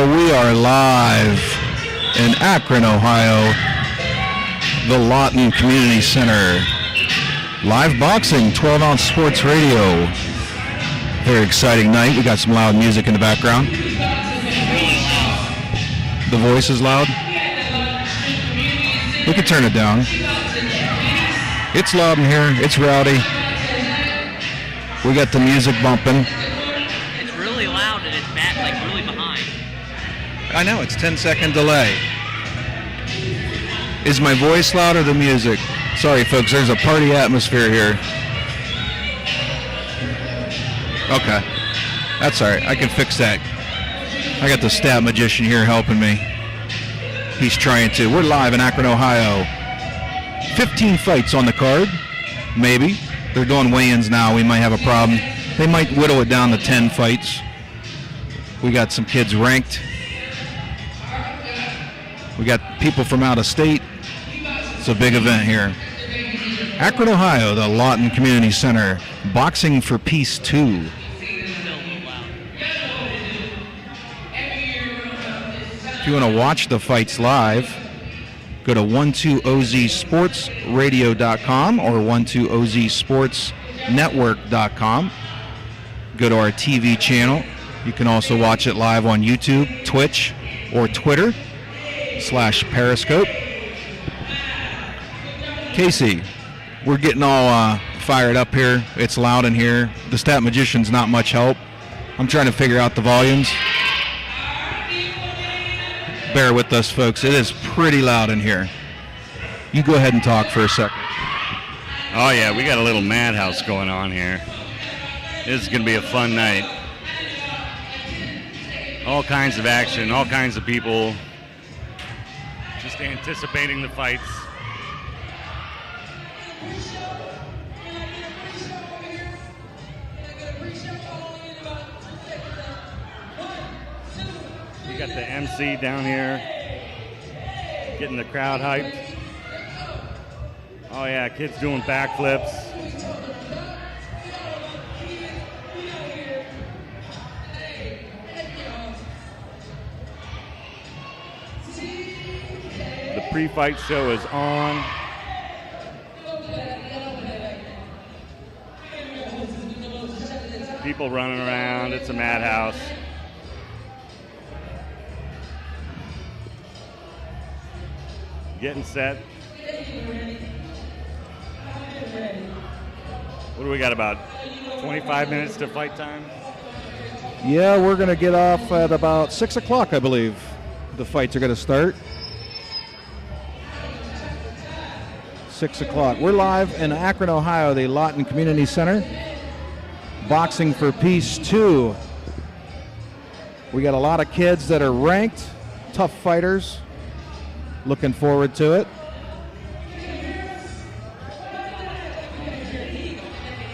We are live in Akron, Ohio, the Lawton Community Center. Live boxing, 12-ounce sports radio. Very exciting night. We got some loud music in the background. The voice is loud. We can turn it down. It's loud in here. It's rowdy. We got the music bumping. It's really loud and it's back, like really behind. I know, it's 10-second delay. Is my voice loud or the music? Sorry, folks, there's a party atmosphere here. Okay, that's all right. I can fix that. I got the stat magician here helping me. He's trying to. We're live in Akron, Ohio. 15 fights on the card, maybe. They're doing weigh-ins now. We might have a problem. They might whittle it down to 10 fights. We got some kids ranked. We got people from out of state. It's a big event here. Akron, Ohio, the Lawton Community Center. Boxing for Peace 2. If you want to watch the fights live, go to 12ozsportsradio.com or 12ozsportsnetwork.com. Go to our TV channel. You can also watch it live on YouTube, Twitch, or Twitter/Periscope. Casey, we're getting all fired up here. It's loud in here. The Stat Magician's not much help. I'm trying to figure out the volumes. Bear with us, folks. It is pretty loud in here. You go ahead and talk for a second. Oh, yeah, we got a little madhouse going on here. This is going to be a fun night. All kinds of action, all kinds of people. Just anticipating the fights. We got the MC down here getting the crowd hyped. Oh yeah, kids doing backflips. The pre-fight show is on. People running around, it's a madhouse. Getting set. What do we got, about 25 minutes to fight time? Yeah, we're going to get off at about 6 o'clock, I believe. The fights are going to start. 6 o'clock. We're live in Akron, Ohio, the Lawton Community Center. Boxing for Peace 2. We got a lot of kids that are ranked, tough fighters. Looking forward to it.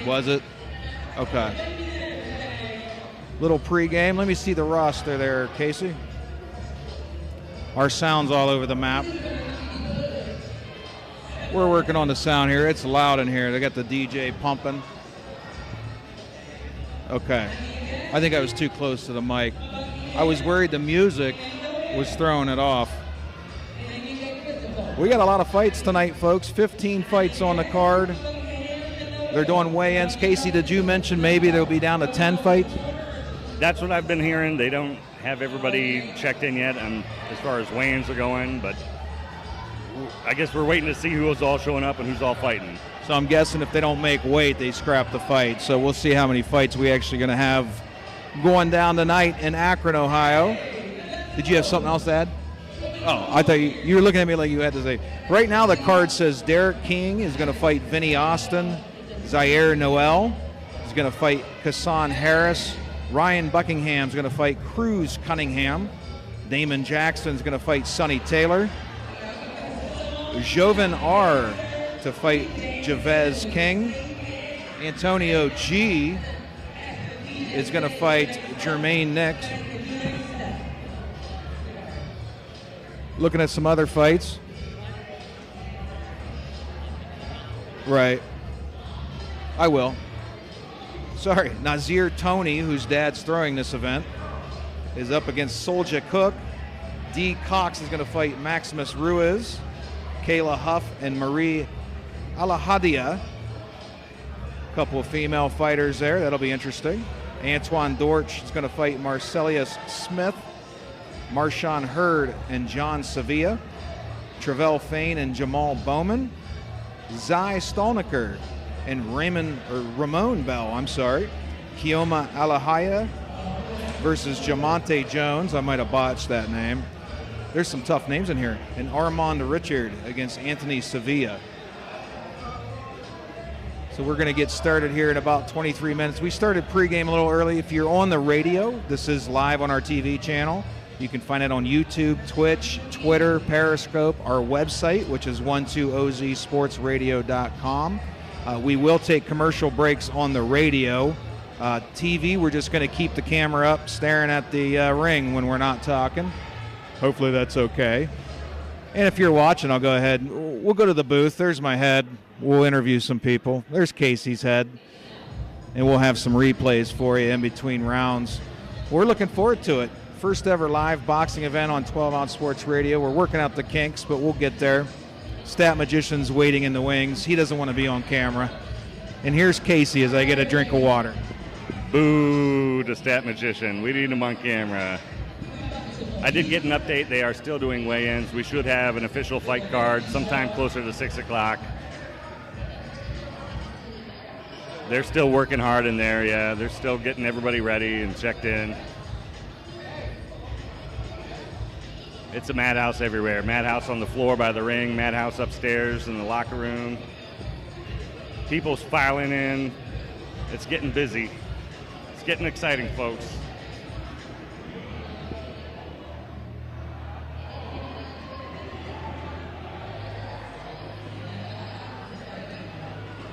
Was it? Okay. Little pregame. Let me see the roster there, Casey. Our sound's all over the map. We're working on the sound here. It's loud in here. They got the DJ pumping. Okay. I think I was too close to the mic. I was worried the music was throwing it off. We got a lot of fights tonight, folks. 15 fights on the card. They're doing weigh-ins. Casey, did you mention maybe they'll be down to 10 fights? That's what I've been hearing. They don't have everybody checked in yet as far as weigh-ins are going, but I guess we're waiting to see who's all showing up and who's all fighting. So I'm guessing if they don't make weight, they scrap the fight. So we'll see how many fights we actually going to have going down tonight in Akron, Ohio. Did you have something else to add? Oh, I thought you were looking at me like you had to say. Right now the card says Derek King is going to fight Vinny Austin. Zaire Noel is going to fight Kassan Harris. Ryan Buckingham is going to fight Cruz Cunningham. Damon Jackson is going to fight Sonny Taylor. Joven R to fight Javez King. Antonio G is going to fight Jermaine Nix. Looking at some other fights. Right. I will. Sorry, Nazir Tony, whose dad's throwing this event, is up against Solja Cook. Dee Cox is going to fight Maximus Ruiz. Kayla Huff and Marie Alahadia. A couple of female fighters there. That'll be interesting. Antoine Dortch is going to fight Marcellus Smith. Marshawn Hurd and John Sevilla. Travell Fain and Jamal Bowman. Zai Stolniker and Ramon Bell, Kioma Alahaya versus Jamonte Jones. I might have botched that name. There's some tough names in here. And Armand Richard against Anthony Sevilla. So we're going to get started here in about 23 minutes. We started pregame a little early. If you're on the radio, this is live on our TV channel. You can find it on YouTube, Twitch, Twitter, Periscope, our website, which is 12ozsportsradio.com. We will take commercial breaks on the radio. TV, we're just going to keep the camera up, staring at the ring when we're not talking. Hopefully that's okay. And if you're watching, I'll go ahead. We'll go to the booth. There's my head. We'll interview some people. There's Casey's head. And we'll have some replays for you in between rounds. We're looking forward to it. First ever live boxing event on 12 Ounce Sports Radio. We're working out the kinks, but we'll get there. Stat Magician's waiting in the wings. He doesn't want to be on camera. And here's Casey as I get a drink of water. Boo to Stat Magician. We need him on camera. I did get an update. They are still doing weigh-ins. We should have an official fight card sometime closer to 6 o'clock. They're still working hard in there, yeah. They're still getting everybody ready and checked in. It's a madhouse everywhere. Madhouse on the floor by the ring, madhouse upstairs in the locker room. People's filing in. It's getting busy. It's getting exciting, folks.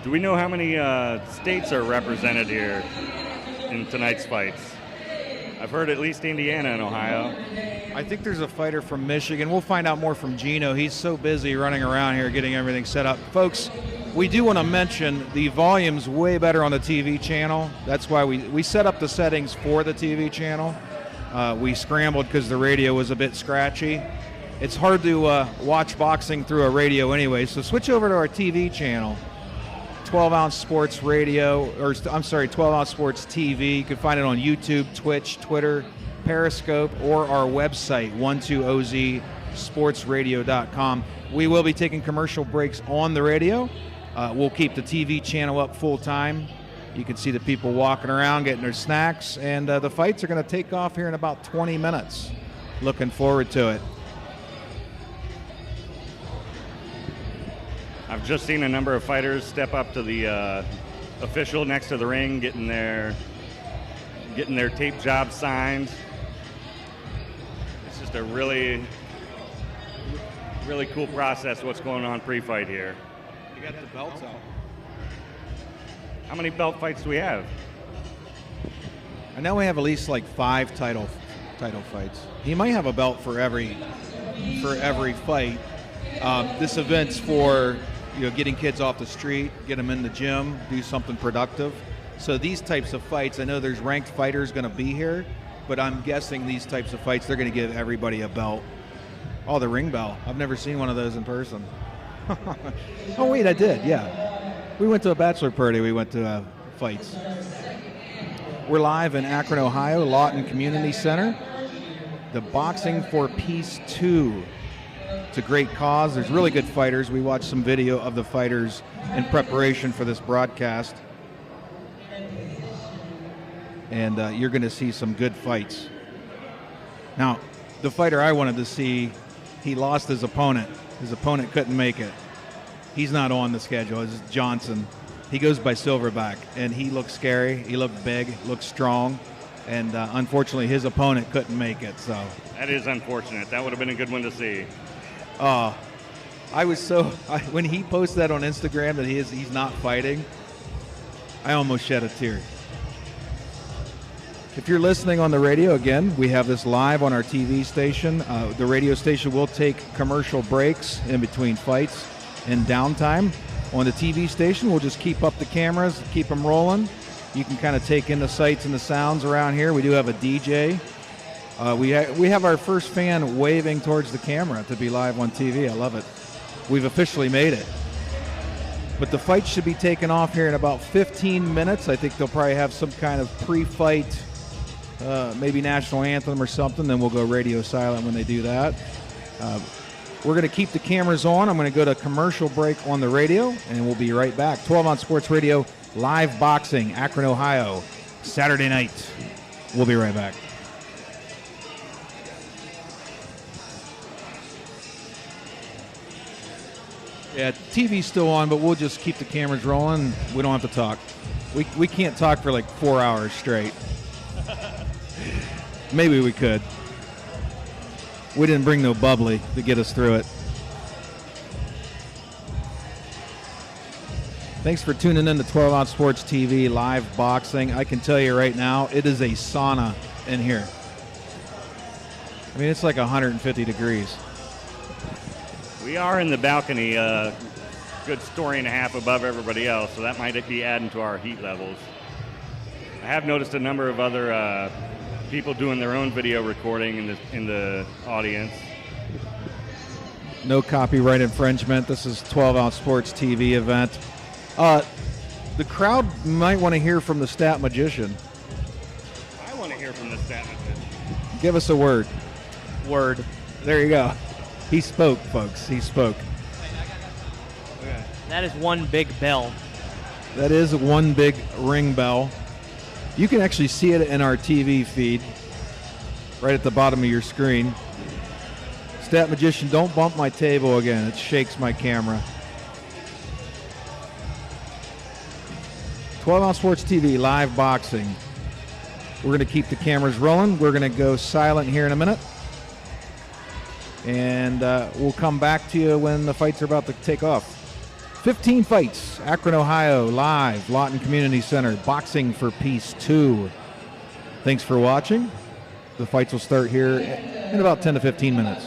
Do we know how many states are represented here in tonight's fights? I've heard at least Indiana and Ohio. I think there's a fighter from Michigan. We'll find out more from Gino. He's so busy running around here getting everything set up. Folks, we do want to mention the volume's way better on the TV channel. That's why we set up the settings for the TV channel. We scrambled because the radio was a bit scratchy. It's hard to watch boxing through a radio anyway, so switch over to our TV channel. 12 Ounce Sports Radio, 12 Ounce Sports TV. You can find it on YouTube, Twitch, Twitter, Periscope, or our website, 12ozsportsradio.com. We will be taking commercial breaks on the radio. We'll keep the TV channel up full time. You can see the people walking around getting their snacks, and the fights are going to take off here in about 20 minutes. Looking forward to it. I've just seen a number of fighters step up to the official next to the ring, getting their tape job signed. It's just a really, really cool process. What's going on pre-fight here? You got the belts out. How many belt fights do we have? I know we have at least like 5 title fights. He might have a belt for every fight. This event's for getting kids off the street, get them in the gym, do something productive. So these types of fights, I know there's ranked fighters going to be here, but I'm guessing these types of fights, they're going to give everybody a belt. Oh, the ring bell. I've never seen one of those in person. Oh, wait, I did, yeah. We went to a bachelor party. We went to fights. We're live in Akron, Ohio, Lawton Community Center. The Boxing for Peace 2. It's a great cause. There's really good fighters. We watched some video of the fighters in preparation for this broadcast. And you're going to see some good fights. Now, the fighter I wanted to see, he lost his opponent. His opponent couldn't make it. He's not on the schedule. It's Johnson. He goes by Silverback, and he looked scary. He looked big, looked strong. And unfortunately, his opponent couldn't make it. So that is unfortunate. That would have been a good one to see. When he posted that on Instagram that he's not fighting, I almost shed a tear. If you're listening on the radio, again, we have this live on our TV station. The radio station will take commercial breaks in between fights and downtime. On the TV station, we'll just keep up the cameras, keep them rolling. You can kind of take in the sights and the sounds around here. We do have a DJ We have our first fan waving towards the camera to be live on TV. I love it. We've officially made it. But the fight should be taken off here in about 15 minutes. I think they'll probably have some kind of pre-fight, maybe national anthem or something. Then we'll go radio silent when they do that. We're going to keep the cameras on. I'm going to go to commercial break on the radio, and we'll be right back. 12 on Sports Radio, live boxing, Akron, Ohio, Saturday night. We'll be right back. Yeah, TV's still on, but we'll just keep the cameras rolling. We don't have to talk. We can't talk for like 4 hours straight. Maybe we could. We didn't bring no bubbly to get us through it. Thanks for tuning in to 12 Ounce Sports TV live boxing. I can tell you right now, it is a sauna in here. I mean, it's like 150 degrees. We are in the balcony, good story and a half above everybody else, so that might be adding to our heat levels. I have noticed a number of other people doing their own video recording in the audience. No copyright infringement. This is 12 Ounce Sports TV event. The crowd might want to hear from the Stat Magician. I want to hear from the Stat Magician. Give us a word. Word. There you go. He spoke, folks. He spoke. That is one big bell. That is one big ring bell. You can actually see it in our TV feed right at the bottom of your screen. Stat Magician, don't bump my table again. It shakes my camera. 12 Ounce Sports TV, live boxing. We're going to keep the cameras rolling. We're going to go silent here in a minute. And we'll come back to you when the fights are about to take off. 15 fights, Akron, Ohio, live, Lawton Community Center, Boxing for Peace 2. Thanks for watching. The fights will start here in about 10 to 15 minutes.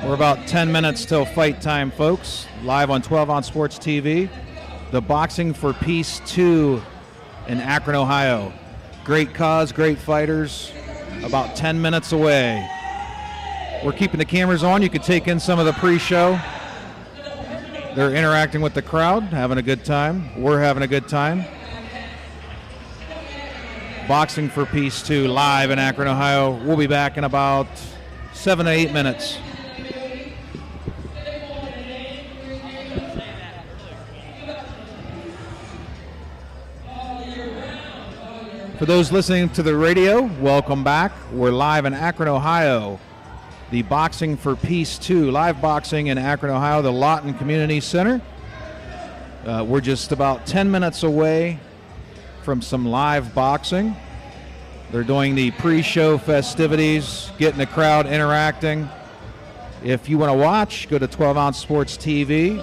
We're about 10 minutes till fight time, folks. Live on 12 Ounce Sports TV. The Boxing for Peace 2 in Akron, Ohio. Great cause, great fighters. About 10 minutes away. We're keeping the cameras on. You can take in some of the pre-show. They're interacting with the crowd, having a good time. We're having a good time. Boxing for Peace 2 live in Akron, Ohio. We'll be back in about 7 to 8 minutes. For those listening to the radio, welcome back. We're live in Akron, Ohio. The Boxing for Peace 2, live boxing in Akron, Ohio, the Lawton Community Center. We're just about 10 minutes away from some live boxing. They're doing the pre-show festivities, getting the crowd interacting. If you want to watch, go to 12 Ounce Sports TV.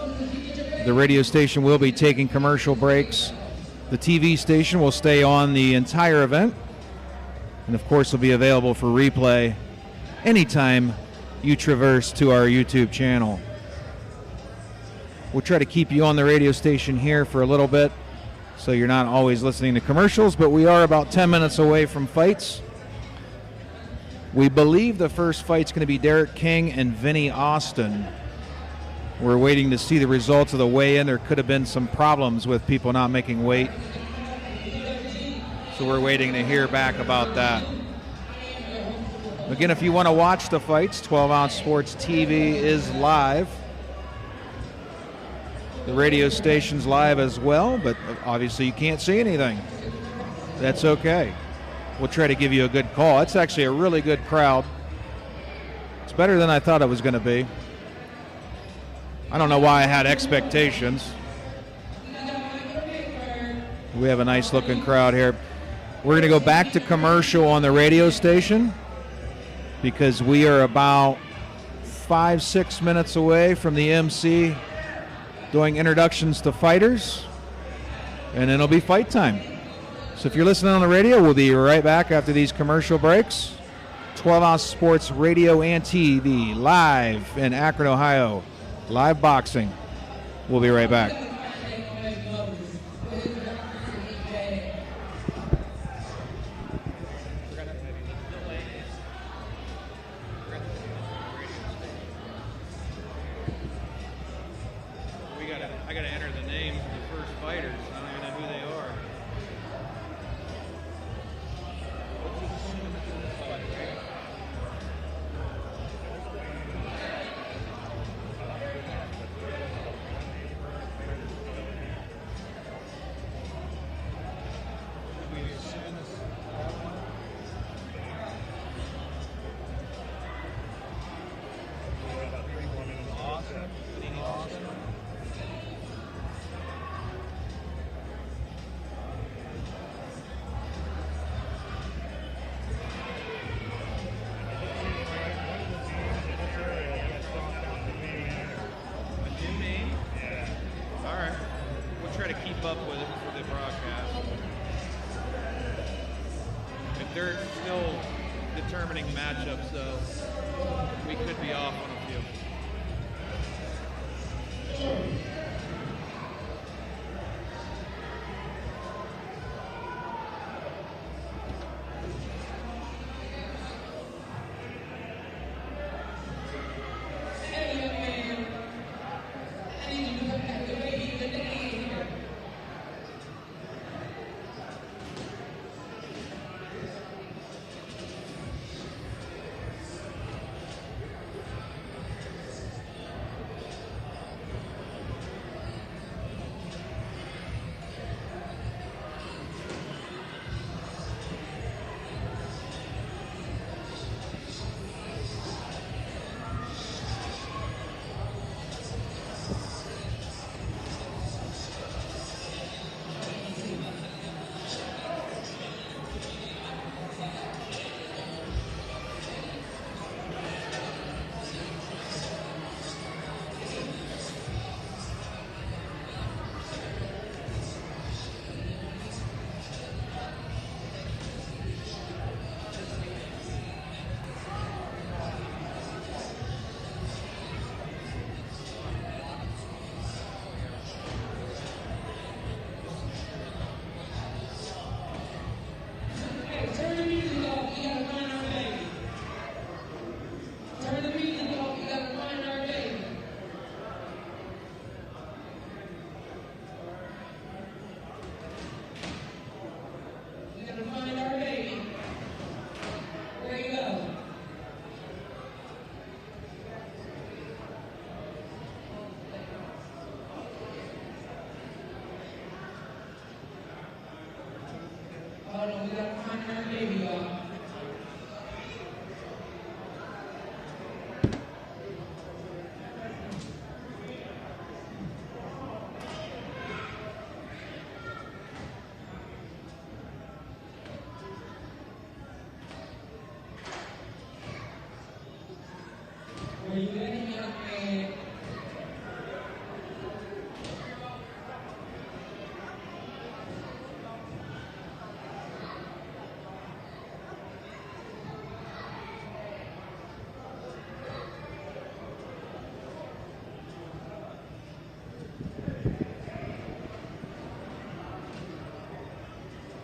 The radio station will be taking commercial breaks. The TV station will stay on the entire event, and of course will be available for replay anytime you traverse to our YouTube channel. We'll try to keep you on the radio station here for a little bit so you're not always listening to commercials, but we are about 10 minutes away from fights. We believe the first fight's going to be Derek King and Vinny Austin. We're waiting to see the results of the weigh-in. There could have been some problems with people not making weight, so we're waiting to hear back about that. Again, if you want to watch the fights, 12 Ounce Sports TV is live. The radio station's live as well, but obviously you can't see anything. That's okay. We'll try to give you a good call. It's actually a really good crowd. It's better than I thought it was going to be. I don't know why I had expectations. We have a nice looking crowd here. We're going to go back to commercial on the radio station because we are about 5-6 minutes away from the MC doing introductions to fighters, and then it'll be fight time. So if you're listening on the radio, we'll be right back after these commercial breaks. 12 Ounce Sports Radio and TV live in Akron, Ohio. Live boxing. We'll be right back. I gotta enter the names of the first fighters. I don't even know who they are. Up with it for the broadcast. If they're still determining matchups, though, we could be off on a few.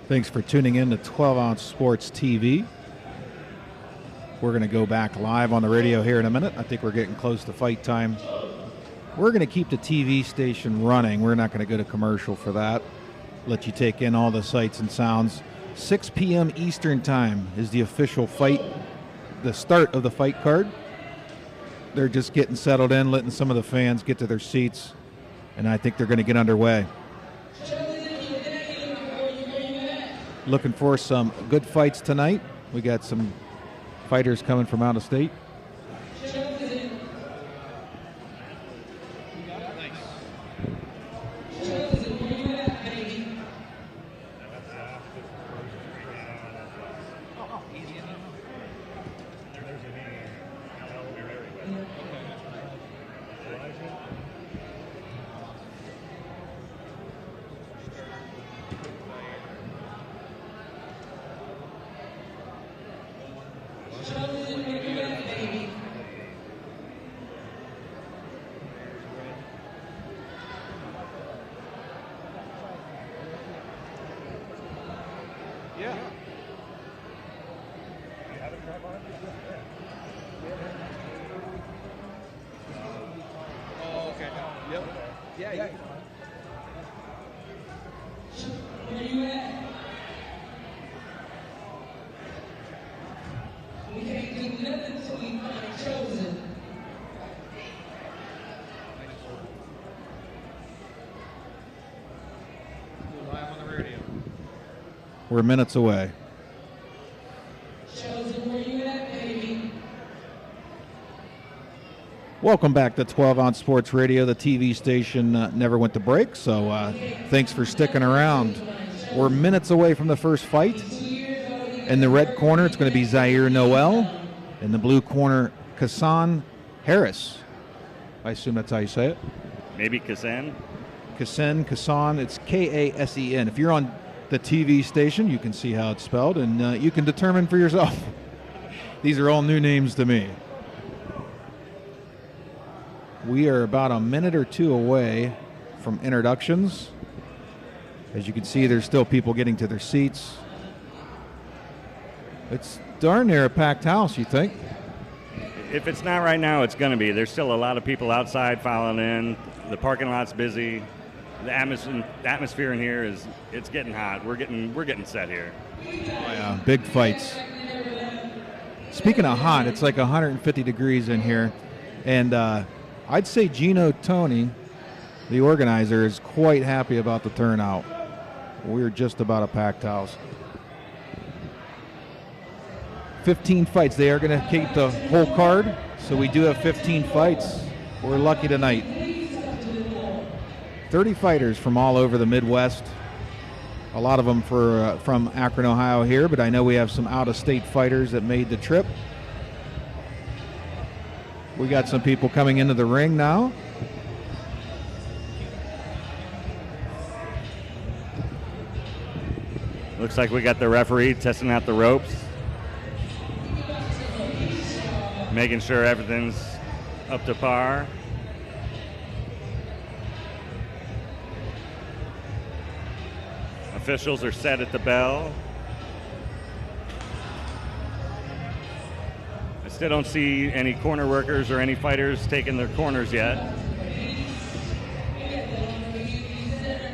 Thanks for tuning in to 12 Ounce Sports TV. We're going to go back live on the radio here in a minute. I think we're getting close to fight time. We're going to keep the TV station running. We're not going to go to commercial for that. Let you take in all the sights and sounds. 6 p.m. Eastern Time is the official fight, the start of the fight card. They're just getting settled in, letting some of the fans get to their seats, and I think they're going to get underway. Looking for some good fights tonight. We got some fighters coming from out of state. We're minutes away. Welcome back to 12 Ounce Sports Radio. The TV station never went to break, so thanks for sticking around. We're minutes away from the first fight. In the red corner, it's going to be Zaire Noel. In the blue corner, Kasen Harris. I assume that's how you say it. Maybe Kasen. Kasen. It's Kasen. If you're on the TV station, you can see how it's spelled, and you can determine for yourself. These are all new names to me. We are about a minute or two away from introductions. As you can see, there's still people getting to their seats. It's darn near a packed house, you think? If it's not right now, it's going to be. There's still a lot of people outside filing in. The parking lot's busy. The atmosphere in here it's getting hot. We're getting set here. Oh, yeah, big fights. Speaking of hot, it's like 150 degrees in here, and I'd say Gino Tony, the organizer, is quite happy about the turnout. We're just about a packed house. 15 fights. They are going to keep the whole card, so we do have 15 fights. We're lucky tonight. 30 fighters from all over the Midwest. A lot of them from Akron, Ohio here, but I know we have some out-of-state fighters that made the trip. We got some people coming into the ring now. Looks like we got the referee testing out the ropes, making sure everything's up to par. Officials are set at the bell. I still don't see any corner workers or any fighters taking their corners yet.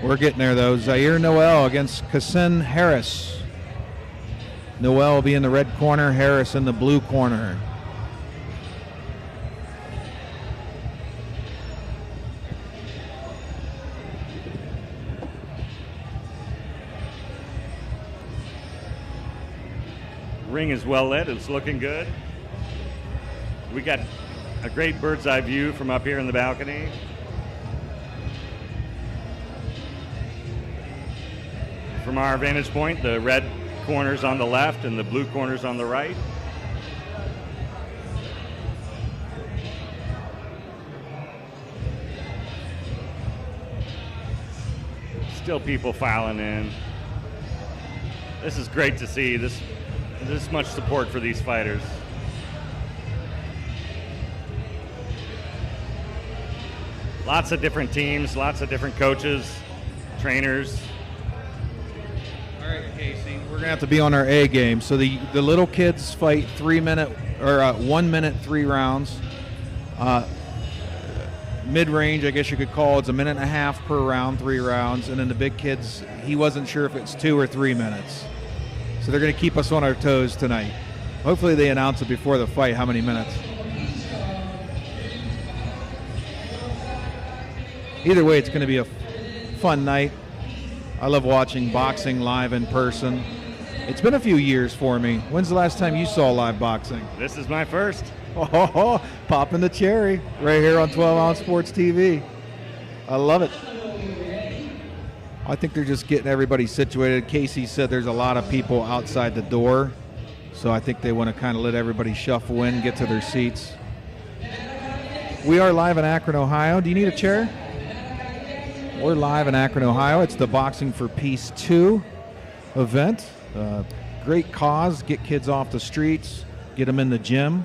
We're getting there, though. Zaire Noel against Kasen Harris. Noel will be in the red corner, Harris in the blue corner. Ring is well lit. It's looking good. We got a great bird's eye view from up here in the balcony. From our vantage point, the red corner's on the left and the blue corner's on the right. Still people filing in. This is great to see, this much support for these fighters. Lots of different teams, lots of different coaches, trainers. All right, Casey, we're gonna have to be on our A game. So the little kids fight 1 minute 3 rounds. Mid-range, I guess you could call it's 1.5 minutes per round, 3 rounds, and then the big kids, he wasn't sure if it's 2 or 3 minutes. So they're going to keep us on our toes tonight. Hopefully they announce it before the fight how many minutes. Either way, it's going to be a fun night. I love watching boxing live in person. It's been a few years for me. When's the last time you saw live boxing? This is my first. Oh, popping the cherry right here on 12 Ounce Sports TV. I love it. I think they're just getting everybody situated. Casey said there's a lot of people outside the door, so I think they want to kind of let everybody shuffle in, get to their seats. We are live in Akron, Ohio. Do you need a chair? We're live in Akron, Ohio. It's the Boxing for Peace 2 event. Great cause, get kids off the streets, get them in the gym.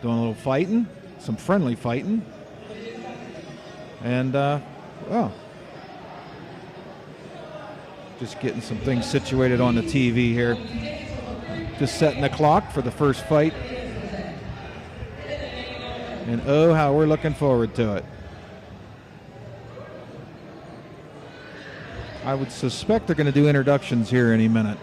Doing a little fighting, some friendly fighting. And, just getting some things situated on the TV here. Just setting the clock for the first fight. And oh, how we're looking forward to it. I would suspect they're going to do introductions here any minute.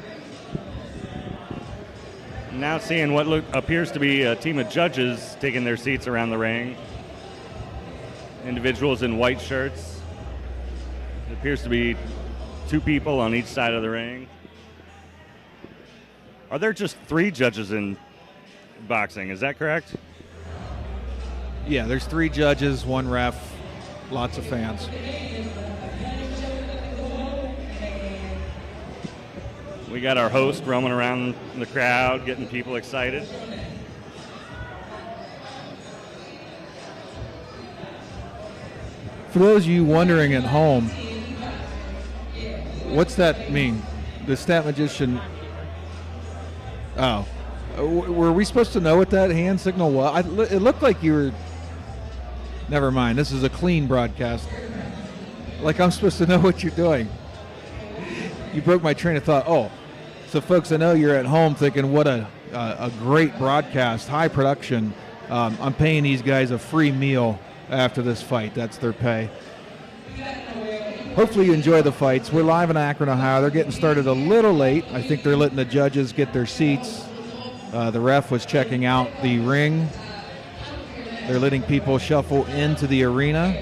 Now seeing what appears to be a team of judges taking their seats around the ring. Individuals in white shirts. It appears to be 2 people on each side of the ring. Are there just 3 judges in boxing? Is that correct? Yeah, there's 3 judges, 1 ref, lots of fans. We got our host roaming around the crowd, getting people excited. For those of you wondering at home, what's that mean? The stat magician. Oh, were we supposed to know what that hand signal was? It looked like you were. Never mind. This is a clean broadcast. Like I'm supposed to know what you're doing. You broke my train of thought. Oh. So, folks, I know you're at home thinking, what a great broadcast, high production. I'm paying these guys a free meal after this fight. That's their pay. Hopefully you enjoy the fights. We're live in Akron, Ohio. They're getting started a little late. I think they're letting the judges get their seats. The ref was checking out the ring. They're letting people shuffle into the arena.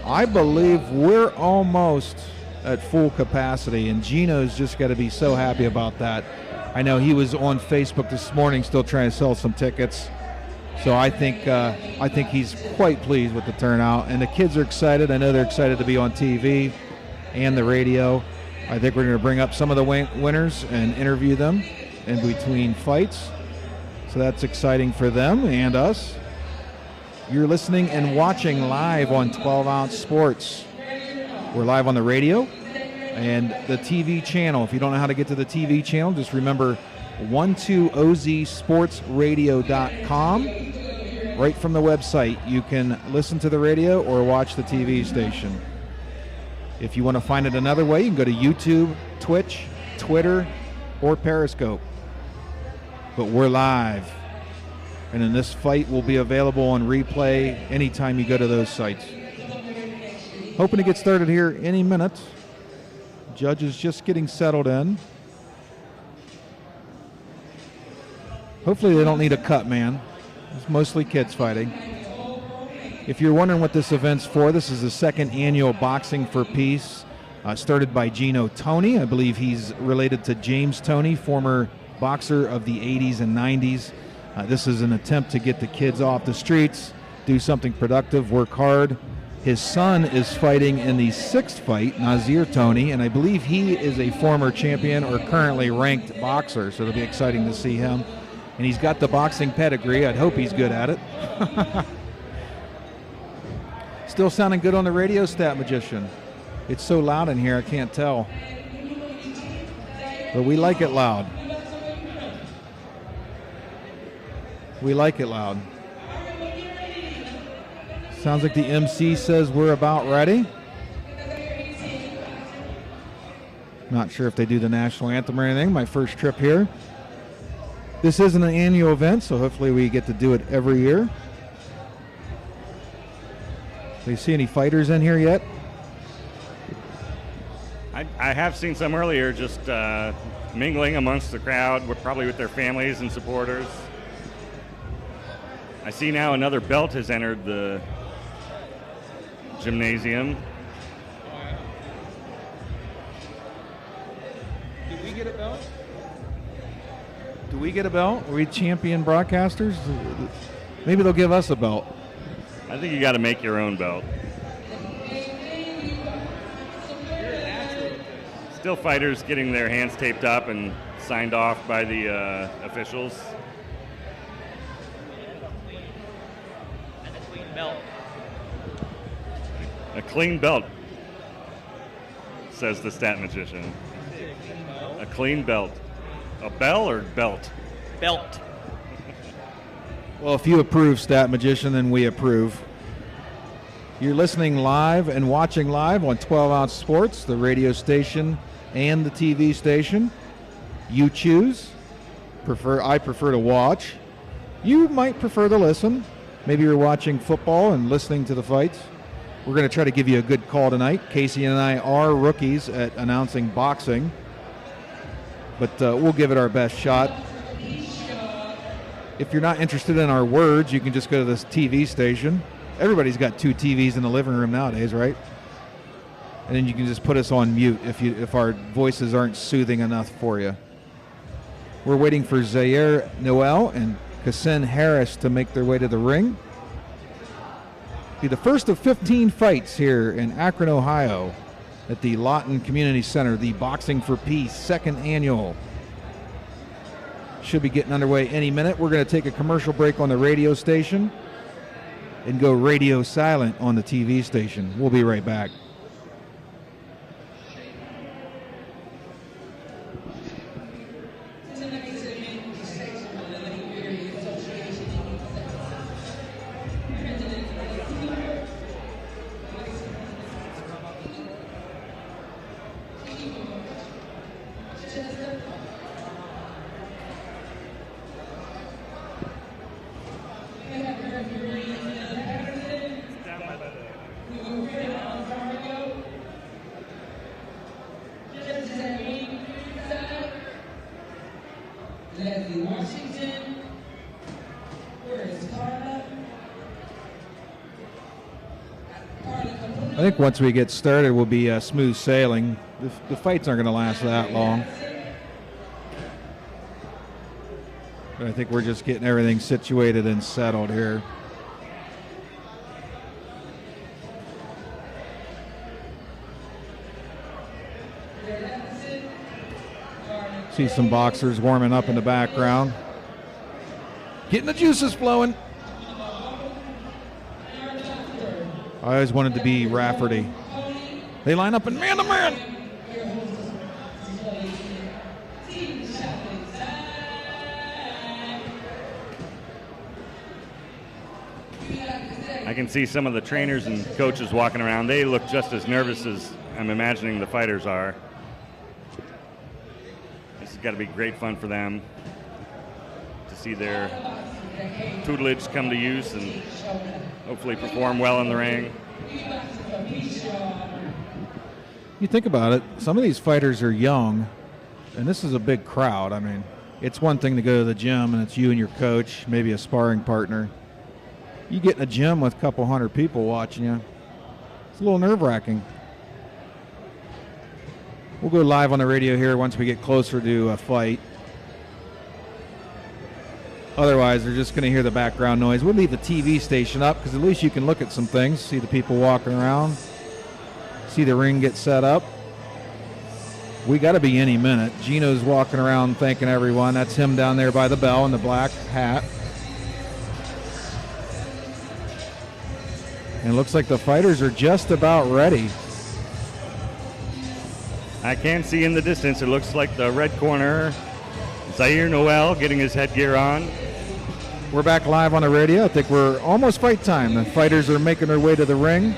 I believe we're almost at full capacity, and Gino's just got to be so happy about that. I know he was on Facebook this morning still trying to sell some tickets, so I think he's quite pleased with the turnout, and the kids are excited. I know they're excited to be on TV and the radio. I think we're going to bring up some of the winners and interview them in between fights, so that's exciting for them and us. You're listening and watching live on 12 Ounce Sports. We're live on the radio and the TV channel. If you don't know how to get to the TV channel, just remember 12ozsportsradio.com. Right from the website, you can listen to the radio or watch the TV station. If you want to find it another way, you can go to YouTube, Twitch, Twitter, or Periscope. But we're live. And then this fight will be available on replay anytime you go to those sites. Hoping to get started here any minute. Judges just getting settled in. Hopefully they don't need a cut, man. It's mostly kids fighting. If you're wondering what this event's for, this is the 2nd annual Boxing for Peace, started by Gino Toney. I believe he's related to James Toney, former boxer of the 80s and 90s. This is an attempt to get the kids off the streets, do something productive, work hard. His son is fighting in the 6th fight, Nazir Tony, and I believe he is a former champion or currently ranked boxer, so it'll be exciting to see him. And he's got the boxing pedigree. I'd hope he's good at it. Still sounding good on the radio, Stat Magician. It's so loud in here, I can't tell. But we like it loud. We like it loud. Sounds like the MC says we're about ready. Not sure if they do the national anthem or anything. My first trip here. This isn't an annual event, so hopefully we get to do it every year. Do you see any fighters in here yet? I have seen some earlier, just mingling amongst the crowd, probably with their families and supporters. I see now another belt has entered the gymnasium. Did we get a belt? Do we get a belt? Are we champion broadcasters? Maybe they'll give us a belt. I think you got to make your own belt. Still fighters getting their hands taped up and signed off by the officials. And a clean belt. A clean belt, says the Stat Magician. A clean belt. A bell or belt? Belt. Well, if you approve, Stat Magician, then we approve. You're listening live and watching live on 12 Ounce Sports, the radio station and the TV station. You choose. I prefer to watch. You might prefer to listen. Maybe you're watching football and listening to the fights. We're going to try to give you a good call tonight. Casey and I are rookies at announcing boxing, but we'll give it our best shot. If you're not interested in our words, you can just go to this TV station. Everybody's got 2 TVs in the living room nowadays, right? And then you can just put us on mute if our voices aren't soothing enough for you. We're waiting for Zaire Noel and Kasen Harris to make their way to the ring. Be the first of 15 fights here in Akron, Ohio at the Lawton Community Center, the Boxing for Peace 2nd annual. Should be getting underway any minute. We're going to take a commercial break on the radio station and go radio silent on the TV station. We'll be right back. I think once we get started, we'll be smooth sailing. The fights aren't going to last that long. But I think we're just getting everything situated and settled here. See some boxers warming up in the background. Getting the juices flowing. I always wanted to be Rafferty. They line up in man-to-man. I can see some of the trainers and coaches walking around. They look just as nervous as I'm imagining the fighters are. This has got to be great fun for them to see their tutelage come to use and hopefully perform well in the ring. You think about it, some of these fighters are young, and this is a big crowd. I mean, it's one thing to go to the gym and it's you and your coach, maybe a sparring partner. You get in a gym with a couple hundred people watching you, it's a little nerve-wracking. We'll go live on the radio here once we get closer to a fight. Otherwise, they're just going to hear the background noise. We'll leave the TV station up because at least you can look at some things, see the people walking around, see the ring get set up. We got to be any minute. Gino's walking around thanking everyone. That's him down there by the bell in the black hat. And it looks like the fighters are just about ready. I can see in the distance, it looks like the red corner, Zaire Noel getting his headgear on. We're back live on the radio. I think we're almost fight time. The fighters are making their way to the ring.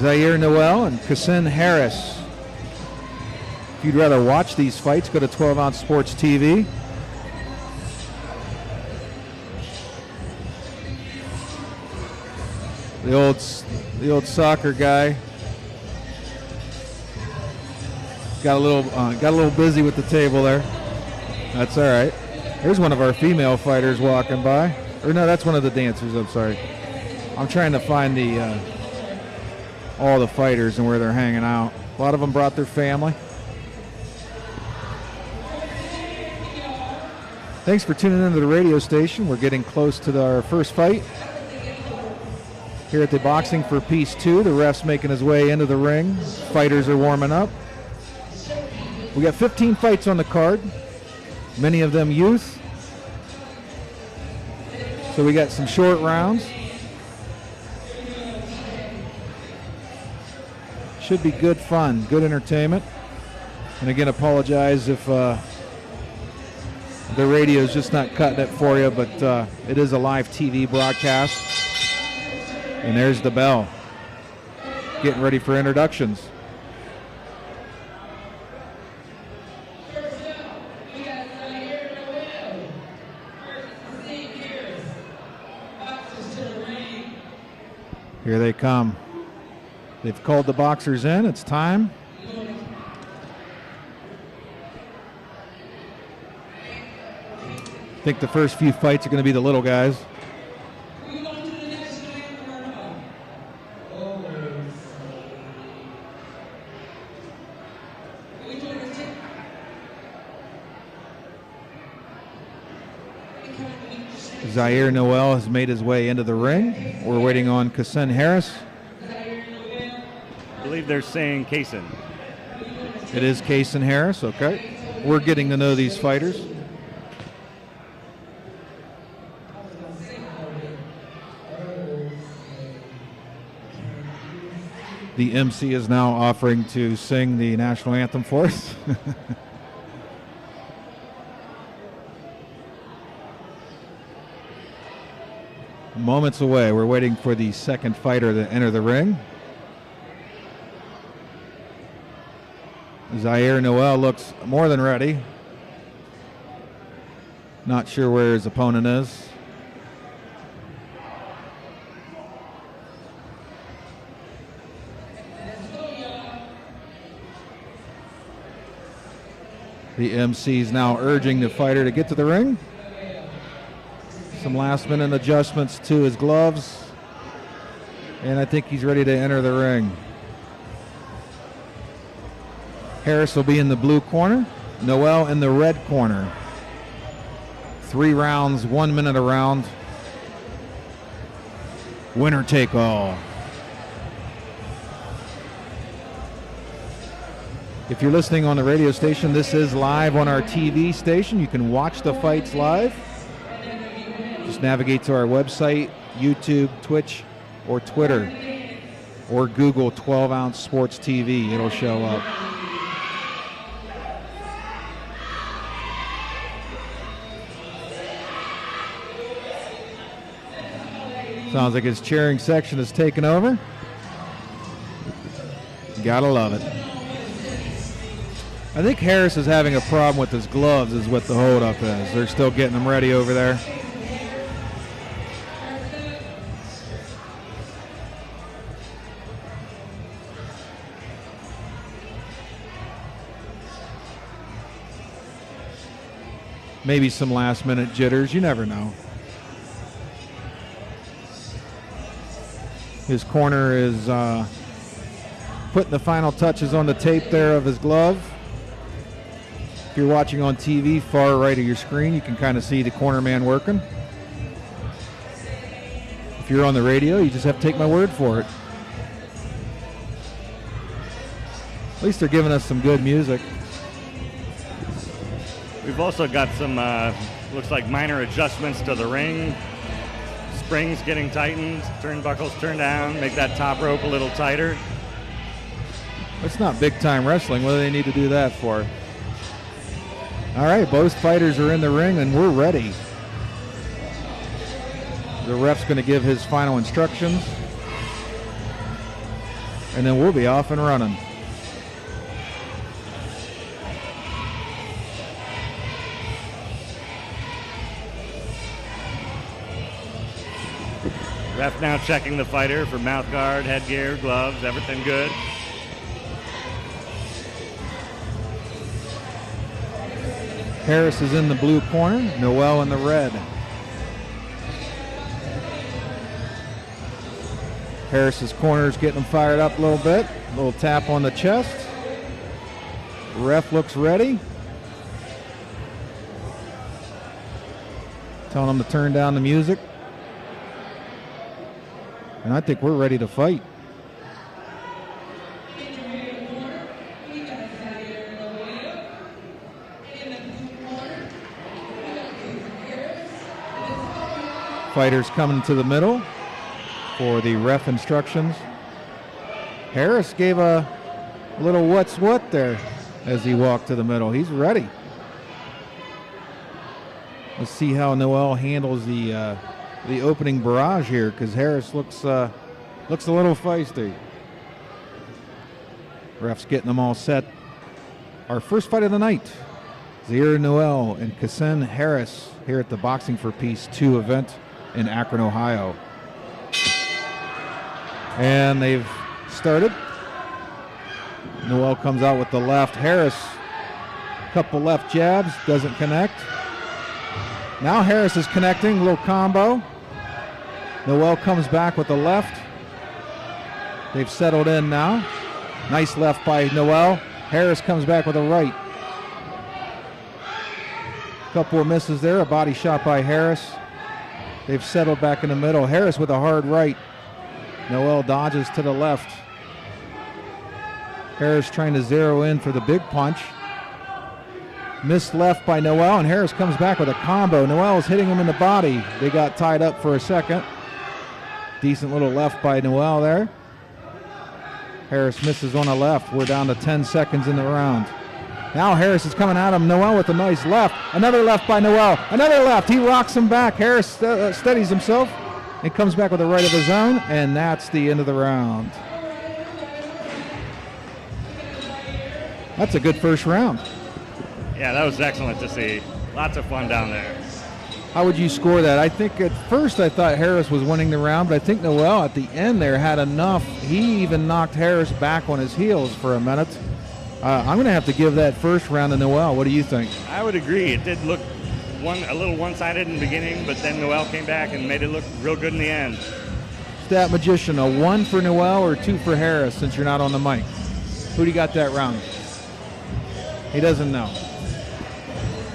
Zaire Noel and Kassin Harris. If you'd rather watch these fights, go to 12 Ounce Sports TV. The old soccer guy got a little busy with the table there. That's all right. There's one of our female fighters walking by. Or no, that's one of the dancers. I'm sorry. I'm trying to find all the fighters and where they're hanging out. A lot of them brought their family. Thanks for tuning into the radio station. We're getting close to our first fight. Here at the Boxing for Peace 2, the ref's making his way into the ring. Fighters are warming up. We got 15 fights on the card, many of them youth. So we got some short rounds. Should be good fun, good entertainment. And again, apologize if the radio's just not cutting it for you, but it is a live TV broadcast. And there's the bell. Getting ready for introductions. Here they come. They've called the boxers in. It's time. I think the first few fights are going to be the little guys. Zaire Noel has made his way into the ring. We're waiting on Kassin Harris. I believe they're saying Kaysen. It is Kassin Harris, okay. We're getting to know these fighters. The MC is now offering to sing the national anthem for us. Moments away. We're waiting for the second fighter to enter the ring. Zaire Noel looks more than ready. Not sure where his opponent is. The MC is now urging the fighter to get to the ring. Some last minute adjustments to his gloves. And I think he's ready to enter the ring. Harris will be in the blue corner. Noel in the red corner. 3 rounds, 1 minute a round. Winner take all. If you're listening on the radio station, this is live on our TV station. You can watch the fights live. Just navigate to our website, YouTube, Twitch, or Twitter, or Google 12 Ounce Sports TV. It'll show up. Sounds like his cheering section is taking over. Gotta love it. I think Harris is having a problem with his gloves is what the holdup is. They're still getting them ready over there. Maybe some last minute jitters, you never know. His corner is putting the final touches on the tape there of his glove. If you're watching on TV, far right of your screen, you can kind of see the corner man working. If you're on the radio, you just have to take my word for it. At least they're giving us some good music. We've also got some, looks like minor adjustments to the ring. Springs getting tightened, turnbuckles turned down, make that top rope a little tighter. It's not big time wrestling. What do they need to do that for? All right, both fighters are in the ring and we're ready. The ref's going to give his final instructions. And then we'll be off and running. Ref now checking the fighter for mouth guard, headgear, gloves, everything good. Harris is in the blue corner, Noel in the red. Harris's corner is getting him fired up a little bit. A little tap on the chest. Ref looks ready. Telling him to turn down the music. And I think we're ready to fight. Fighters coming to the middle for the ref instructions. Harris gave a little what's what there as he walked to the middle. He's ready. Let's see how Noel handles the opening barrage here, because Harris looks a little feisty. Ref's getting them all set. Our first fight of the night, Zaire Noel and Kasen Harris here at the Boxing for Peace 2 event in Akron, Ohio. And they've started. Noel comes out with the left. Harris, couple left jabs, doesn't connect. Now Harris is connecting, little combo. Noel comes back with the left. They've settled in now. Nice left by Noel. Harris comes back with a right. Couple of misses there, a body shot by Harris. They've settled back in the middle. Harris with a hard right. Noel dodges to the left. Harris trying to zero in for the big punch. Missed left by Noel, and Harris comes back with a combo. Noel is hitting him in the body. They got tied up for a second. Decent little left by Noel there. Harris misses on the left. We're down to 10 seconds in the round. Now Harris is coming at him. Noel with a nice left. Another left by Noel. Another left. He rocks him back. Harris steadies himself and comes back with a right of his own, and that's the end of the round. That's a good first round. Yeah, that was excellent to see. Lots of fun down there. How would you score that? I think at first I thought Harris was winning the round, but I think Noel at the end there had enough. He even knocked Harris back on his heels for a minute. I'm going to have to give that first round to Noel. What do you think? I would agree. It did look a little one-sided in the beginning, but then Noel came back and made it look real good in the end. Stat Magician, a 1 for Noel or 2 for Harris since you're not on the mic? Who do you got that round? He doesn't know.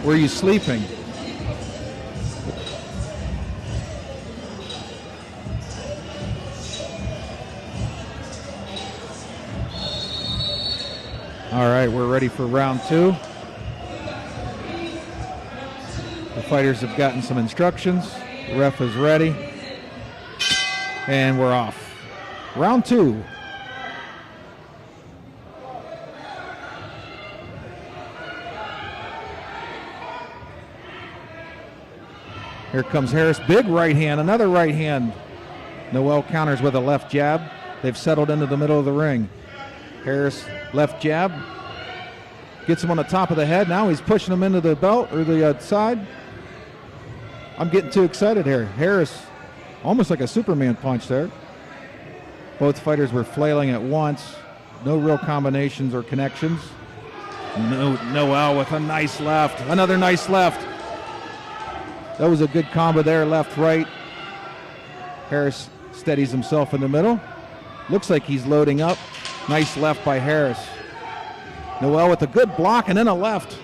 Were you sleeping? All right, we're ready for round 2. The fighters have gotten some instructions. The ref is ready. And we're off. Round 2. Here comes Harris. Big right hand, another right hand. Noel counters with a left jab. They've settled into the middle of the ring. Harris, left jab. Gets him on the top of the head. Now he's pushing him into the belt or the side. I'm getting too excited here. Harris, almost like a Superman punch there. Both fighters were flailing at once. No real combinations or connections. Noel with a nice left. Another nice left. That was a good combo there, left, right. Harris steadies himself in the middle. Looks like he's loading up. Nice left by Harris. Noel with a good block and then a left.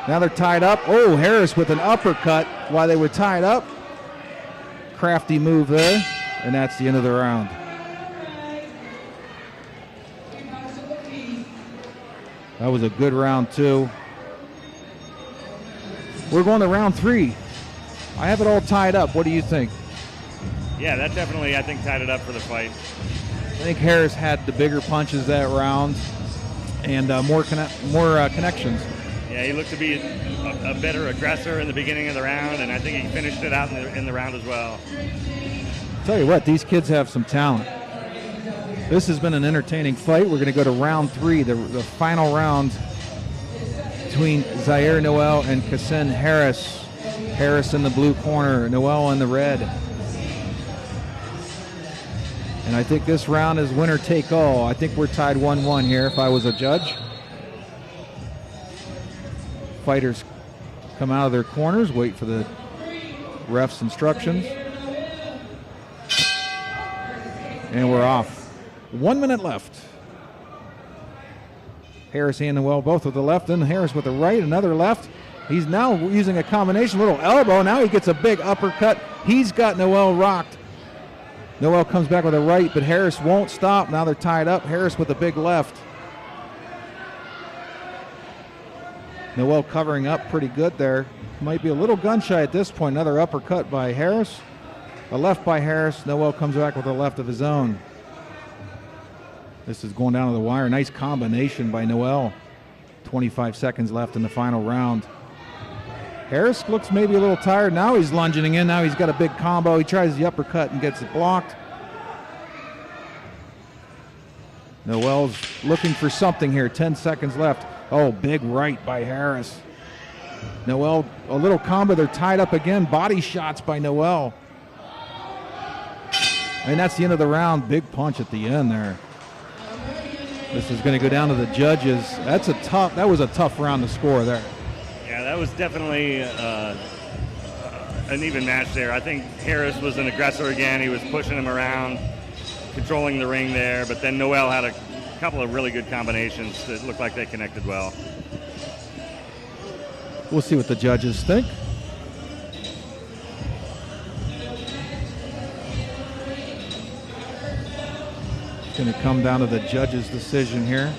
Now they're tied up. Oh, Harris with an uppercut while they were tied up. Crafty move there, and that's the end of the round. That was a good round, too. We're going to round 3. I have it all tied up. What do you think? Yeah, that definitely, I think, tied it up for the fight. I think Harris had the bigger punches that round and more connections. Yeah, he looked to be a better aggressor in the beginning of the round, and I think he finished it out in the round as well. Tell you what, these kids have some talent. This has been an entertaining fight. We're going to go to round 3, the final round between Zaire Noel and Kasen Harris. Harris in the blue corner, Noel in the red. And I think this round is winner take all. I think we're tied 1-1 here if I was a judge. Fighters come out of their corners, wait for the ref's instructions. And we're off. 1 minute left. Harris and Noel both with the left, then Harris with the right, another left. He's now using a combination, little elbow. Now he gets a big uppercut. He's got Noel rocked. Noel comes back with a right, but Harris won't stop. Now they're tied up. Harris with a big left. Noel covering up pretty good there. Might be a little gun shy at this point. Another uppercut by Harris. A left by Harris. Noel comes back with a left of his own. This is going down to the wire. Nice combination by Noel. 25 seconds left in the final round. Harris looks maybe a little tired. Now he's lunging in. Now he's got a big combo. He tries the uppercut and gets it blocked. Noel's looking for something here. 10 seconds left. Oh, big right by Harris. Noel, a little combo. They're tied up again. Body shots by Noel. And that's the end of the round. Big punch at the end there. This is going to go down to the judges. That was a tough round to score there. Yeah, that was definitely an even match there. I think Harris was an aggressor again. He was pushing him around, controlling the ring there, but then Noel had a couple of really good combinations that looked like they connected well. We'll see what the judges think. It's going to come down to the judges' decision here.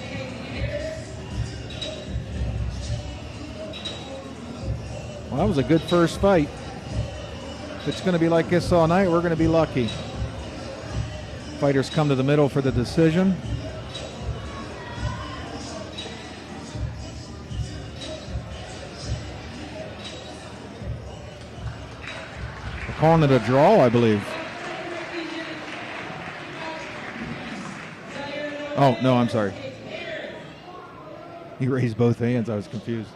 Well, that was a good first fight. If it's going to be like this all night, we're going to be lucky. Fighters come to the middle for the decision. We're calling it a draw, I believe. Oh, no, I'm sorry. He raised both hands. I was confused.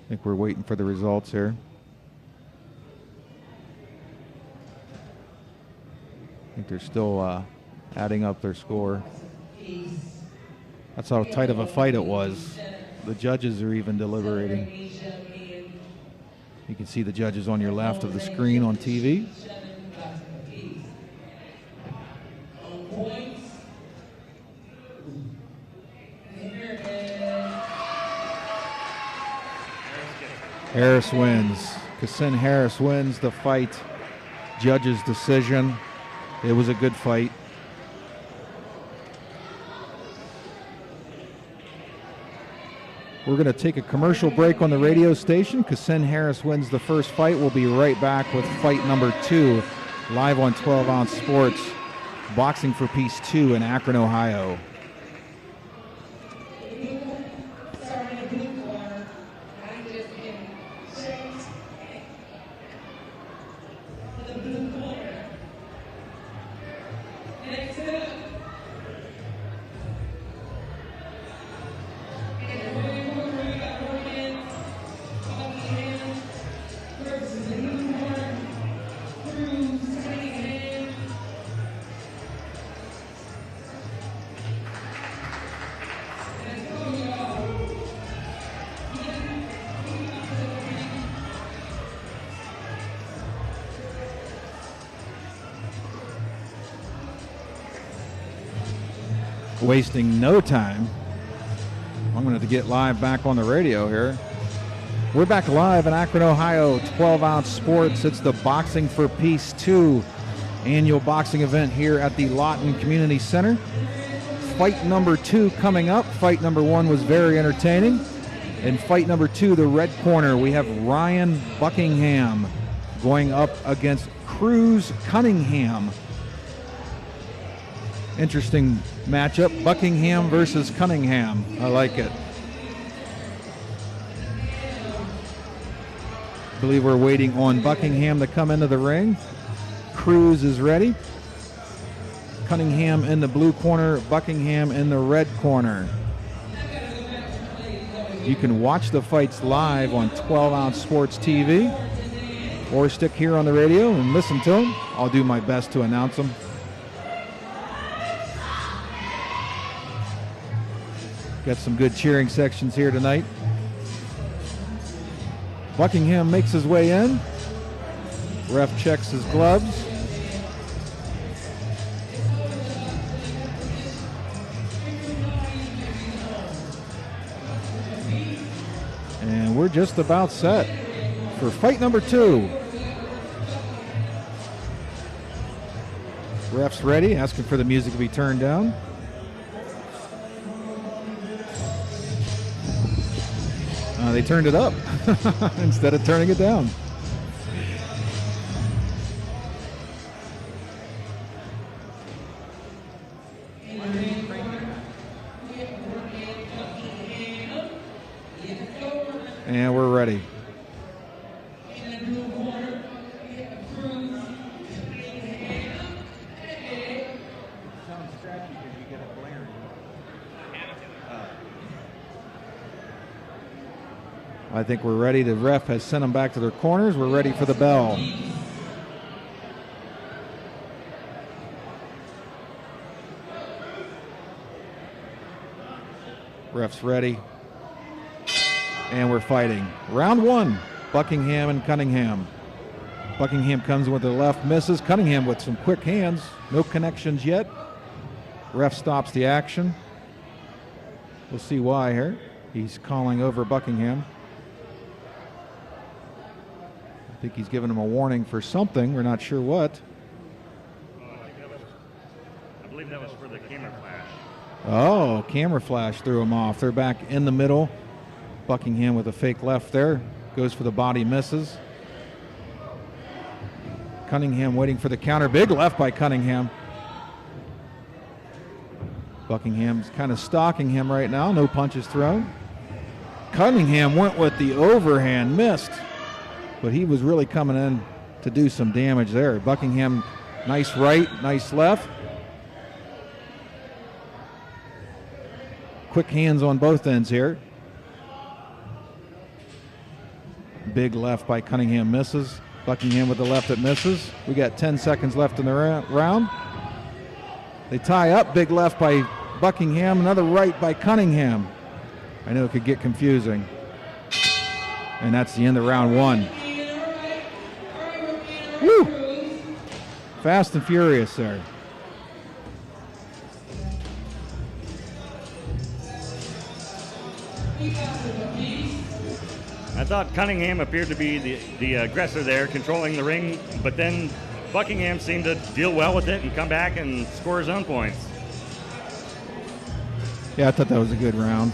I think we're waiting for the results here. I think they're still adding up their score. That's how tight of a fight it was. The judges are even deliberating. You can see the judges on your left of the screen on TV. Harris wins. Kasen Harris wins the fight. Judges' decision. It was a good fight. We're going to take a commercial break on the radio station. Kasen Harris wins the first fight. We'll be right back with fight number 2, live on 12 Ounce Sports, Boxing for Peace 2 in Akron, Ohio. wasting no time, I'm going to get live back on the radio here. We're back live in Akron, Ohio, 12-ounce sports. It's the Boxing for Peace 2 annual boxing event here at the Lawton Community Center. Fight number 2 coming up. Fight number 1 was very entertaining. In fight number 2, the red corner, we have Ryan Buckingham going up against Cruz Cunningham. Interesting matchup, Buckingham versus Cunningham. I like it. I believe we're waiting on Buckingham to come into the ring. Cruz is ready. Cunningham in the blue corner, Buckingham in the red corner. You can watch the fights live on 12-ounce sports TV or stick here on the radio and listen to them. I'll do my best to announce them. Got some good cheering sections here tonight. Buckingham makes his way in. Ref checks his gloves. And we're just about set for fight number 2. Ref's ready, asking for the music to be turned down. They turned it up instead of turning it down. And we're ready. I think we're ready. The ref has sent them back to their corners. We're ready for the bell. Ref's ready. And we're fighting. Round 1, Buckingham and Cunningham. Buckingham comes with the left, misses. Cunningham with some quick hands. No connections yet. Ref stops the action. We'll see why here. He's calling over Buckingham. I think he's giving him a warning for something. We're not sure what. I believe that was for the camera flash. Oh, camera flash threw him off. They're back in the middle. Buckingham with a fake left there. Goes for the body, misses. Cunningham waiting for the counter. Big left by Cunningham. Buckingham's kind of stalking him right now. No punches thrown. Cunningham went with the overhand, missed. But he was really coming in to do some damage there. Buckingham, nice right, nice left. Quick hands on both ends here. Big left by Cunningham, misses. Buckingham with the left that misses. We got 10 seconds left in the round. They tie up. Big left by Buckingham, another right by Cunningham. I know it could get confusing. And that's the end of round 1. Woo! Fast and furious there. I thought Cunningham appeared to be the aggressor there, controlling the ring, but then Buckingham seemed to deal well with it and come back and score his own points. Yeah, I thought that was a good round.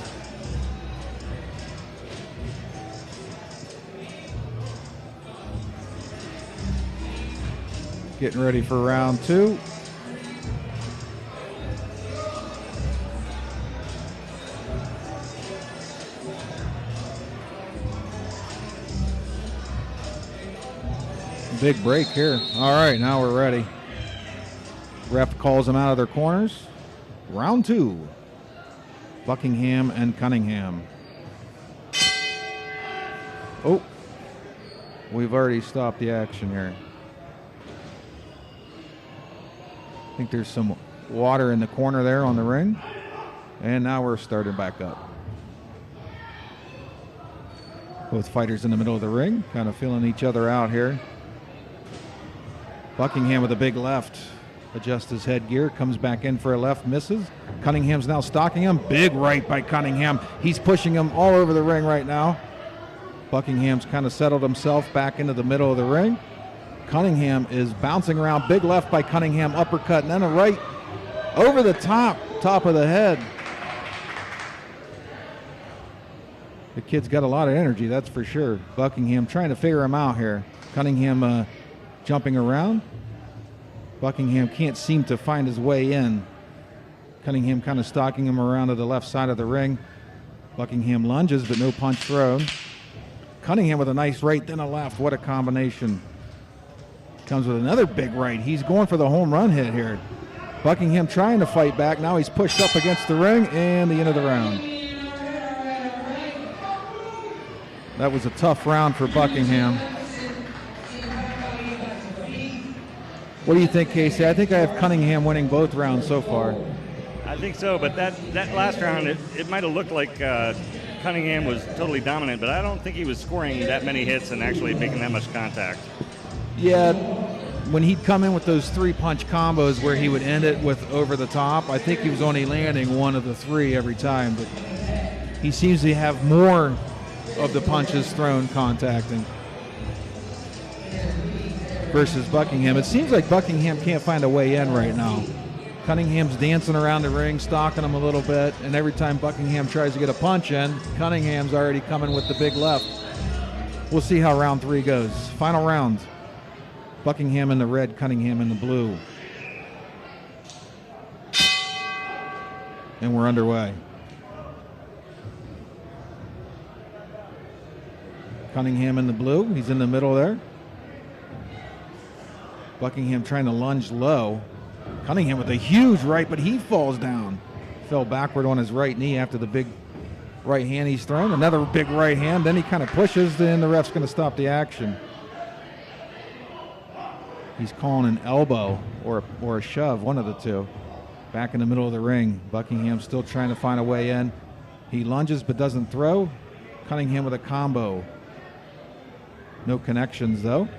Getting ready for round 2. Big break here. All right, now we're ready. Ref calls them out of their corners. Round 2. Buckingham and Cunningham. Oh, we've already stopped the action here. I think there's some water in the corner there on the ring. And now we're starting back up. Both fighters in the middle of the ring, kind of feeling each other out here. Buckingham with a big left. adjusts his headgear, comes back in for a left, misses. Cunningham's now stalking him. Big right by Cunningham. He's pushing him all over the ring right now. Buckingham's kind of settled himself back into the middle of the ring. Cunningham is bouncing around. Big left by Cunningham, uppercut, and then a right over the top of the head. The kid's got a lot of energy, that's for sure. Buckingham trying to figure him out here. Cunningham jumping around. Buckingham can't seem to find his way in. Cunningham kind of stalking him around to the left side of the ring. Buckingham lunges, but no punch thrown. Cunningham with a nice right, then a left. What a combination. Comes with another big right. He's going for the home run hit here. Buckingham trying to fight back. Now he's pushed up against the ring, and the end of the round. That was a tough round for Buckingham. What do you think, Casey? I think I have Cunningham winning both rounds so far. I think so, but that last round, it might have looked like Cunningham was totally dominant, but I don't think he was scoring that many hits and actually making that much contact. Yeah, when he'd come in with those 3-punch combos where he would end it with over the top, I think he was only landing one of the 3 every time, but he seems to have more of the punches thrown contacting versus Buckingham. It seems like Buckingham can't find a way in right now. Cunningham's dancing around the ring, stalking him a little bit, and every time Buckingham tries to get a punch in, Cunningham's already coming with the big left. We'll see how round 3 goes. Final round. Buckingham in the red, Cunningham in the blue. And we're underway. Cunningham in the blue, he's in the middle there. Buckingham trying to lunge low. Cunningham with a huge right, but he falls down. Fell backward on his right knee after the big right hand he's thrown. Another big right hand, then he kind of pushes, then the ref's going to stop the action. He's calling an elbow or a shove, one of the two. Back in the middle of the ring. Buckingham still trying to find a way in. He lunges but doesn't throw. Cunningham with a combo. No connections though.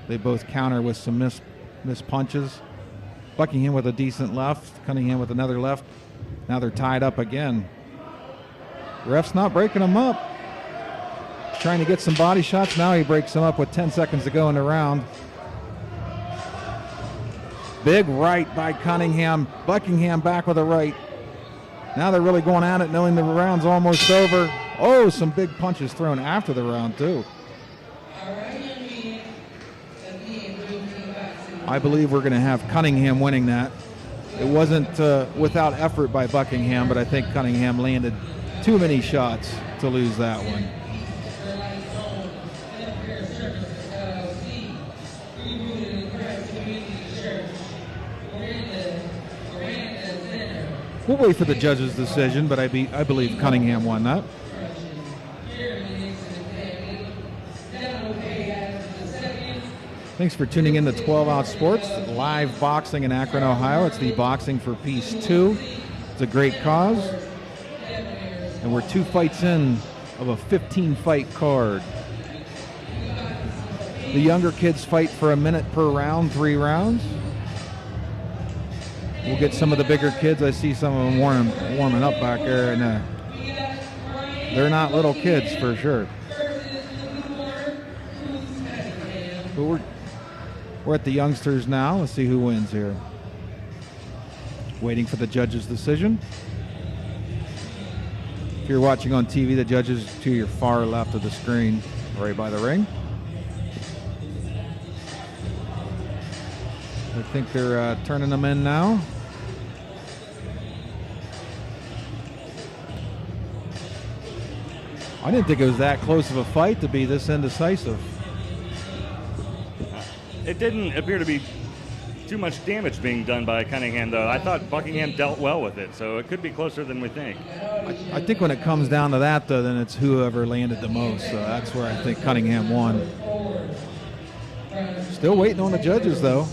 They both counter with some missed punches. Buckingham with a decent left. Cunningham with another left. Now they're tied up again. Ref's not breaking them up. Trying to get some body shots. Now he breaks them up with 10 seconds to go in the round. Big right by Cunningham. Buckingham back with a right. Now they're really going at it, knowing the round's almost over. Oh, some big punches thrown after the round, too. I believe we're going to have Cunningham winning that. It wasn't without effort by Buckingham, but I think Cunningham landed too many shots to lose that one. We'll wait for the judge's decision, but I believe Cunningham won that. Thanks for tuning in to 12 Out Sports, live boxing in Akron, Ohio. It's the Boxing for Peace 2. It's a great cause. And we're 2 fights in of a 15-fight card. The younger kids fight for a minute per round, 3 rounds. We'll get some of the bigger kids. I see some of them warming up back there, and they're not little kids for sure. But we're at the youngsters now. Let's see who wins here. Waiting for the judge's decision. If you're watching on TV, the judges to your far left of the screen, right by the ring. I think they're turning them in now. I didn't think it was that close of a fight to be this indecisive. It didn't appear to be too much damage being done by Cunningham, though. I thought Buckingham dealt well with it, so it could be closer than we think. I think when it comes down to that, though, then it's whoever landed the most. So that's where I think Cunningham won. Still waiting on the judges, though.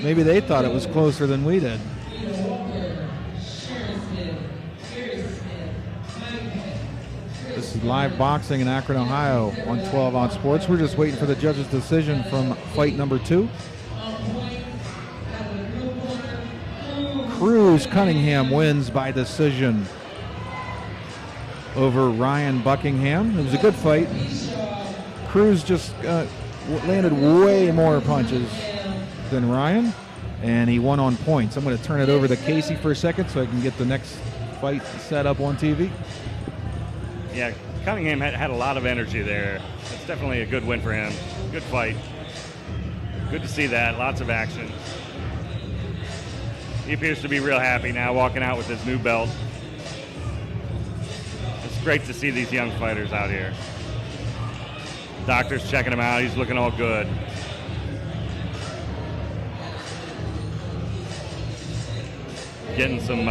Maybe they thought it was closer than we did. This This is live boxing in Akron, Ohio on 12 on Sports. We're just waiting for the judge's decision from fight number 2. Cruz Cunningham wins by decision over Ryan Buckingham. It was a good fight. Cruz just landed way more punches than Ryan, and he won on points. I'm going to turn it over to Casey for a second so I can get the next fight set up on TV. Yeah, Cunningham had a lot of energy there. It's definitely a good win for him. Good fight. Good to see that. Lots of action. He appears to be real happy now, walking out with his new belt. It's great to see these young fighters out here. Doctor's checking him out. He's looking all good. Getting some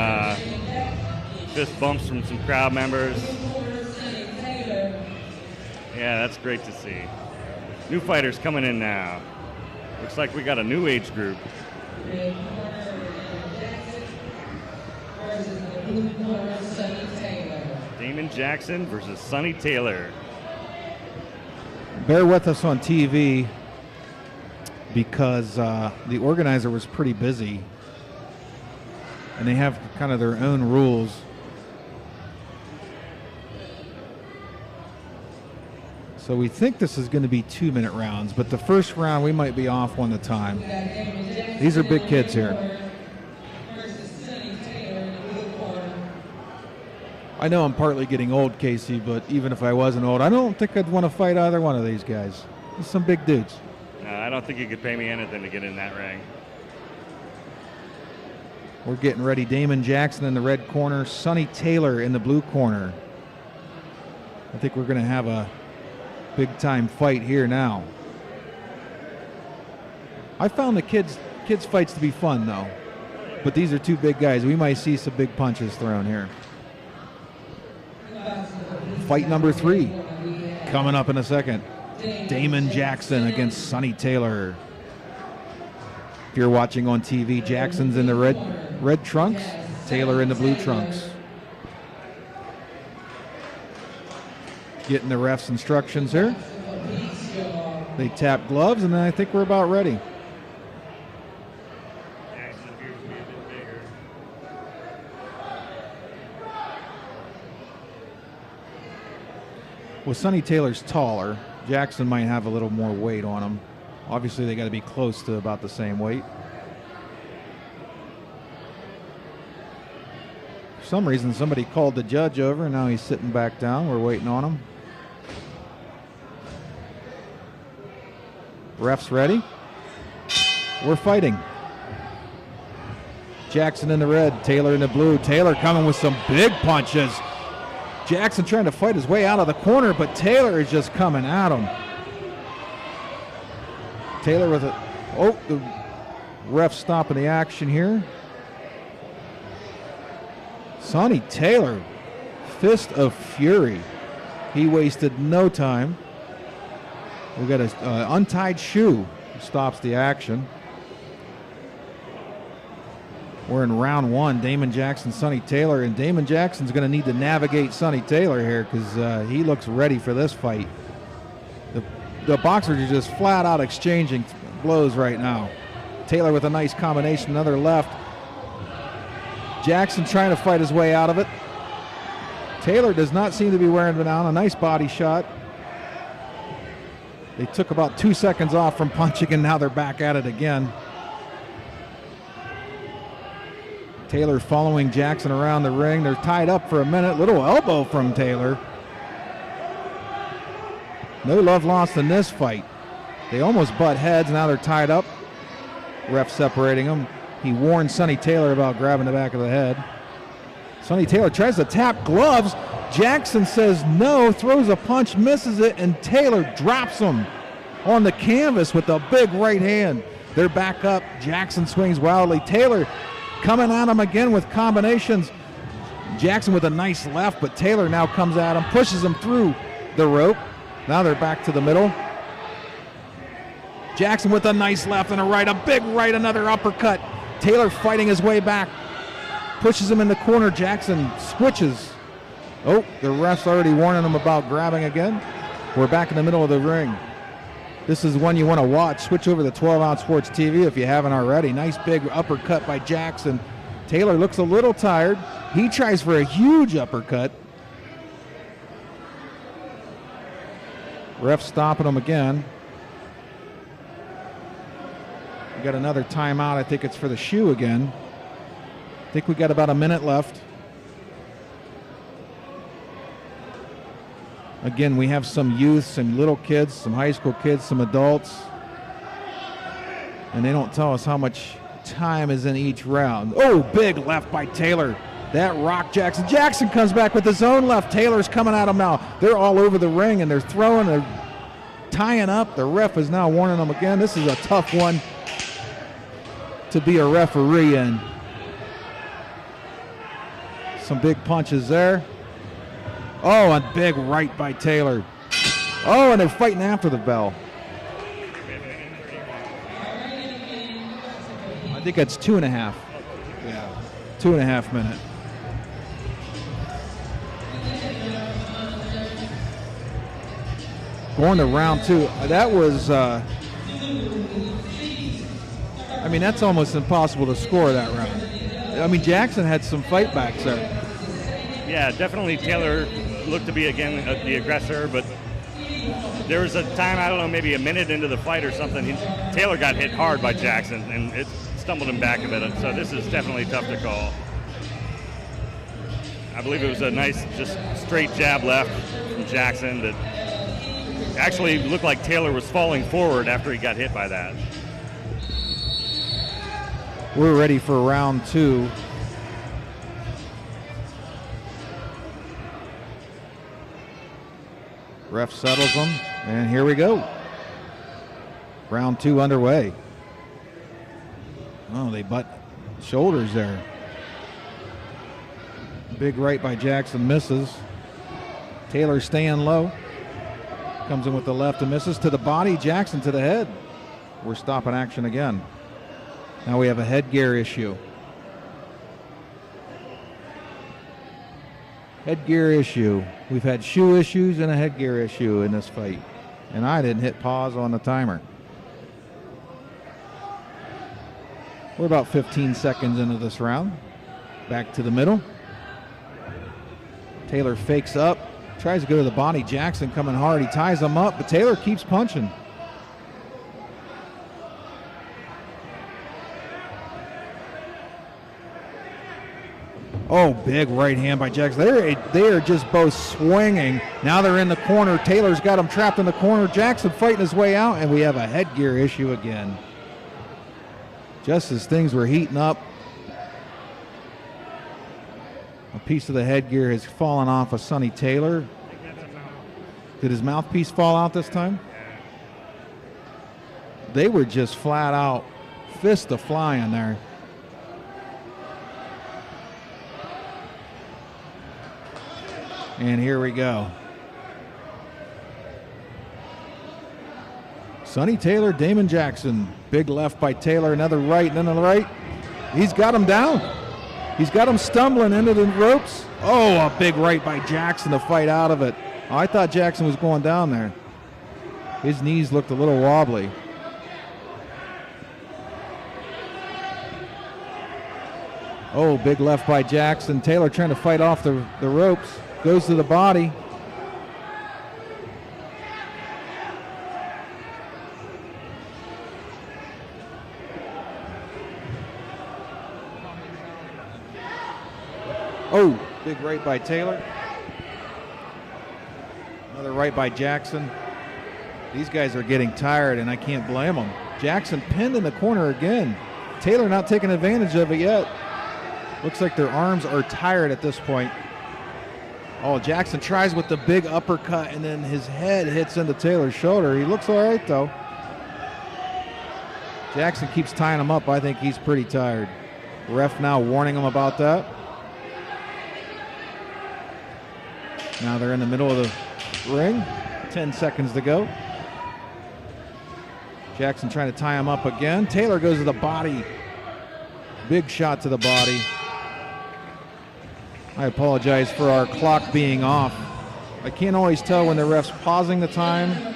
fist bumps from some crowd members. Yeah, that's great to see. New fighters coming in now. Looks like we got a new age group. Damon Jackson versus Sonny Taylor. Bear with us on TV because the organizer was pretty busy and they have kind of their own rules. So we think this is going to be 2-minute rounds, but the first round we might be off on the time. These are big kids here. I know I'm partly getting old, Casey, but even if I wasn't old, I don't think I'd want to fight either one of these guys. They're some big dudes. No, I don't think you could pay me anything to get in that ring. We're getting ready. Damon Jackson in the red corner, Sonny Taylor in the blue corner. I think we're going to have a big-time fight here now. I found the kids fights to be fun, though. But these are two big guys. We might see some big punches thrown here. Fight number 3 coming up in a second. Damon Jackson against Sonny Taylor. If you're watching on TV, Jackson's in the red trunks, Taylor in the blue trunks. Getting the ref's instructions here. They tap gloves, and then I think we're about ready. Jackson appears to be a bit bigger. Well, Sonny Taylor's taller. Jackson might have a little more weight on him. Obviously, they got to be close to about the same weight. For some reason, somebody called the judge over, and now he's sitting back down. We're waiting on him. Ref's ready. We're fighting. Jackson in the red, Taylor in the blue. Taylor coming with some big punches. Jackson trying to fight his way out of the corner, but Taylor is just coming at him. Taylor with a... Oh, the ref stopping the action here. Sonny Taylor, fist of fury. He wasted no time. We got an untied shoe. Stops the action. We're in round 1. Damon Jackson, Sonny Taylor, and Damon Jackson's going to need to navigate Sonny Taylor here because he looks ready for this fight. The boxers are just flat out exchanging blows right now. Taylor with a nice combination, another left. Jackson trying to fight his way out of it. Taylor does not seem to be wearing it down. A nice body shot. They took about 2 seconds off from punching, and now they're back at it again. Taylor following Jackson around the ring. They're tied up for a minute. Little elbow from Taylor. No love lost in this fight. They almost butt heads. Now they're tied up. Ref separating them. He warned Sonny Taylor about grabbing the back of the head. Sonny Taylor tries to tap gloves. Jackson says no, throws a punch, misses it, and Taylor drops him on the canvas with a big right hand. They're back up. Jackson swings wildly. Taylor coming at him again with combinations. Jackson with a nice left, but Taylor now comes at him, pushes him through the rope. Now they're back to the middle. Jackson with a nice left and a right, a big right, another uppercut. Taylor fighting his way back, pushes him in the corner. Jackson switches Oh, the ref's already warning him about grabbing again. We're back in the middle of the ring. This is one you want to watch. Switch over to 12-ounce Sports TV if you haven't already. Nice big uppercut by Jackson. Taylor looks a little tired. He tries for a huge uppercut. Ref stopping him again. We got another timeout. I think it's for the shoe again. I think we got about a minute left. Again, we have some youth, some little kids, some high school kids, some adults. And they don't tell us how much time is in each round. Oh, big left by Taylor. That rocked Jackson. Jackson comes back with his own left. Taylor's coming at him now. They're all over the ring, and they're throwing, they're tying up. The ref is now warning them again. This is a tough one to be a referee in. Some big punches there. Oh, a big right by Taylor. Oh, and they're fighting after the bell. I think that's 2.5. Yeah, 2.5 minutes. Going to round 2. That was, I mean, that's almost impossible to score that round. I mean, Jackson had some fight backs there. Yeah, definitely Taylor looked to be, again, the aggressor, but there was a time, I don't know, maybe a minute into the fight or something, Taylor got hit hard by Jackson, and it stumbled him back a bit. So this is definitely tough to call. I believe it was a nice, just straight jab left from Jackson that actually looked like Taylor was falling forward after he got hit by that. We're ready for round 2. Ref settles them, and here we go. Round 2 underway. Oh, they butt shoulders there. Big right by Jackson, misses. Taylor staying low. Comes in with the left and misses to the body. Jackson to the head. We're stopping action again. Now we have a headgear issue. Headgear issue. We've had shoe issues and a headgear issue in this fight. And I didn't hit pause on the timer. We're about 15 seconds into this round. Back to the middle. Taylor fakes up. Tries to go to the body. Jackson coming hard. He ties him up, but Taylor keeps punching. Oh, big right hand by Jackson. They are just both swinging. Now they're in the corner. Taylor's got him trapped in the corner. Jackson fighting his way out, and we have a headgear issue again. Just as things were heating up, a piece of the headgear has fallen off of Sonny Taylor. Did his mouthpiece fall out this time? They were just flat out fist a flying there. And here we go. Sonny Taylor, Damon Jackson. Big left by Taylor, another right, and then the right. He's got him down. He's got him stumbling into the ropes. Oh, a big right by Jackson to fight out of it. Oh, I thought Jackson was going down there. His knees looked a little wobbly. Oh, big left by Jackson. Taylor trying to fight off the ropes. Goes to the body. Oh, big right by Taylor. Another right by Jackson. These guys are getting tired, and I can't blame them. Jackson pinned in the corner again. Taylor not taking advantage of it yet. Looks like their arms are tired at this point. Oh, Jackson tries with the big uppercut, and then his head hits into Taylor's shoulder. He looks all right, though. Jackson keeps tying him up. I think he's pretty tired. Ref now warning him about that. Now they're in the middle of the ring. 10 seconds to go. Jackson trying to tie him up again. Taylor goes to the body. Big shot to the body. I apologize for our clock being off. I can't always tell when the ref's pausing the time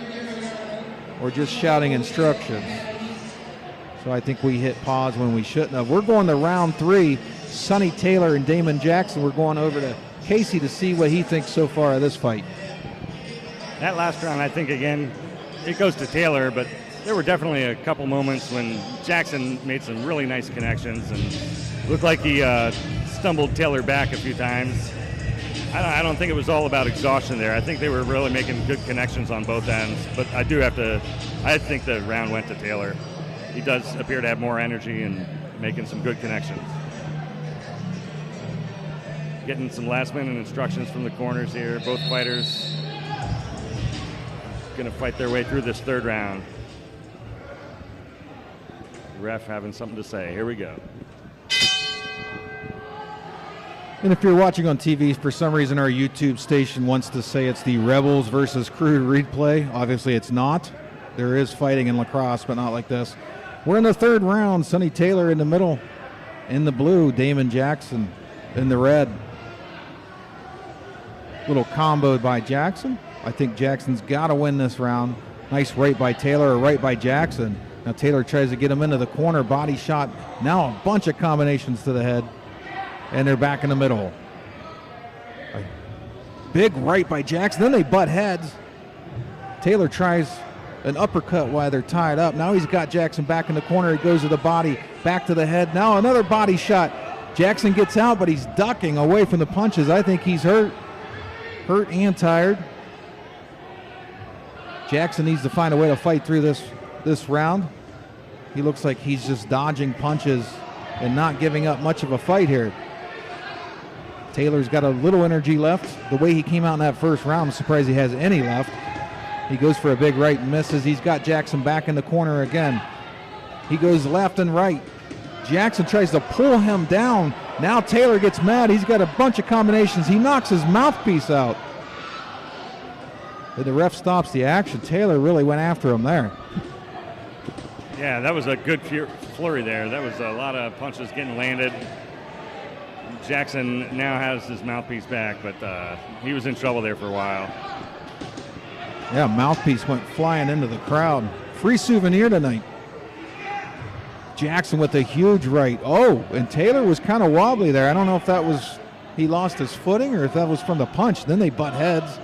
or just shouting instructions. So I think we hit pause when we shouldn't have. We're going to round 3. Sonny Taylor and Damon Jackson. We're going over to Casey to see what he thinks so far of this fight. That last round, I think, again, it goes to Taylor, but there were definitely a couple moments when Jackson made some really nice connections and looked like he stumbled Taylor back a few times. I don't think it was all about exhaustion there. I think they were really making good connections on both ends, but I think the round went to Taylor. He does appear to have more energy and making some good connections. Getting some last-minute instructions from the corners here. Both fighters going to fight their way through this third round. Ref having something to say. Here we go. And if you're watching on TV, for some reason our YouTube station wants to say it's the Rebels versus Crew replay. Obviously it's not. There is fighting in lacrosse, but not like this. We're in the third round. Sonny Taylor in the middle. In the blue, Damon Jackson in the red. Little comboed by Jackson. I think Jackson's got to win this round. Nice right by Taylor or right by Jackson. Now Taylor tries to get him into the corner. Body shot. Now a bunch of combinations to the head. And they're back in the middle. A big right by Jackson. Then they butt heads. Taylor tries an uppercut while they're tied up. Now he's got Jackson back in the corner. He goes to the body, back to the head. Now another body shot. Jackson gets out, but he's ducking away from the punches. I think he's hurt. Hurt and tired. Jackson needs to find a way to fight through this round. He looks like he's just dodging punches and not giving up much of a fight here. Taylor's got a little energy left. The way he came out in that first round, I'm surprised he has any left. He goes for a big right and misses. He's got Jackson back in the corner again. He goes left and right. Jackson tries to pull him down. Now Taylor gets mad. He's got a bunch of combinations. He knocks his mouthpiece out. But the ref stops the action. Taylor really went after him there. Yeah, that was a good flurry there. That was a lot of punches getting landed. Jackson now has his mouthpiece back, but he was in trouble there for a while. Yeah, mouthpiece went flying into the crowd. Free souvenir tonight. Jackson with a huge right. Oh, and Taylor was kind of wobbly there. I don't know if that was he lost his footing or if that was from the punch. Then they butt heads.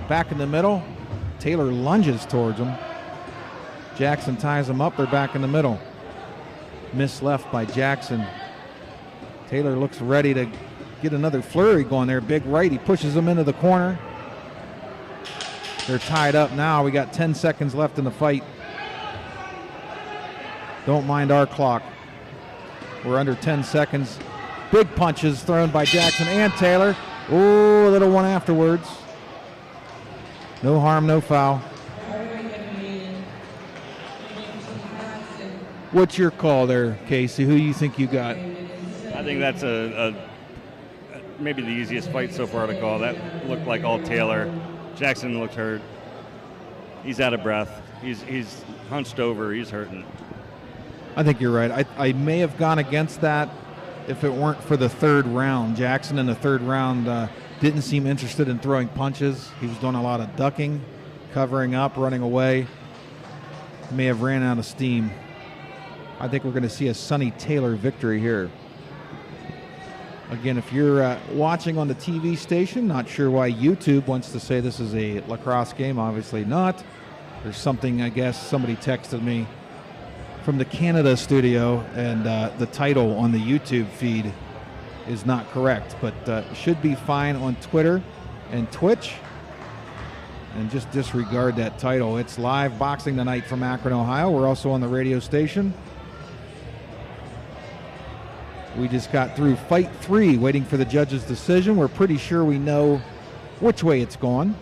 Back in the middle. Taylor lunges towards him. Jackson ties him up. They're back in the middle. Miss left by Jackson. Taylor looks ready to get another flurry going there. Big right. He pushes him into the corner. They're tied up now. We got 10 seconds left in the fight. Don't mind our clock. We're under 10 seconds. Big punches thrown by Jackson and Taylor. Oh, a little one afterwards. No harm, no foul. What's your call there, Casey? Who do you think you got? I think that's maybe the easiest fight so far to call. That looked like all Taylor. Jackson looked hurt. He's out of breath. He's hunched over. He's hurting. I think you're right. I may have gone against that if it weren't for the third round. Jackson in the third round didn't seem interested in throwing punches. He was doing a lot of ducking, covering up, running away. May have ran out of steam. I think we're going to see a Sonny Taylor victory here. Again, if you're watching on the TV station, not sure why YouTube wants to say this is a lacrosse game. Obviously not. There's something, I guess, somebody texted me from the Canada studio, and the title on the YouTube feed is not correct, but should be fine on Twitter and Twitch. And just disregard that title. It's live boxing tonight from Akron, Ohio. We're also on the radio station. We just got through fight 3, waiting for the judge's decision. We're pretty sure we know which way it's gone,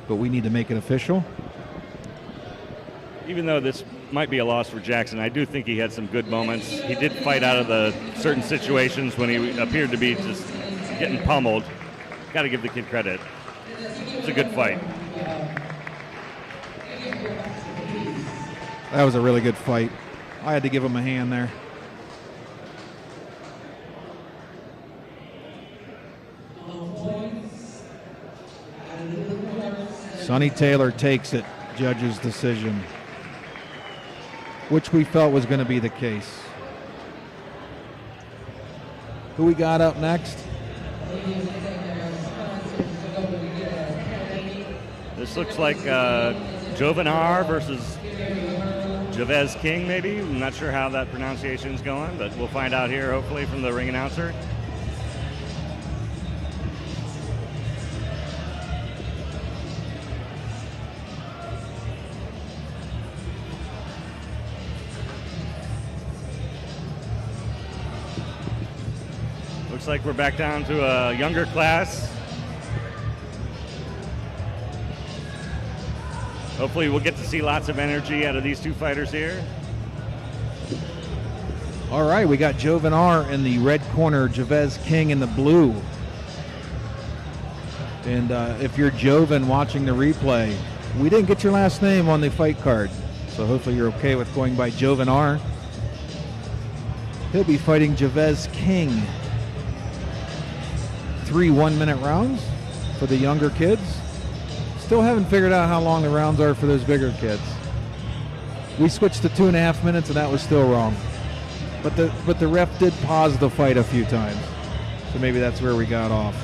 but we need to make it official. Even though this might be a loss for Jackson, I do think he had some good moments. He did fight out of the certain situations when he appeared to be just getting pummeled. Got to give the kid credit. It's a good fight. That was a really good fight. I had to give him a hand there. Sonny Taylor takes it. Judge's decision, which we felt was going to be the case. Who we got up next? This looks like Jovenar versus Javez King, maybe. I'm not sure how that pronunciation's going, but we'll find out here, hopefully, from the ring announcer. Looks like we're back down to a younger class. Hopefully we'll get to see lots of energy out of these two fighters here. All right, we got Jovenar in the red corner, Javez King in the blue. And if you're Joven watching the replay, we didn't get your last name on the fight card, so hopefully you're okay with going by Jovenar. He'll be fighting Javez King. 3 1-minute rounds for the younger kids. Still haven't figured out how long the rounds are for those bigger kids. We switched to 2.5 minutes and that was still wrong. But the ref did pause the fight a few times. So maybe that's where we got off.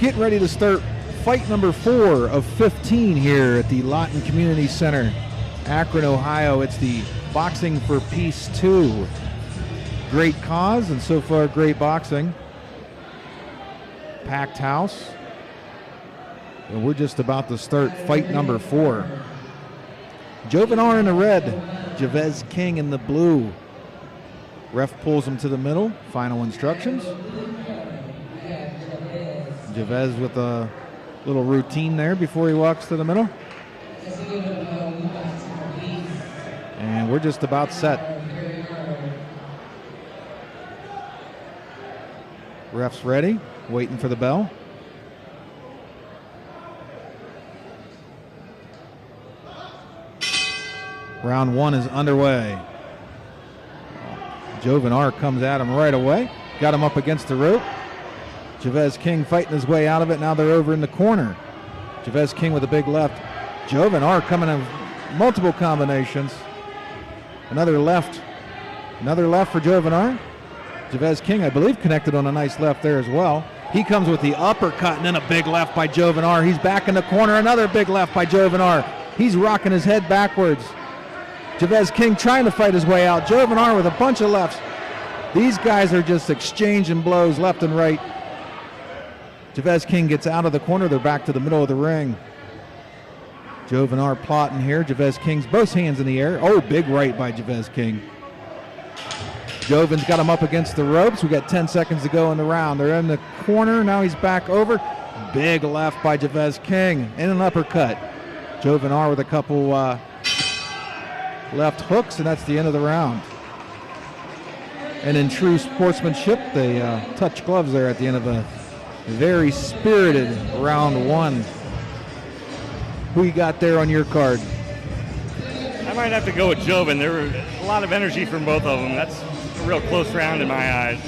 Getting ready to start fight number 4 of 15 here at the Lawton Community Center, Akron, Ohio. It's the Boxing for Peace 2. Great cause, and so far great boxing. Packed house. And we're just about to start fight number 4. Jovenar in the red, Javez King in the blue. Ref pulls him to the middle. Final instructions. Javez with a little routine there before he walks to the middle. And we're just about set. Ref's ready, waiting for the bell. Round 1 is underway. Jovenar comes at him right away. Got him up against the rope. Javez King fighting his way out of it. Now they're over in the corner. Javez King with a big left. Jovenar coming in multiple combinations. Another left for Jovenar. Javez King, I believe, connected on a nice left there as well. He comes with the uppercut and then a big left by Jovenar. He's back in the corner. Another big left by Jovenar. He's rocking his head backwards. Javez King trying to fight his way out. Jovenar with a bunch of lefts. These guys are just exchanging blows left and right. Javez King gets out of the corner. They're back to the middle of the ring. Jovenar plotting here. Javez King's both hands in the air. Oh, big right by Javez King. Joven's got him up against the ropes. We got 10 seconds to go in the round. They're in the corner. Now he's back over. Big left by Javez King and an uppercut. Jovenar with a couple left hooks, and that's the end of the round. And in true sportsmanship, they touch gloves there at the end of a very spirited round 1. Who you got there on your card? I might have to go with Joven. There were a lot of energy from both of them. That's a real close round in my eyes.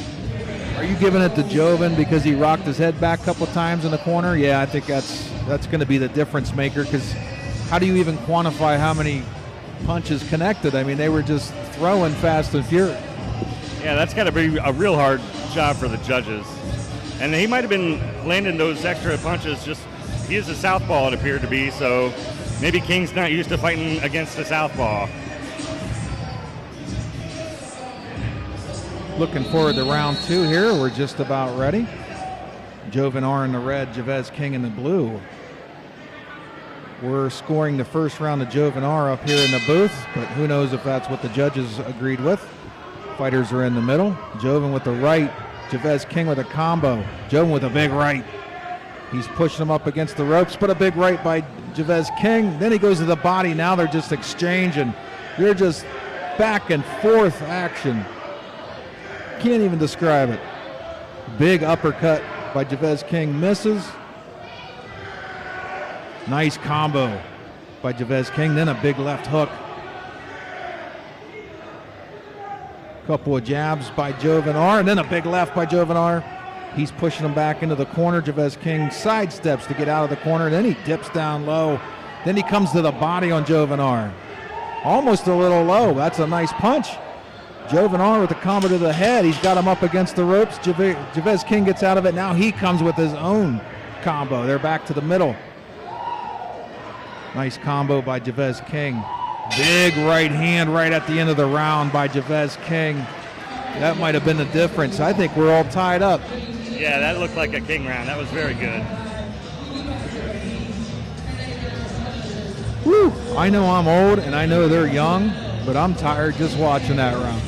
Are you giving it to Joven because he rocked his head back a couple times in the corner? Yeah, I think that's going to be the difference maker, because how do you even quantify how many punches connected? I mean, they were just throwing fast and furious. Yeah, that's got to be a real hard job for the judges. And he might have been landing those extra punches. Just he is a southpaw, it appeared to be, so maybe King's not used to fighting against a southpaw. Looking forward to round 2 here. We're just about ready. Jovenar in the red, Javez King in the blue. We're scoring the first round of Jovenar up here in the booth, but who knows if that's what the judges agreed with. Fighters are in the middle. Joven with the right, Javez King with a combo. Joven with a big right. He's pushing him up against the ropes, but a big right by Javez King. Then he goes to the body. Now they're just exchanging. They're just back and forth action. Can't even describe it. Big uppercut by Javez King, misses. Nice combo by Javez King, then a big left hook. Couple of jabs by Jovenar, and then a big left by Jovenar. He's pushing him back into the corner. Javez King sidesteps to get out of the corner. Then he dips down low. Then he comes to the body on Jovenar. Almost a little low. That's a nice punch. Jovenar with the combo to the head. He's got him up against the ropes. Javez King gets out of it. Now he comes with his own combo. They're back to the middle. Nice combo by Javez King. Big right hand right at the end of the round by Javez King. That might have been the difference. I think we're all tied up. Yeah, that looked like a King round. That was very good. Whew. I know I'm old and I know they're young, but I'm tired just watching that round.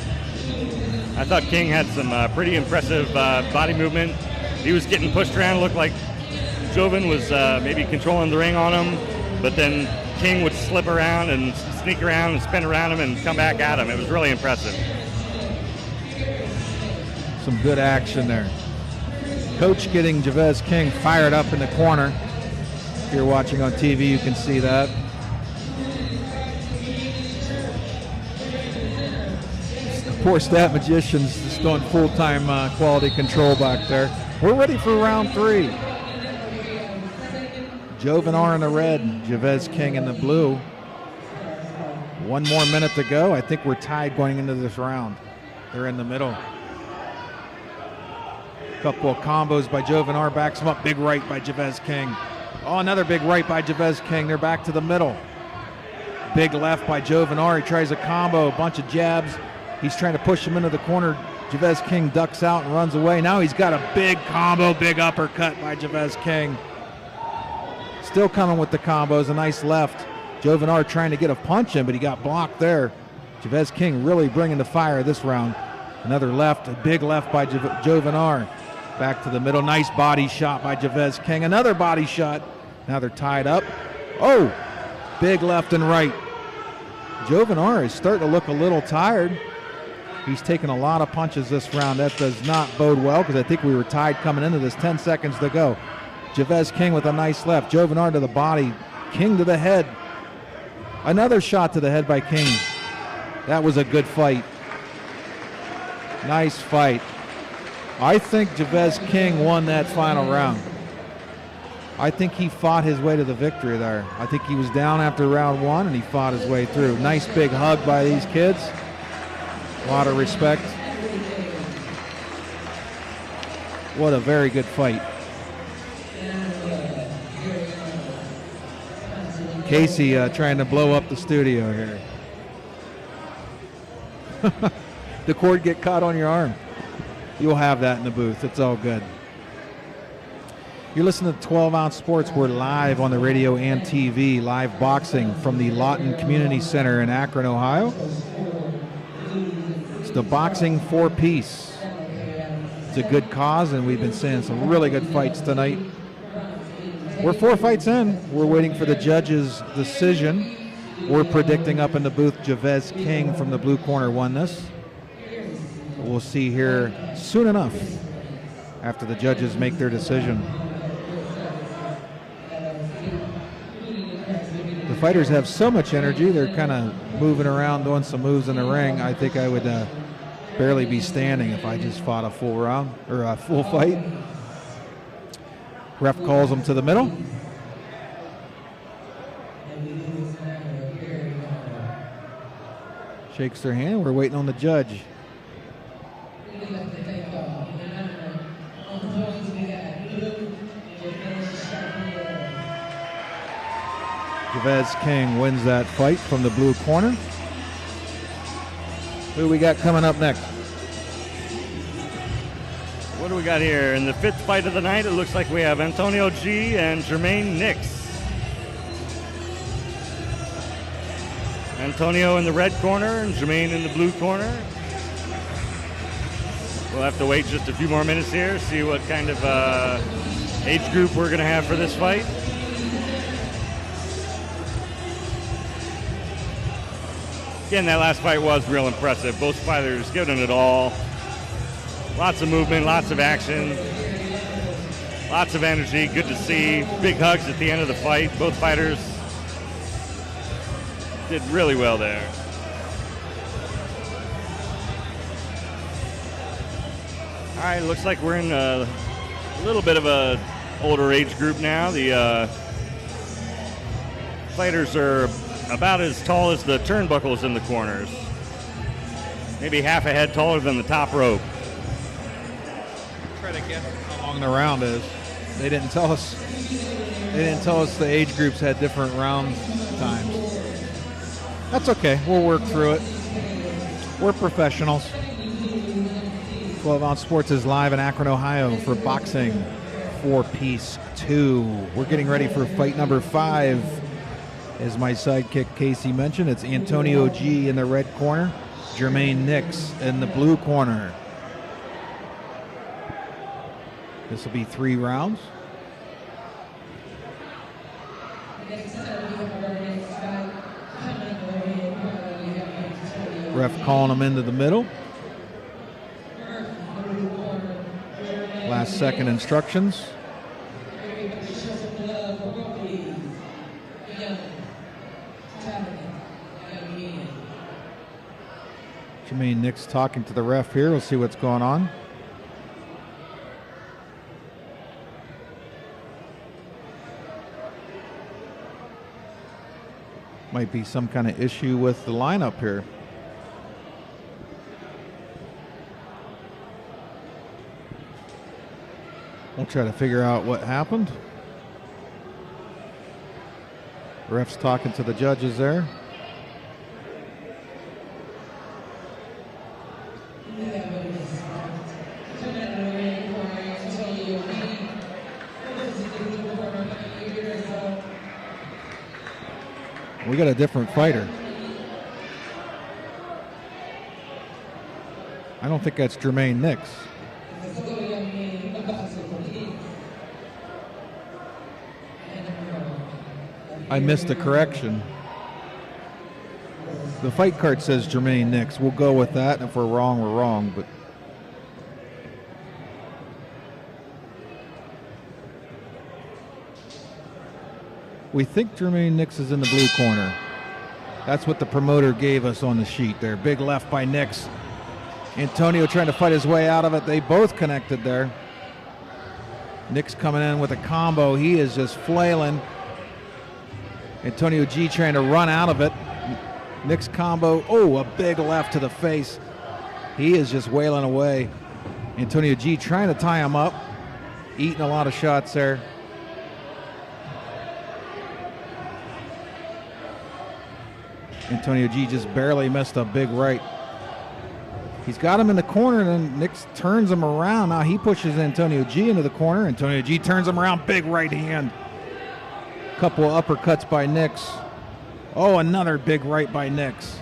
I thought King had some pretty impressive body movement. He was getting pushed around. Looked like Joven was maybe controlling the ring on him, but then King would slip around and sneak around and spin around him and come back at him. It was really impressive. Some good action there. Coach getting Javez King fired up in the corner. If you're watching on TV, you can see that. Poor Stat Magicians just doing full-time quality control back there. We're ready for round 3. Jovenar in the red, Javez King in the blue. 1 more minute to go. I think we're tied going into this round. They're in the middle. Couple of combos by Jovenar, backs him up. Big right by Javez King. Oh, another big right by Javez King. They're back to the middle. Big left by Jovenar. He tries a combo, a bunch of jabs. He's trying to push him into the corner. Javez King ducks out and runs away. Now he's got a big combo, big uppercut by Javez King. Still coming with the combos, a nice left. Jovenar trying to get a punch in, but he got blocked there. Javez King really bringing the fire this round. Another left, a big left by Jovenar. Back to the middle, nice body shot by Javez King. Another body shot. Now they're tied up. Oh, big left and right. Jovenar is starting to look a little tired. He's taken a lot of punches this round. That does not bode well because I think we were tied coming into this. 10 seconds to go. Javez King with a nice left. Jovenar to the body. King to the head. Another shot to the head by King. That was a good fight. Nice fight. I think Javez King won that final round. I think he fought his way to the victory there. I think he was down after round 1 and he fought his way through. Nice big hug by these kids. A lot of respect. What a very good fight. Casey trying to blow up the studio here. The cord get caught on your arm. You'll have that in the booth. It's all good. You're listening to 12 Ounce Sports. We're live on the radio and TV, live boxing from the Lawton Community Center in Akron, Ohio. It's the Boxing 4-Piece. It's a good cause, and we've been seeing some really good fights tonight. We're 4 fights in. We're waiting for the judge's decision. We're predicting up in the booth Javez King from the blue corner won this. We'll see here soon enough after the judges make their decision. The fighters have so much energy. They're kind of moving around, doing some moves in the ring. I think I would barely be standing if I just fought a full round or a full fight. Ref calls them to the middle. Shakes their hand. We're waiting on the judge. Javez King wins that fight from the blue corner. Who we got coming up next? What do we got here? In the 5th fight of the night, it looks like we have Antonio G and Jermaine Nix. Antonio in the red corner and Jermaine in the blue corner. We'll have to wait just a few more minutes here, see what kind of age group we're going to have for this fight. Again, that last fight was real impressive. Both fighters giving it all. Lots of movement, lots of action, lots of energy. Good to see. Big hugs at the end of the fight. Both fighters did really well there. All right, looks like we're in a little bit of a older age group now. The fighters are about as tall as the turnbuckles in the corners. Maybe half a head taller than the top rope. Try to guess how long the round is. They didn't tell us. They didn't tell us the age groups had different round times. That's okay. We'll work through it. We're professionals. 12 Ounce Sports is live in Akron, Ohio for boxing 4-piece 2. We're getting ready for fight number 5. As my sidekick Casey mentioned, it's Antonio G in the red corner, Jermaine Nix in the blue corner. This will be 3 rounds. Ref calling them into the middle. Last second instructions. Jermaine Nix talking to the ref here. We'll see what's going on. Might be some kind of issue with the lineup here. We'll try to figure out what happened. Ref's talking to the judges there. We got a different fighter. I don't think that's Jermaine Nix. I missed a correction. The fight card says Jermaine Nix. We'll go with that, and if we're wrong, we're wrong. But we think Jermaine Nix is in the blue corner. That's what the promoter gave us on the sheet there. Big left by Nix. Antonio trying to fight his way out of it. They both connected there. Nix coming in with a combo. He is just flailing. Antonio G trying to run out of it. Nix combo. Oh, a big left to the face. He is just wailing away. Antonio G trying to tie him up. Eating a lot of shots there. Antonio G just barely missed a big right. He's got him in the corner, and then Nix turns him around. Now he pushes Antonio G into the corner. Antonio G turns him around, big right hand. Couple of uppercuts by Nix. Oh, another big right by Nix.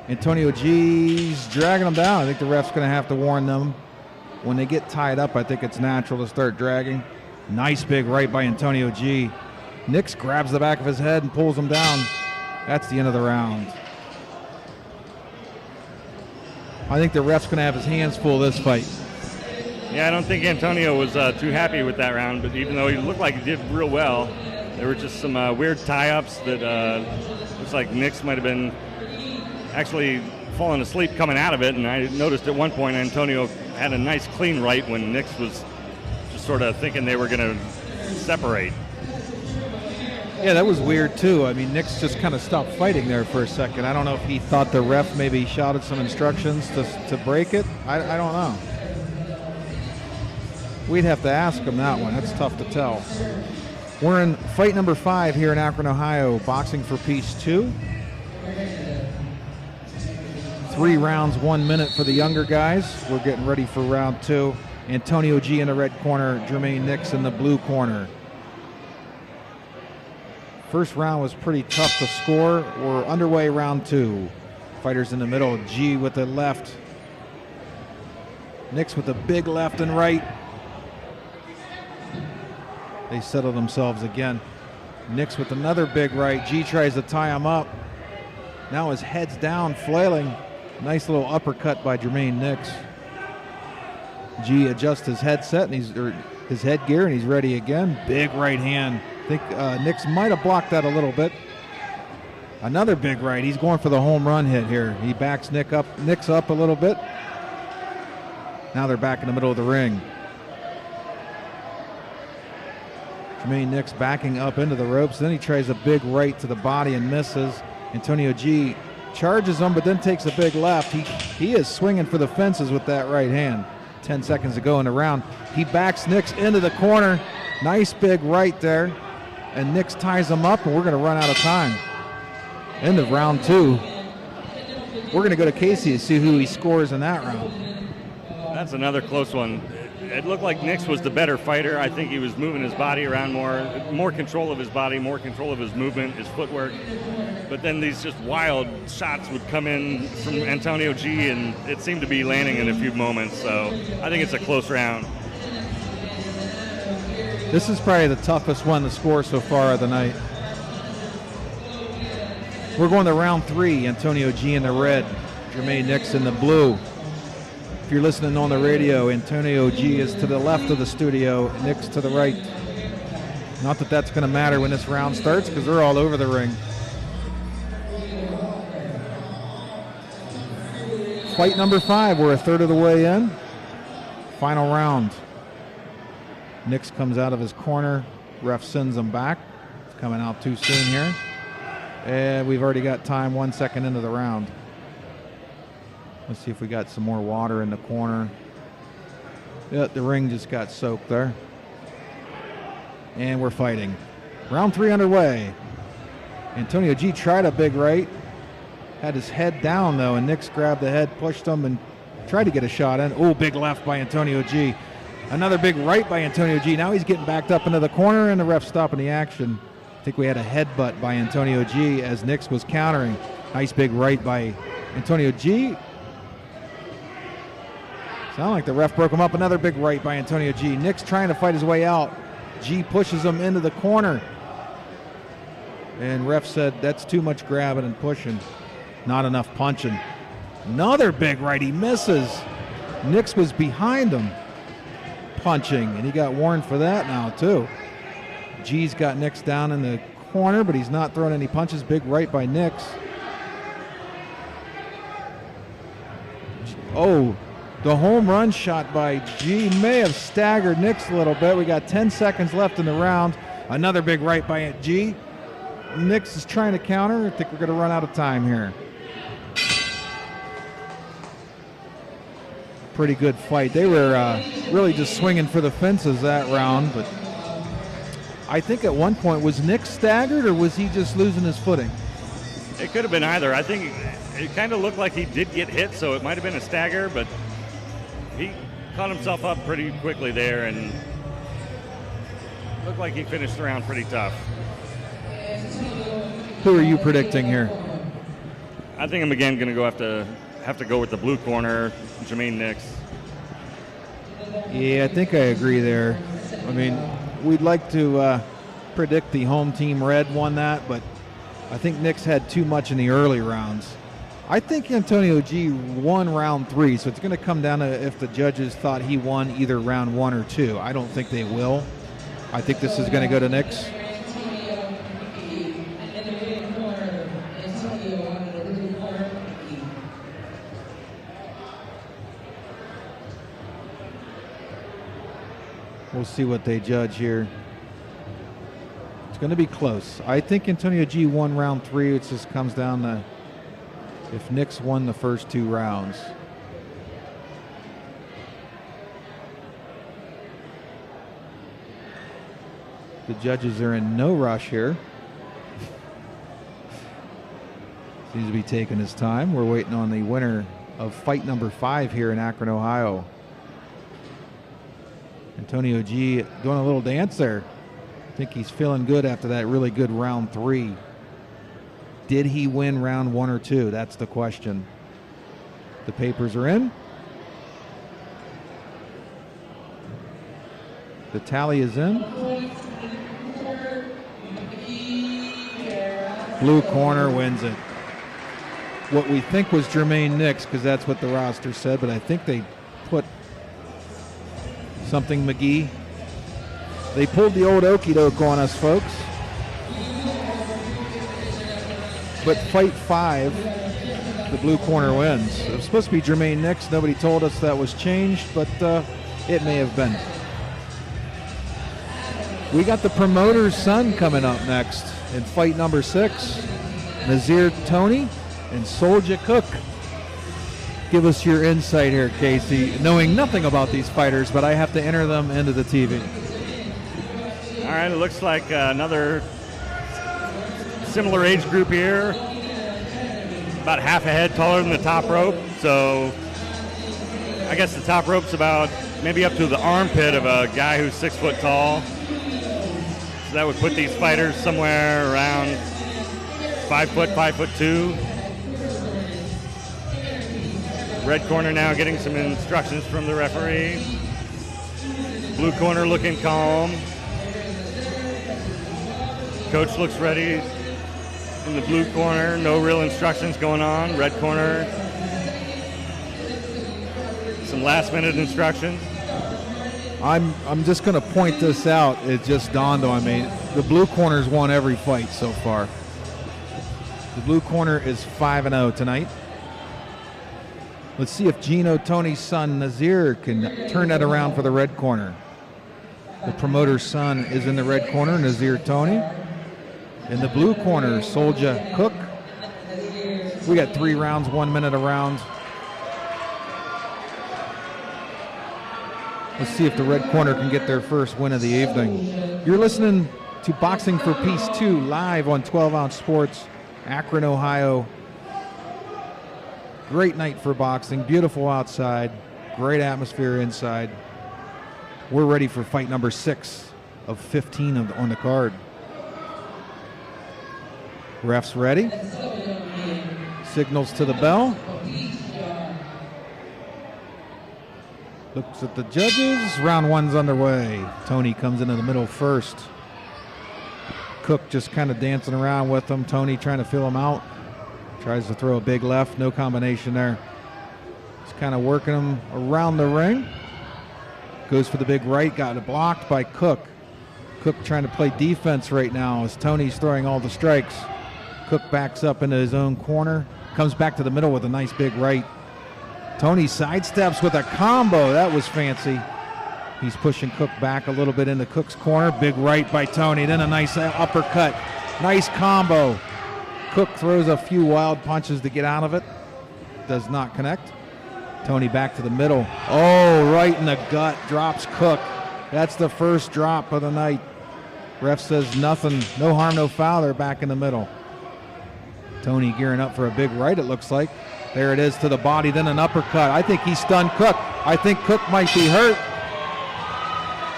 Antonio G's dragging him down. I think the ref's going to have to warn them. When they get tied up, I think it's natural to start dragging. Nice big right by Antonio G. Nix grabs the back of his head and pulls him down. That's the end of the round. I think the ref's going to have his hands full this fight. Yeah, I don't think Antonio was too happy with that round, but even though he looked like he did real well, there were just some weird tie-ups that looks like Nix might have been actually falling asleep coming out of it, and I noticed at one point Antonio had a nice clean right when Nix was just sort of thinking they were going to separate. Yeah, that was weird too. I mean, Nix just kind of stopped fighting there for a second. I don't know if he thought the ref maybe shouted some instructions to break it. I don't know. We'd have to ask him that one. That's tough to tell. We're in fight number 5 here in Akron, Ohio, boxing for piece 2. 3 rounds, 1 minute for the younger guys. We're getting ready for round 2. Antonio G in the red corner, Jermaine Nix in the blue corner. First round was pretty tough to score. We're underway round 2. Fighters in the middle, G with the left. Nix with the big left and right. They settle themselves again. Nix with another big right. G tries to tie him up. Now his head's down, flailing. Nice little uppercut by Jermaine Nix. G adjusts his headset and his headgear, and he's ready again. Big right hand. I think Nix might have blocked that a little bit. Another big right. He's going for the home run hit here. He backs Nix up a little bit. Now they're back in the middle of the ring. Jermaine Nix backing up into the ropes. Then he tries a big right to the body and misses. Antonio G charges him, but then takes a big left. He is swinging for the fences with that right hand. 10 seconds to go in the round. He backs Nix into the corner. Nice big right there. And Nix ties him up, and we're going to run out of time. End of round 2. We're going to go to Casey to see who he scores in that round. That's another close one. It looked like Nix was the better fighter. I think he was moving his body around more control of his body, more control of his movement, his footwork. But then these just wild shots would come in from Antonio G, and it seemed to be landing in a few moments. So I think it's a close round. This is probably the toughest one to score so far of the night. We're going to round 3. Antonio G in the red, Jermaine Nix in the blue. If you're listening on the radio, Antonio G is to the left of the studio, Nix to the right. Not that that's going to matter when this round starts because they're all over the ring. Fight number 5, we're a third of the way in. Final round. Nix comes out of his corner. Ref sends him back. It's coming out too soon here. And we've already got time 1 second into the round. Let's see if we got some more water in the corner. Yeah, the ring just got soaked there. And we're fighting. Round 3 underway. Antonio G tried a big right. Had his head down though, and Nix grabbed the head, pushed him, and tried to get a shot in. Oh, big left by Antonio G. Another big right by Antonio G. Now he's getting backed up into the corner, and the ref stopping the action. I think we had a headbutt by Antonio G as Nix was countering. Nice big right by Antonio G. Sound like the ref broke him up. Another big right by Antonio G. Nix trying to fight his way out. G pushes him into the corner. And ref said that's too much grabbing and pushing. Not enough punching. Another big right. He misses. Nix was behind him punching, and he got warned for that now too. G's got Nix down in the corner, but he's not throwing any punches. Big right by Nix. Oh, the home run shot by G may have staggered Nix a little bit. We got 10 seconds left in the round. Another big right by G. Nix is trying to counter. I think we're going to run out of time here. Pretty good fight. They were really just swinging for the fences that round, but I think at one point, was Nix staggered or was he just losing his footing? It could have been either. I think it kind of looked like he did get hit, so it might have been a stagger, but he caught himself up pretty quickly there and looked like he finished the round pretty tough. Who are you predicting here? I think I'm again going to have to go with the blue corner, Jermaine Nix. Yeah, I think I agree there. I mean, we'd like to predict the home team red won that, but I think Nix had too much in the early rounds. I think Antonio G won round 3, so it's going to come down to if the judges thought he won either round 1 or 2. I don't think they will. I think this is going to go to Nix. We'll see what they judge here. It's going to be close. I think Antonio G won round 3. It just comes down to if Nix won the first 2 rounds. The judges are in no rush here. Seems to be taking his time. We're waiting on the winner of fight number 5 here in Akron, Ohio. Antonio G doing a little dance there. I think he's feeling good after that really good round 3. Did he win round 1 or 2? That's the question. The papers are in. The tally is in. Blue corner wins it. What we think was Jermaine Nix, because that's what the roster said, but I think they put something McGee. They pulled the old okie doke on us, folks. But fight 5, the blue corner wins. It was supposed to be Jermaine Nix. Nobody told us that was changed, but it may have been. We got the promoter's son coming up next in fight number 6. Nazir Tony and Solja Cook. Give us your insight here, Casey. Knowing nothing about these fighters, but I have to enter them into the TV. All right, it looks like another similar age group here. About half a head taller than the top rope. So I guess the top rope's about maybe up to the armpit of a guy who's 6 foot tall. So that would put these fighters somewhere around 5 foot, 5'2". Red corner now getting some instructions from the referee. Blue corner looking calm. Coach looks ready in the blue corner. No real instructions going on. Red corner. Some last minute instructions. I'm just going to point this out. It just dawned on me. The blue corner's won every fight so far. The blue corner is 5-0 tonight. Let's see if Gino Tony's son Nazir can turn that around for the red corner. The promoter's son is in the red corner, Nazir Tony. In the blue corner, Solja Cook. We got 3 rounds, 1 minute a round. Let's see if the red corner can get their first win of the evening. You're listening to Boxing for Peace 2 live on 12 Ounce Sports, Akron, Ohio. Great night for boxing, beautiful outside, great atmosphere inside. We're ready for fight number 6 of 15 on the card. Refs ready. Signals to the bell. Looks at the judges. Round 1's underway. Tony comes into the middle first. Cook just kind of dancing around with him. Tony trying to feel him out. Tries to throw a big left. No combination there. Just kind of working him around the ring. Goes for the big right. Got it blocked by Cook. Cook trying to play defense right now as Tony's throwing all the strikes. Cook backs up into his own corner. Comes back to the middle with a nice big right. Tony sidesteps with a combo. That was fancy. He's pushing Cook back a little bit into Cook's corner. Big right by Tony. Then a nice uppercut. Nice combo. Cook throws a few wild punches to get out of it. Does not connect. Tony back to the middle. Oh, right in the gut. Drops Cook. That's the first drop of the night. Ref says nothing. No harm, no foul. They're back in the middle. Tony gearing up for a big right, it looks like. There it is to the body, then an uppercut. I think he stunned Cook. I think Cook might be hurt.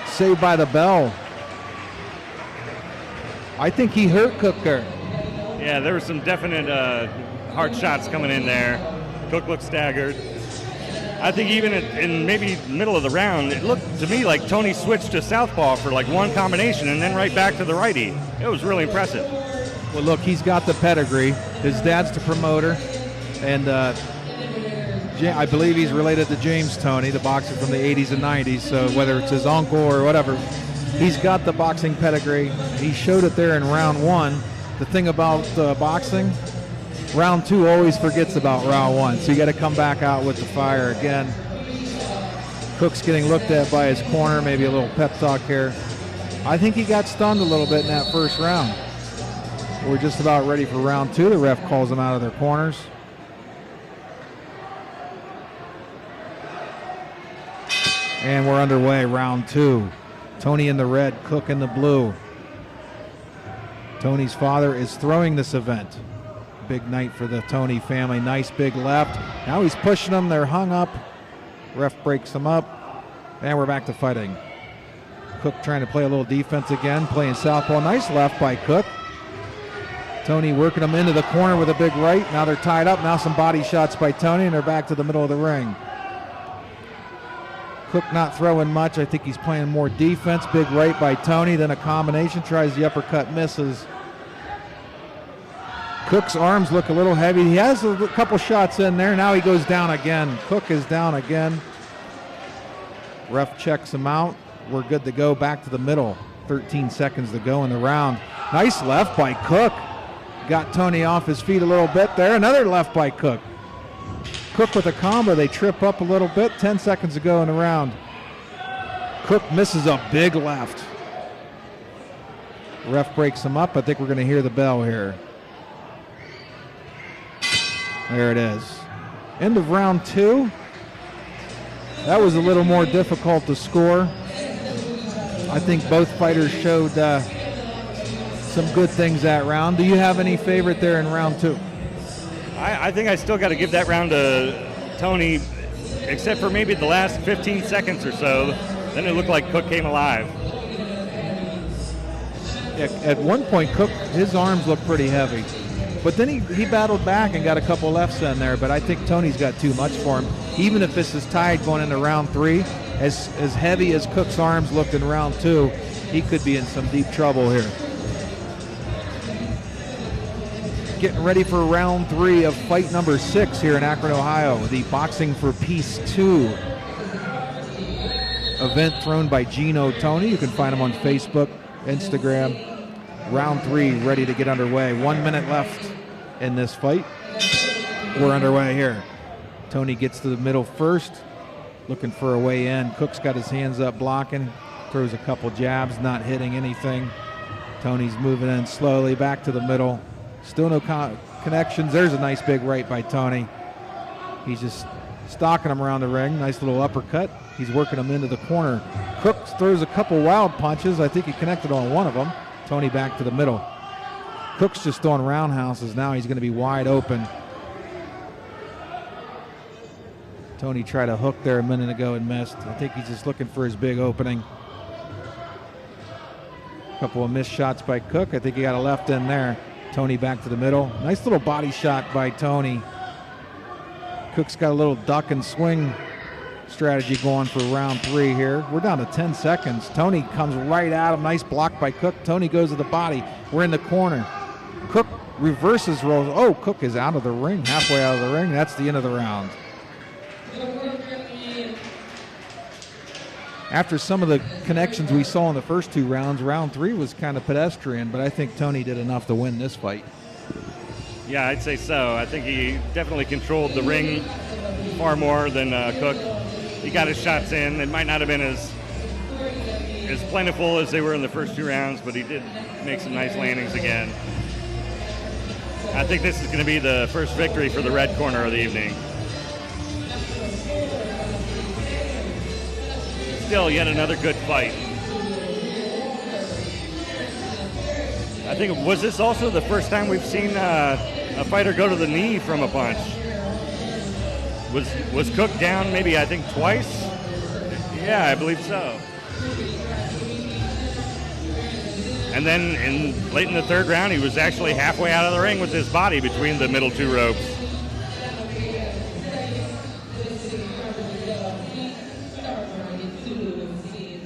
Saved by the bell. I think he hurt Cook there. Yeah, there were some definite hard shots coming in there. Cook looked staggered. I think even in maybe middle of the round, it looked to me like Tony switched to southpaw for like one combination and then right back to the righty. It was really impressive. Well, look, he's got the pedigree. His dad's the promoter, and I believe he's related to James Toney, the boxer from the 80s and 90s, so whether it's his uncle or whatever, he's got the boxing pedigree. He showed it there in round 1. The thing about boxing, round 2 always forgets about round 1, so you got to come back out with the fire again. Cook's getting looked at by his corner, maybe a little pep talk here. I think he got stunned a little bit in that first round. We're just about ready for round 2. The ref calls them out of their corners. And we're underway, round 2. Tony in the red, Cook in the blue. Tony's father is throwing this event. Big night for the Tony family. Nice big left. Now he's pushing them. They're hung up. Ref breaks them up. And we're back to fighting. Cook trying to play a little defense again, playing southpaw. Nice left by Cook. Tony working them into the corner with a big right. Now they're tied up. Now some body shots by Tony, and they're back to the middle of the ring. Cook not throwing much. I think he's playing more defense. Big right by Tony, then a combination. Tries the uppercut, misses. Cook's arms look a little heavy. He has a couple shots in there. Now he goes down again. Cook is down again. Ref checks him out. We're good to go. Back to the middle. 13 seconds to go in the round. Nice left by Cook. Got Tony off his feet a little bit there. Another left by Cook. Cook with a combo. They trip up a little bit. 10 seconds to go in the round. Cook misses a big left. Ref breaks him up. I think we're going to hear the bell here. There it is. End of round 2. That was a little more difficult to score. I think both fighters showed some good things that round. Do you have any favorite there in round 2? I think I still got to give that round to Tony, except for maybe the last 15 seconds or so. Then it looked like Cook came alive. At one point, Cook, his arms looked pretty heavy. But then he battled back and got a couple lefts in there. But I think Tony's got too much for him. Even if this is tied going into round 3, as heavy as Cook's arms looked in round 2, he could be in some deep trouble here. Getting ready for round 3 of fight number 6 here in Akron, Ohio. The Boxing for Peace 2 event thrown by Gino Tony. You can find him on Facebook, Instagram. Round 3 ready to get underway. 1 minute left in this fight. We're underway here. Tony gets to the middle first, looking for a way in. Cook's got his hands up blocking, throws a couple jabs, not hitting anything. Tony's moving in slowly back to the middle. Still no connections. There's a nice big right by Tony. He's just stalking him around the ring. Nice little uppercut. He's working him into the corner. Cook throws a couple wild punches. I think he connected on one of them. Tony back to the middle. Cook's just throwing roundhouses. Now he's going to be wide open. Tony tried a hook there a minute ago and missed. I think he's just looking for his big opening. A couple of missed shots by Cook. I think he got a left in there. Tony back to the middle. Nice little body shot by Tony. Cook's got a little duck and swing strategy going for round 3 here. We're down to 10 seconds. Tony comes right at him. Nice block by Cook. Tony goes to the body. We're in the corner. Cook reverses, rolls. Oh, Cook is out of the ring, halfway out of the ring. That's the end of the round. After some of the connections we saw in the first 2 rounds, round 3 was kind of pedestrian, but I think Tony did enough to win this fight. Yeah, I'd say so. I think he definitely controlled the ring far more than Cook. He got his shots in. It might not have been as plentiful as they were in the first 2 rounds, but he did make some nice landings again. I think this is going to be the first victory for the red corner of the evening. Still, yet another good fight. I think, was this also the first time we've seen a fighter go to the knee from a punch? Was Cook down maybe, I think, twice? Yeah, I believe so. And then late in the 3rd round, he was actually halfway out of the ring with his body between the middle 2 ropes.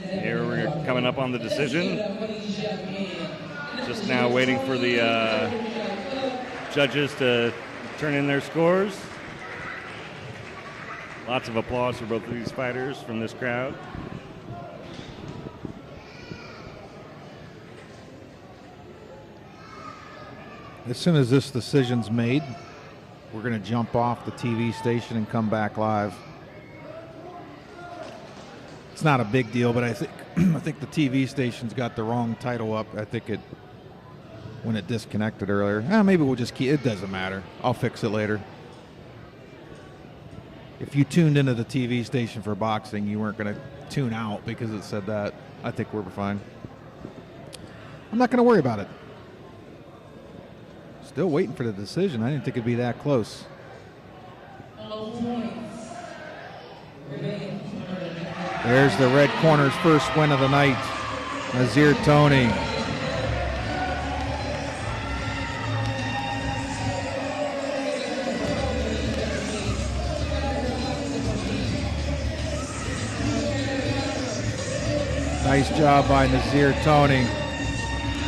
Here we're coming up on the decision. Just now waiting for the judges to turn in their scores. Lots of applause for both of these fighters from this crowd. As soon as this decision's made, we're going to jump off the TV station and come back live. It's not a big deal, but I think the TV station's got the wrong title up. I think when it disconnected earlier. Maybe we'll just keep it. Doesn't matter. I'll fix it later. If you tuned into the TV station for boxing, you weren't going to tune out because it said that. I think we're fine. I'm not going to worry about it. Still waiting for the decision. I didn't think it'd be that close. There's the red corner's first win of the night. Nazir Tony. Nice job by Nazir Tony.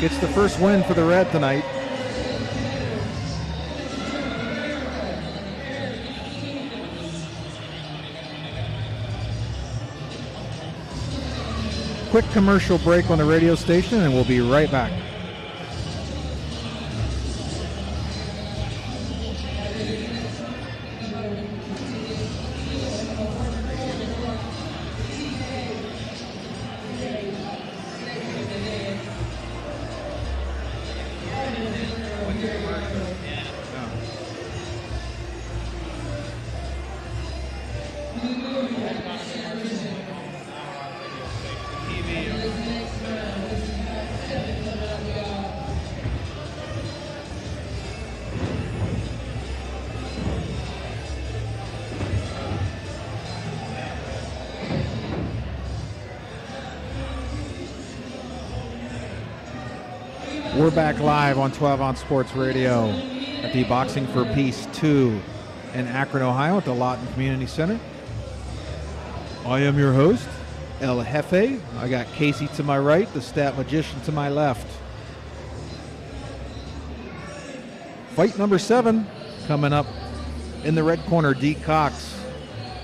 Gets the first win for the red tonight. Quick commercial break on the radio station and we'll be right back. We're back live on 12 Ounce Sports Radio at the Boxing for Peace 2 in Akron, Ohio at the Lawton Community Center. I am your host, El Jefe. I got Casey to my right, the Stat Magician to my left. Fight number 7 coming up in the red corner, D. Cox.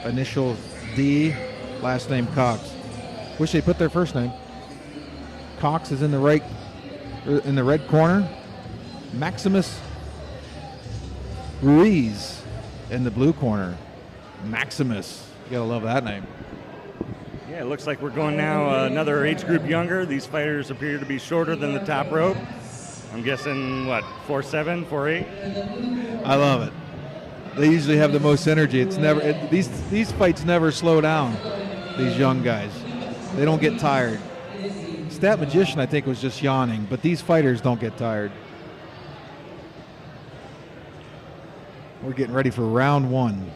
Initial D, last name Cox. Wish they put their first name. Cox is in the red corner. Maximus Ruiz in the blue corner. Maximus. You gotta love that name. Yeah, it looks like we're going now another age group younger. These fighters appear to be shorter than the top rope. I'm guessing, 4'7", 4'8"? I love it. They usually have the most energy. These fights never slow down, these young guys. They don't get tired. Stat Magician, I think, was just yawning, but these fighters don't get tired. We're getting ready for round 1.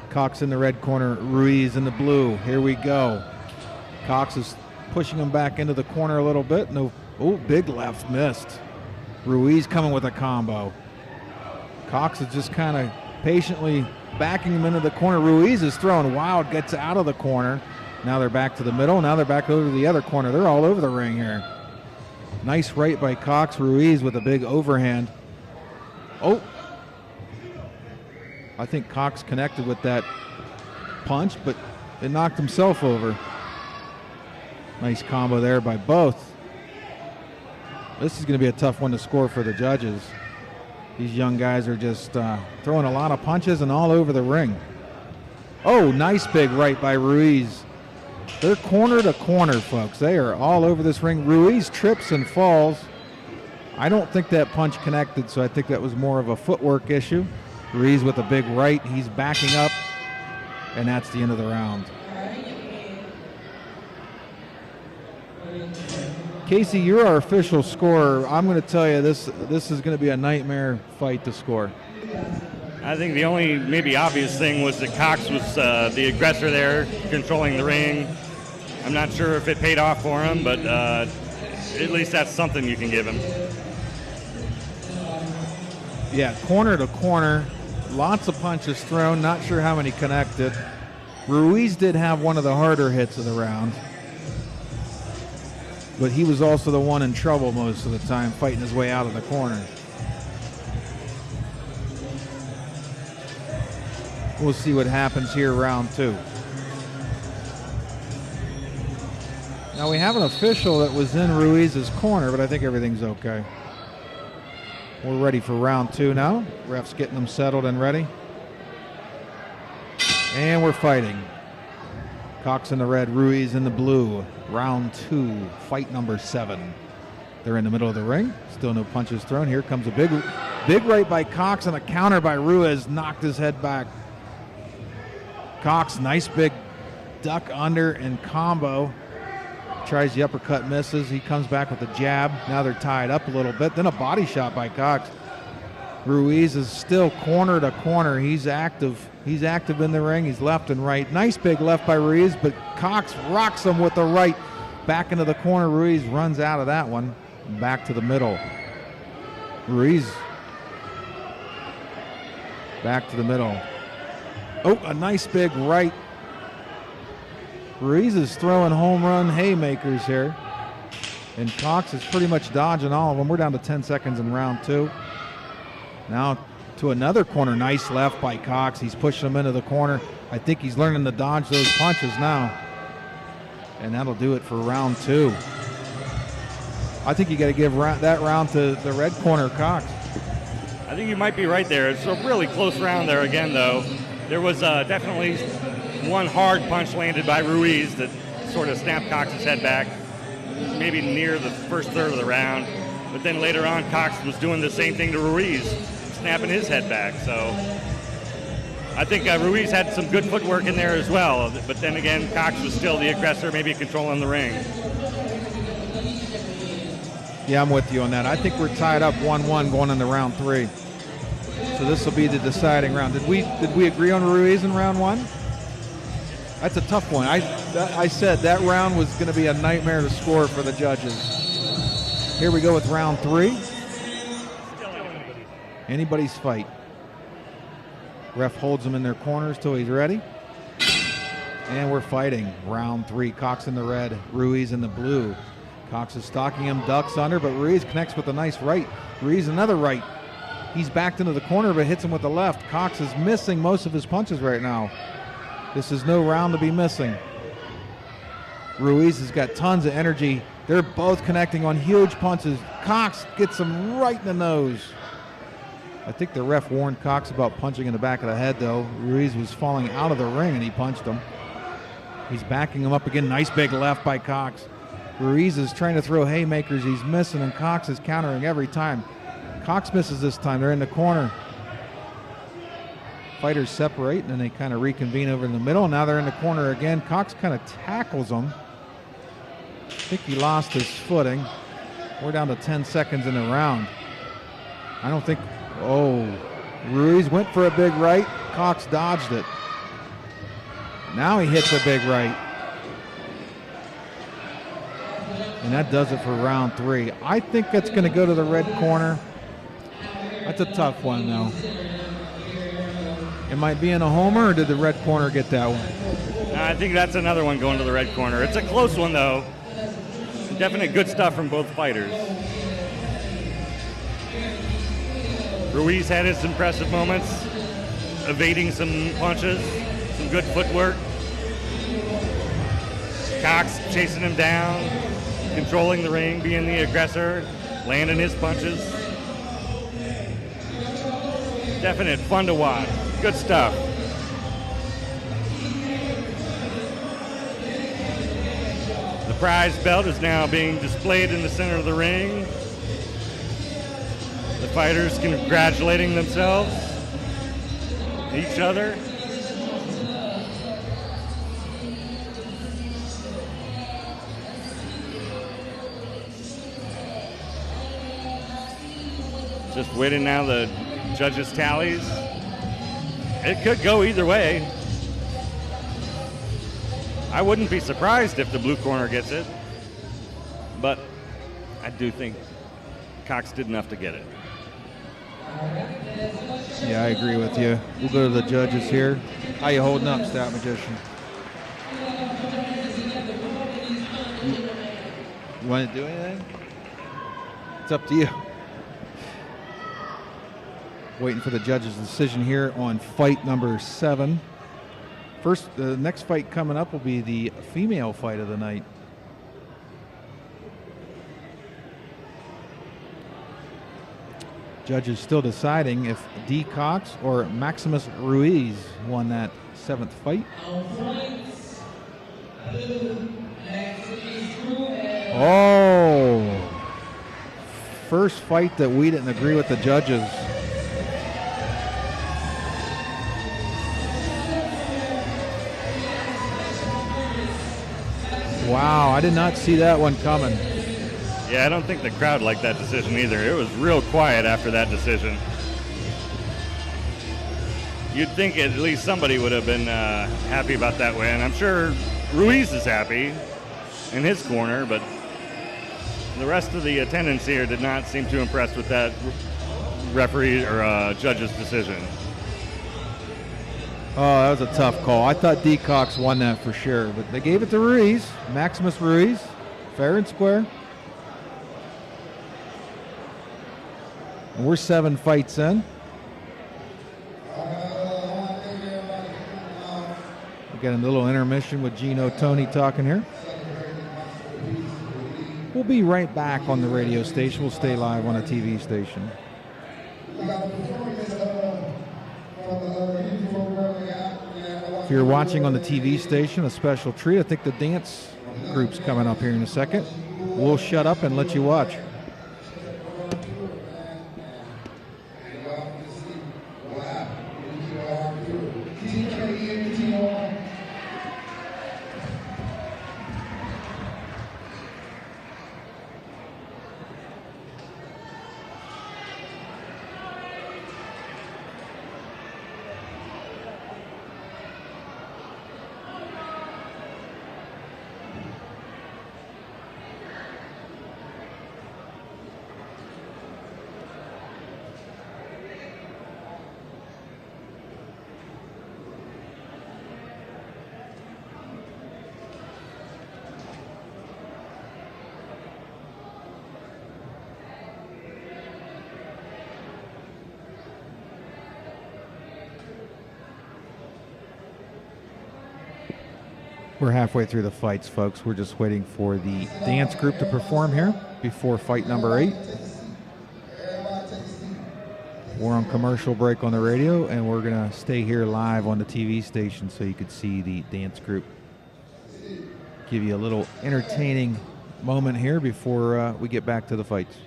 Cox in the red corner, Ruiz in the blue. Here we go. Cox is pushing him back into the corner a little bit. Big left, missed. Ruiz coming with a combo. Cox is just kind of patiently backing him into the corner. Ruiz is throwing wild, gets out of the corner. Now they're back to the middle. Now they're back over to the other corner. They're all over the ring here. Nice right by Cox. Ruiz with a big overhand. Oh. I think Cox connected with that punch, but it knocked himself over. Nice combo there by both. This is going to be a tough one to score for the judges. These young guys are just throwing a lot of punches and all over the ring. Oh, nice big right by Ruiz. They're corner to corner, folks. They are all over this ring. Ruiz trips and falls. I don't think that punch connected, so I think that was more of a footwork issue. Ruiz with a big right. He's backing up, and that's the end of the round. Casey, you're our official scorer. I'm going to tell you this is going to be a nightmare fight to score. I think the only maybe obvious thing was that Cox was the aggressor there, controlling the ring. I'm not sure if it paid off for him, but at least that's something you can give him. Yeah, corner to corner, lots of punches thrown, not sure how many connected. Ruiz did have one of the harder hits of the round, but he was also the one in trouble most of the time, fighting his way out of the corner. We'll see what happens here, round 2. Now we have an official that was in Ruiz's corner, but I think everything's okay. We're ready for round 2 now. Ref's getting them settled and ready. And we're fighting. Cox in the red, Ruiz in the blue. Round 2, fight number 7. They're in the middle of the ring. Still no punches thrown. Here comes a big right by Cox and a counter by Ruiz. Knocked his head back. Cox, nice big duck under and combo. Tries the uppercut, misses. He comes back with a jab. Now they're tied up a little bit. Then a body shot by Cox. Ruiz is still corner to corner. He's active. He's active in the ring. He's left and right. Nice big left by Ruiz, but Cox rocks him with the right. Back into the corner. Ruiz runs out of that one. Back to the middle. Ruiz back to the middle. Oh, a nice big right. Ruiz is throwing home run haymakers here. And Cox is pretty much dodging all of them. We're down to 10 seconds in round 2. Now to another corner. Nice left by Cox. He's pushing him into the corner. I think he's learning to dodge those punches now. And that'll do it for round 2. I think you got to give that round to the red corner, Cox. I think you might be right there. It's a really close round there again, though. There was definitely one hard punch landed by Ruiz that sort of snapped Cox's head back, maybe near the first third of the round. But then later on, Cox was doing the same thing to Ruiz, snapping his head back. So I think Ruiz had some good footwork in there as well, but then again, Cox was still the aggressor, maybe controlling the ring. Yeah, I'm with you on that. I think we're tied up 1-1 going into round 3. So this will be the deciding round. Did we agree on Ruiz in round 1? That's a tough one. I said that round was going to be a nightmare to score for the judges. Here we go with round 3. Anybody's fight. Ref holds them in their corners till he's ready. And we're fighting. Round 3. Cox in the red, Ruiz in the blue. Cox is stalking him, ducks under, but Ruiz connects with a nice right. Ruiz another right. He's backed into the corner, but hits him with the left. Cox is missing most of his punches right now. This is no round to be missing. Ruiz has got tons of energy. They're both connecting on huge punches. Cox gets him right in the nose. I think the ref warned Cox about punching in the back of the head, though. Ruiz was falling out of the ring, and he punched him. He's backing him up again. Nice big left by Cox. Ruiz is trying to throw haymakers. He's missing, and Cox is countering every time. Cox misses this time. They're in the corner. Fighters separate, and then they kind of reconvene over in the middle. Now they're in the corner again. Cox kind of tackles him. I think he lost his footing. We're down to 10 seconds in the round. I don't think... Oh, Ruiz went for a big right. Cox dodged it. Now he hits a big right. And that does it for round 3. I think that's going to go to the red corner. That's a tough one, though. It might be in a homer, or did the red corner get that one? I think that's another one going to the red corner. It's a close one, though. Definite good stuff from both fighters. Ruiz had his impressive moments, evading some punches, some good footwork. Cox chasing him down, controlling the ring, being the aggressor, landing his punches. Definite fun to watch. Good stuff. The prize belt is now being displayed in the center of the ring. The fighters congratulating themselves, each other. Just waiting now the judges' tallies. It could go either way. I wouldn't be surprised if the blue corner gets it, but I do think Cox did enough to get it. Yeah, I agree with you. We'll go to the judges here. How you holding up, Stat Magician? You want to do anything? It's up to you. Waiting for the judges' decision here on fight number 7. First, the next fight coming up will be the female fight of the night. Judges still deciding if D. Cox or Maximus Ruiz won that 7th fight. Oh, first fight that we didn't agree with the judges. Wow, I did not see that one coming. Yeah, I don't think the crowd liked that decision either. It was real quiet after that decision. You'd think at least somebody would have been happy about that win. I'm sure Ruiz is happy in his corner, but the rest of the attendants here did not seem too impressed with that referee or judge's decision. Oh, that was a tough call. I thought D. Cox won that for sure, but they gave it to Ruiz, Maximus Ruiz, fair and square. And we're 7 fights in. We got a little intermission with Gino Tony talking here. We'll be right back on the radio station. We'll stay live on a TV station. If you're watching on the TV station, a special treat. I think the dance group's coming up here in a second. We'll shut up and let you watch. We're halfway through the fights, folks. We're just waiting for the dance group to perform here before fight number 8. We're on commercial break on the radio, and we're going to stay here live on the TV station so you could see the dance group. Give you a little entertaining moment here before we get back to the fights.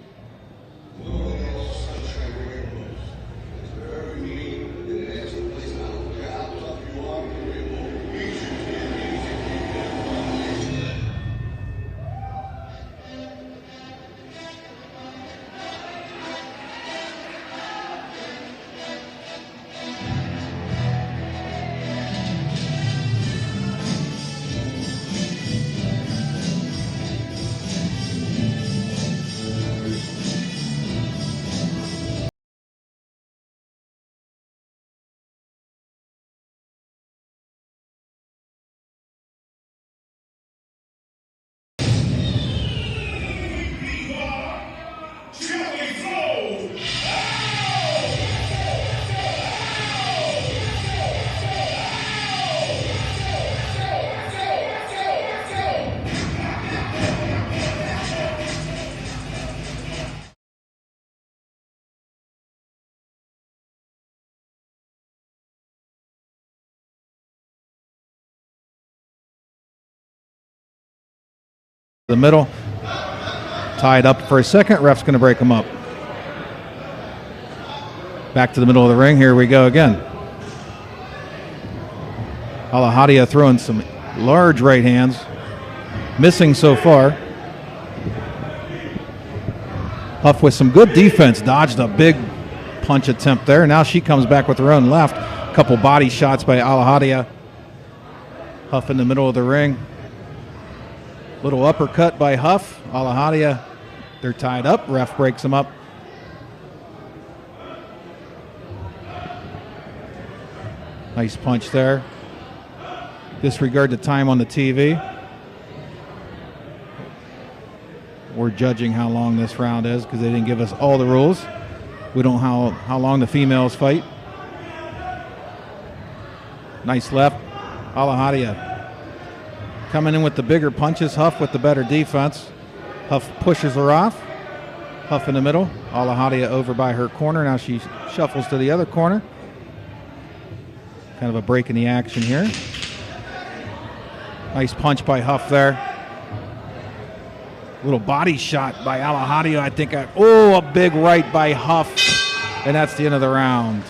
The middle, tied up for a second. Ref's going to break them up. Back to the middle of the ring. Here we go again. Alahadia throwing some large right hands. Missing so far. Huff with some good defense. Dodged a big punch attempt there. Now she comes back with her own left. A couple body shots by Alahadia. Huff in the middle of the ring. Little uppercut by Huff. Alahadia, they're tied up. Ref breaks them up. Nice punch there. Disregard the time on the TV. We're judging how long this round is because they didn't give us all the rules. We don't know how long the females fight. Nice left. Alahadia coming in with the bigger punches. Huff with the better defense. Huff pushes her off. Huff in the middle. Alahadia over by her corner. Now she shuffles to the other corner. Kind of a break in the action here. Nice punch by Huff there. Little body shot by Alahadia. I think, a big right by Huff. And that's the end of the round.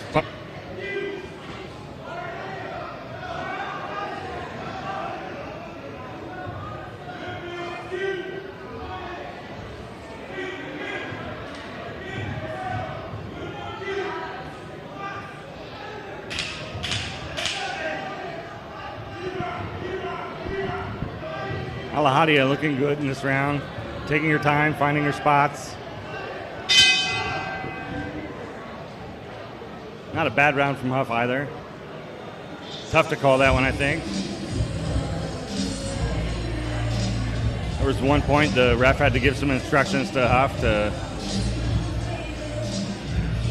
Alahadia looking good in this round, taking her time, finding her spots. Not a bad round from Huff either. Tough to call that one, I think. There was one point the ref had to give some instructions to Huff to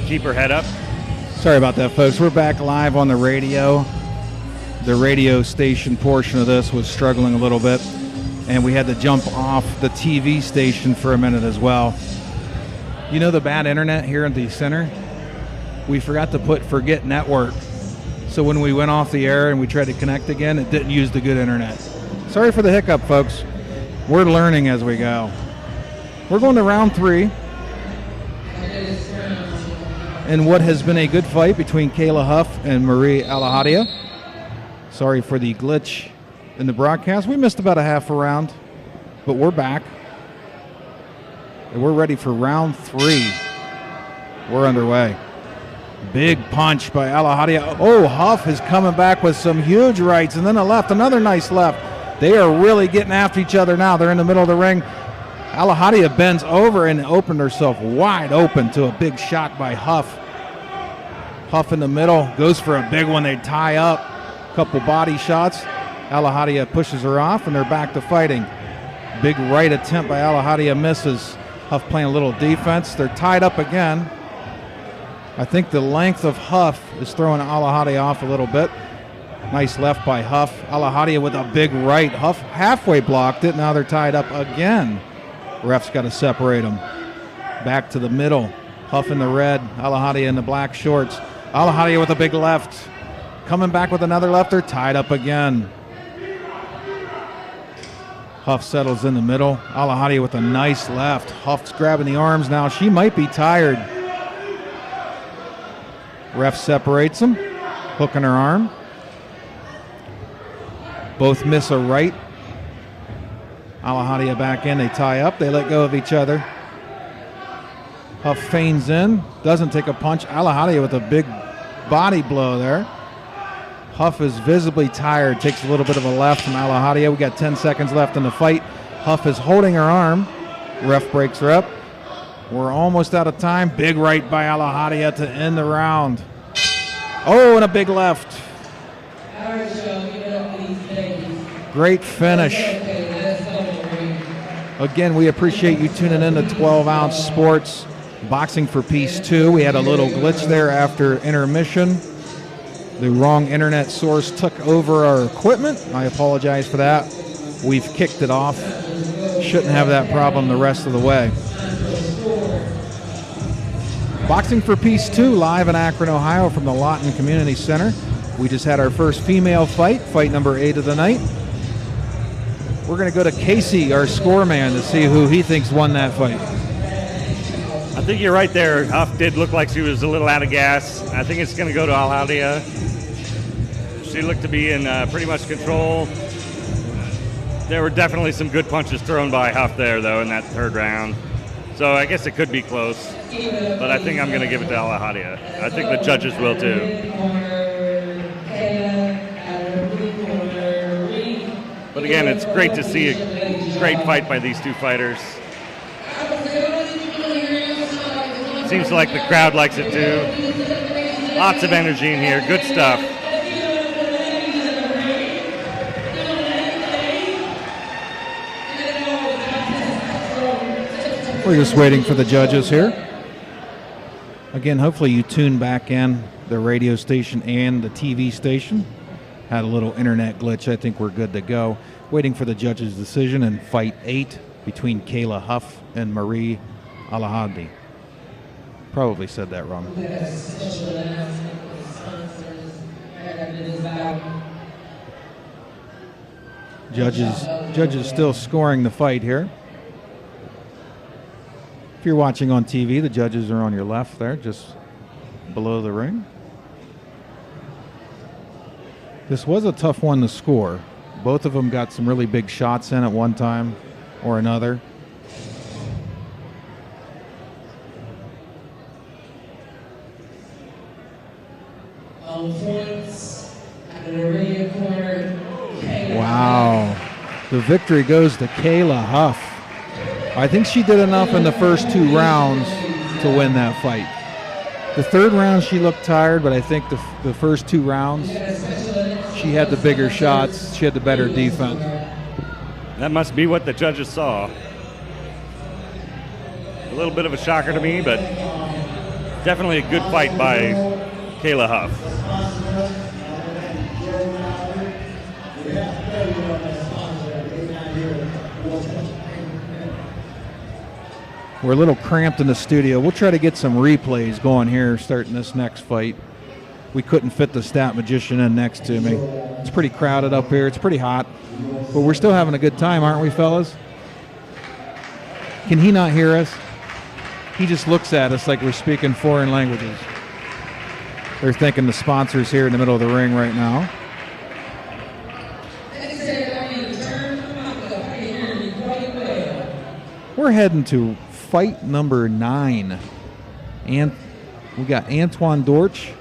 keep her head up. Sorry about that, folks. We're back live on the radio. The radio station portion of this was struggling a little bit, and we had to jump off the TV station for a minute as well. You know the bad internet here at the center? We forgot to put forget network. So when we went off the air and we tried to connect again, it didn't use the good internet. Sorry for the hiccup, folks. We're learning as we go. We're going to round 3. In what has been a good fight between Kayla Huff and Marie Alahadia. Sorry for the glitch in the broadcast. We missed about a half a round, but we're back. And we're ready for round 3. We're underway. Big punch by Alahadia. Oh, Huff is coming back with some huge rights, and then a left, another nice left. They are really getting after each other now. They're in the middle of the ring. Alahadia bends over and opened herself wide open to a big shot by Huff. Huff in the middle, goes for a big one. They tie up, couple body shots. Alahadia pushes her off, and they're back to fighting. Big right attempt by Alahadia misses. Huff playing a little defense. They're tied up again. I think the length of Huff is throwing Alahadia off a little bit. Nice left by Huff. Alahadia with a big right. Huff halfway blocked it. Now they're tied up again. Ref's got to separate them. Back to the middle. Huff in the red. Alahadia in the black shorts. Alahadia with a big left. Coming back with another left. They're tied up again. Huff settles in the middle. Alahadia with a nice left. Huff's grabbing the arms now. She might be tired. Ref separates them. Hooking her arm. Both miss a right. Alahadia back in. They tie up. They let go of each other. Huff feigns in. Doesn't take a punch. Alahadia with a big body blow there. Huff is visibly tired. Takes a little bit of a left from Alahadia. We got 10 seconds left in the fight. Huff is holding her arm. Ref breaks her up. We're almost out of time. Big right by Alahadia to end the round. Oh, and a big left. Great finish. Again, we appreciate you tuning in to 12 Ounce Sports. Boxing for Peace 2. We had a little glitch there after intermission. The wrong internet source took over our equipment. I apologize for that. We've kicked it off. Shouldn't have that problem the rest of the way. Boxing for Peace 2 live in Akron, Ohio from the Lawton Community Center. We just had our first female fight number 8 of the night. We're going to go to Casey, our score man, to see who he thinks won that fight. I think you're right there. Huff did look like she was a little out of gas. I think it's going to go to Alahadia. She looked to be in pretty much control. There were definitely some good punches thrown by Huff there, though, in that third round. So I guess it could be close. But I think I'm going to give it to Alahadia. I think the judges will, too. But again, it's great to see a great fight by these two fighters. Seems like the crowd likes it too. Lots of energy in here. Good stuff. We're just waiting for the judges here. Again, hopefully you tune back in the radio station and the TV station. Had a little internet glitch. I think we're good to go. Waiting for the judges' decision in fight 8 between Kayla Huff and Marie Alahadia. Probably said that wrong. Judges still scoring the fight here. If you're watching on TV, the judges are on your left there, just below the ring. This was a tough one to score. Both of them got some really big shots in at one time or another. Wow. The victory goes to Kayla Huff. I think she did enough in the first 2 rounds to win that fight. The third round she looked tired, but I think the first 2 rounds she had the bigger shots. She had the better defense. That must be what the judges saw. A little bit of a shocker to me, but definitely a good fight by Kayla Huff. We're a little cramped in the studio. We'll try to get some replays going here starting this next fight. We couldn't fit the stat magician in next to me. It's pretty crowded up here. It's pretty hot. But we're still having a good time, aren't we, fellas? Can he not hear us? He just looks at us like we're speaking foreign languages. They're thanking the sponsors here in the middle of the ring right now. We're heading to fight number 9. And we got Antoine Dortch,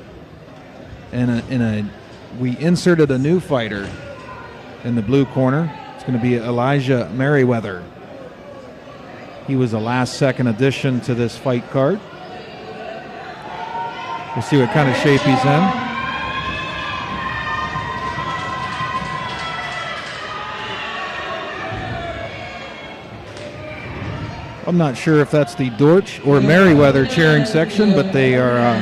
and we inserted a new fighter in the blue corner. It's going to be Elijah Merriweather. He was a last-second addition to this fight card. We'll see what kind of shape he's in. I'm not sure if that's the Dortch or Merriweather cheering section, but they are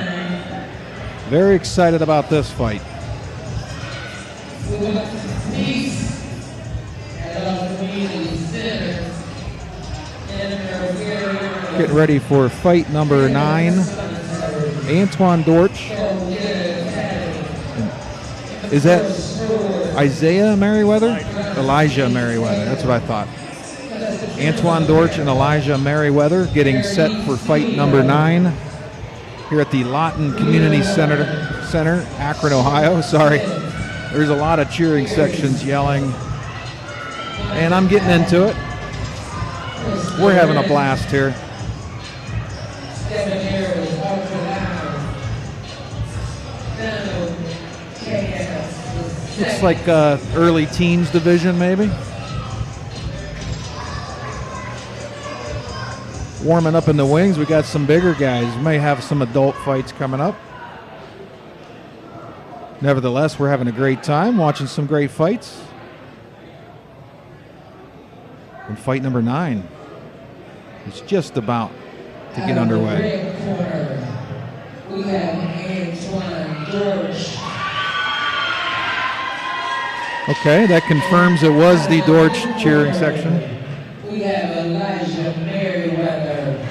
very excited about this fight. Getting ready for fight number 9. Antoine Dortch. Is that Isaiah Merriweather? Elijah Merriweather. That's what I thought. Antoine Dortch and Elijah Merriweather getting set for fight number 9 here at the Lawton Community Center, Akron, Ohio. Sorry. There's a lot of cheering sections yelling, and I'm getting into it. We're having a blast here. Looks like early teens division, maybe. Warming up in the wings, we got some bigger guys. We may have some adult fights coming up. Nevertheless, we're having a great time watching some great fights. And fight number 9 is just about to get underway. We have Antoine Dortch. Okay, that confirms it was the Dortch cheering section. We have Elijah Merriweather.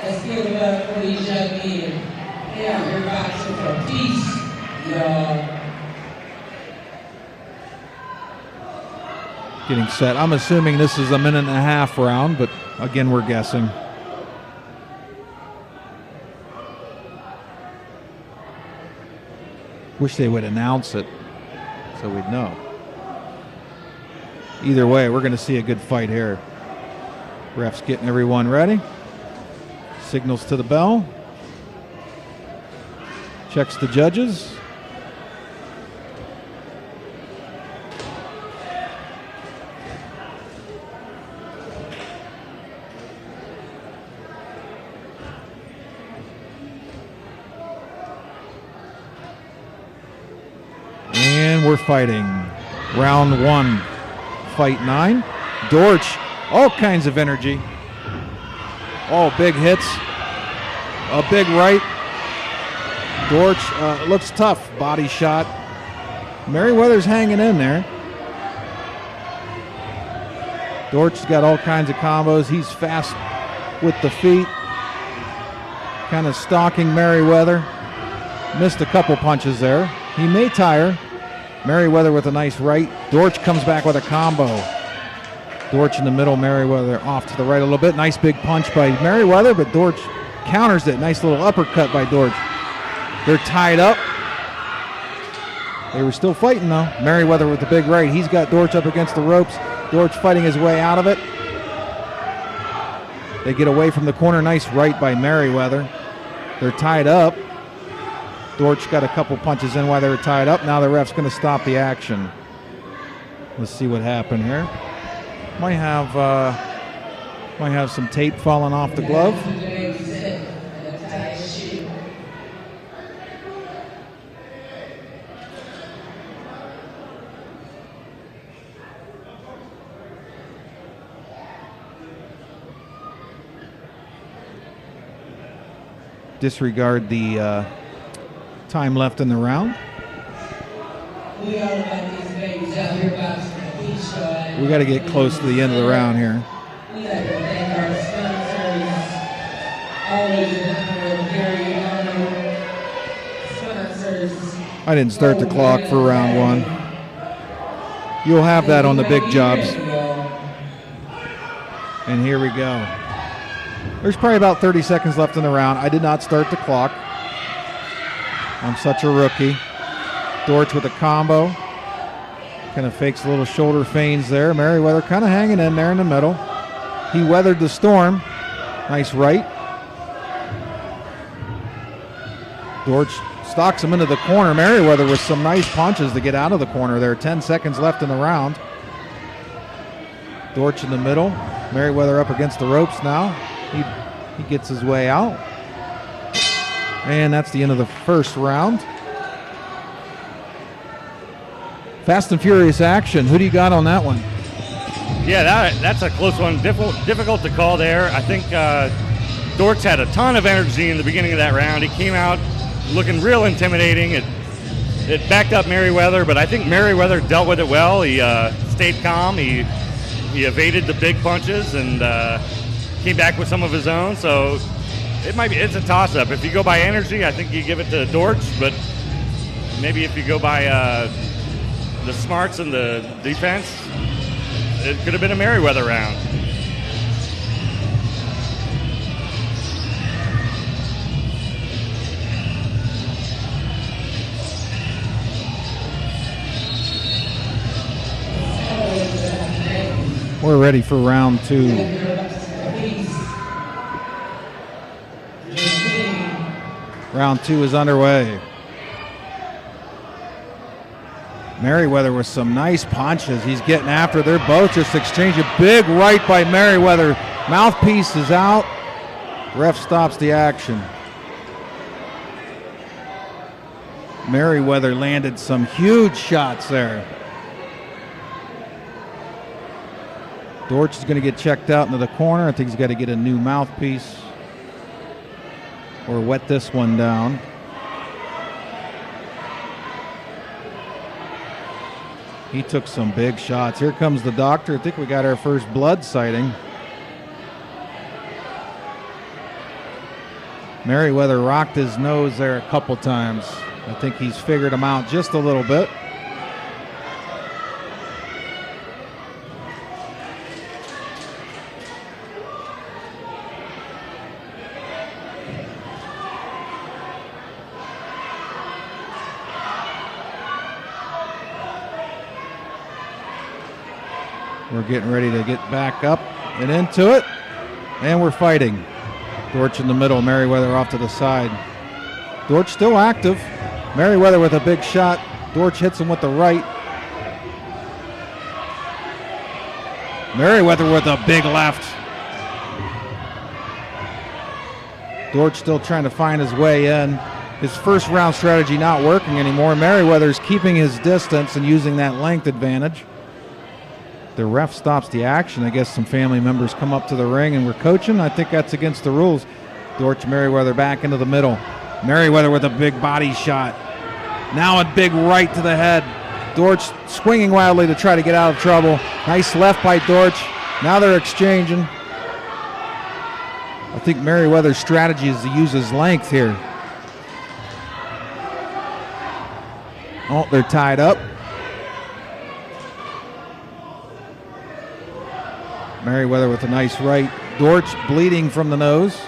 Let's give it up for these young men. They out here boxing for peace, y'all. Getting set. I'm assuming this is a 1.5-minute round, but again, we're guessing. Wish they would announce it so we'd know. Either way, we're going to see a good fight here. Ref's getting everyone ready. Signals to the bell. Checks the judges. And we're fighting. Round 1. Fight 9. Dortch, all kinds of energy. Oh, big hits. A big right. Dortch looks tough. Body shot. Merriweather's hanging in there. Dortch's got all kinds of combos. He's fast with the feet. Kind of stalking Merriweather. Missed a couple punches there. He may tire. Merriweather with a nice right. Dortch comes back with a combo. Dortch in the middle, Merriweather off to the right a little bit. Nice big punch by Merriweather, but Dortch counters it. Nice little uppercut by Dortch. They're tied up. They were still fighting, though. Merriweather with the big right. He's got Dortch up against the ropes. Dortch fighting his way out of it. They get away from the corner. Nice right by Merriweather. They're tied up. Dortch got a couple punches in while they were tied up. Now the ref's going to stop the action. Let's see what happened here. Might have some tape falling off the glove. Disregard the time left in the round. We all got these babies out here boxing for peace, y'all. We got to get close to the end of the round here. We like to thank our sponsors. Always remember Gary Arnold. Sponsors. I didn't start the clock for round 1. You'll have that on the big jobs. And here we go. There's probably about 30 seconds left in the round. I did not start the clock. I'm such a rookie. Dortch with a combo. Kind of fakes a little shoulder feigns there. Merriweather kind of hanging in there in the middle. he weathered the storm. Nice right. Dortch stalks him into the corner. Merriweather with some nice punches to get out of the corner there. 10 seconds left in the round. Dortch in the middle. Merriweather up against the ropes now. He gets his way out. And that's the end of the first round. Fast and furious action. Who do you got on that one? Yeah, that's a close one. Difficult to call there. I think Dortch had a ton of energy in the beginning of that round. He came out looking real intimidating. It backed up Merriweather, but I think Merriweather dealt with it well. He stayed calm. He evaded the big punches and came back with some of his own. So it's a toss-up. If you go by energy, I think you give it to Dortch, but maybe if you go by the smarts and the defense, it could have been a Merriweather round. We're ready for round two. Round two is underway. Merriweather with some nice punches. He's getting after. They're both just exchanging. Big right by Merriweather. Mouthpiece is out. Ref stops the action. Merriweather landed some huge shots there. Dortch is going to get checked out into the corner. I think he's got to get a new mouthpiece or wet this one down. He took some big shots. Here comes the doctor. I think we got our first blood sighting. Merriweather rocked his nose there a couple times. I think he's figured him out just a little bit. We're getting ready to get back up and into it, and we're fighting. Dortch in the middle, Merriweather off to the side. Dortch still active. Merriweather with a big shot. Dortch hits him with the right. Merriweather with a big left. Dortch still trying to find his way in. His first round strategy not working anymore. Merriweather's keeping his distance and using that length advantage. The ref stops the action. I guess some family members come up to the ring and we're coaching. I think that's against the rules. Dortch Merriweather back into the middle. Merriweather with a big body shot. Now a big right to the head. Dortch swinging wildly to try to get out of trouble. Nice left by Dortch. Now they're exchanging. I think Merriweather's strategy is to use his length here. Oh, they're tied up. Merriweather with a nice right. Dortch bleeding from the nose.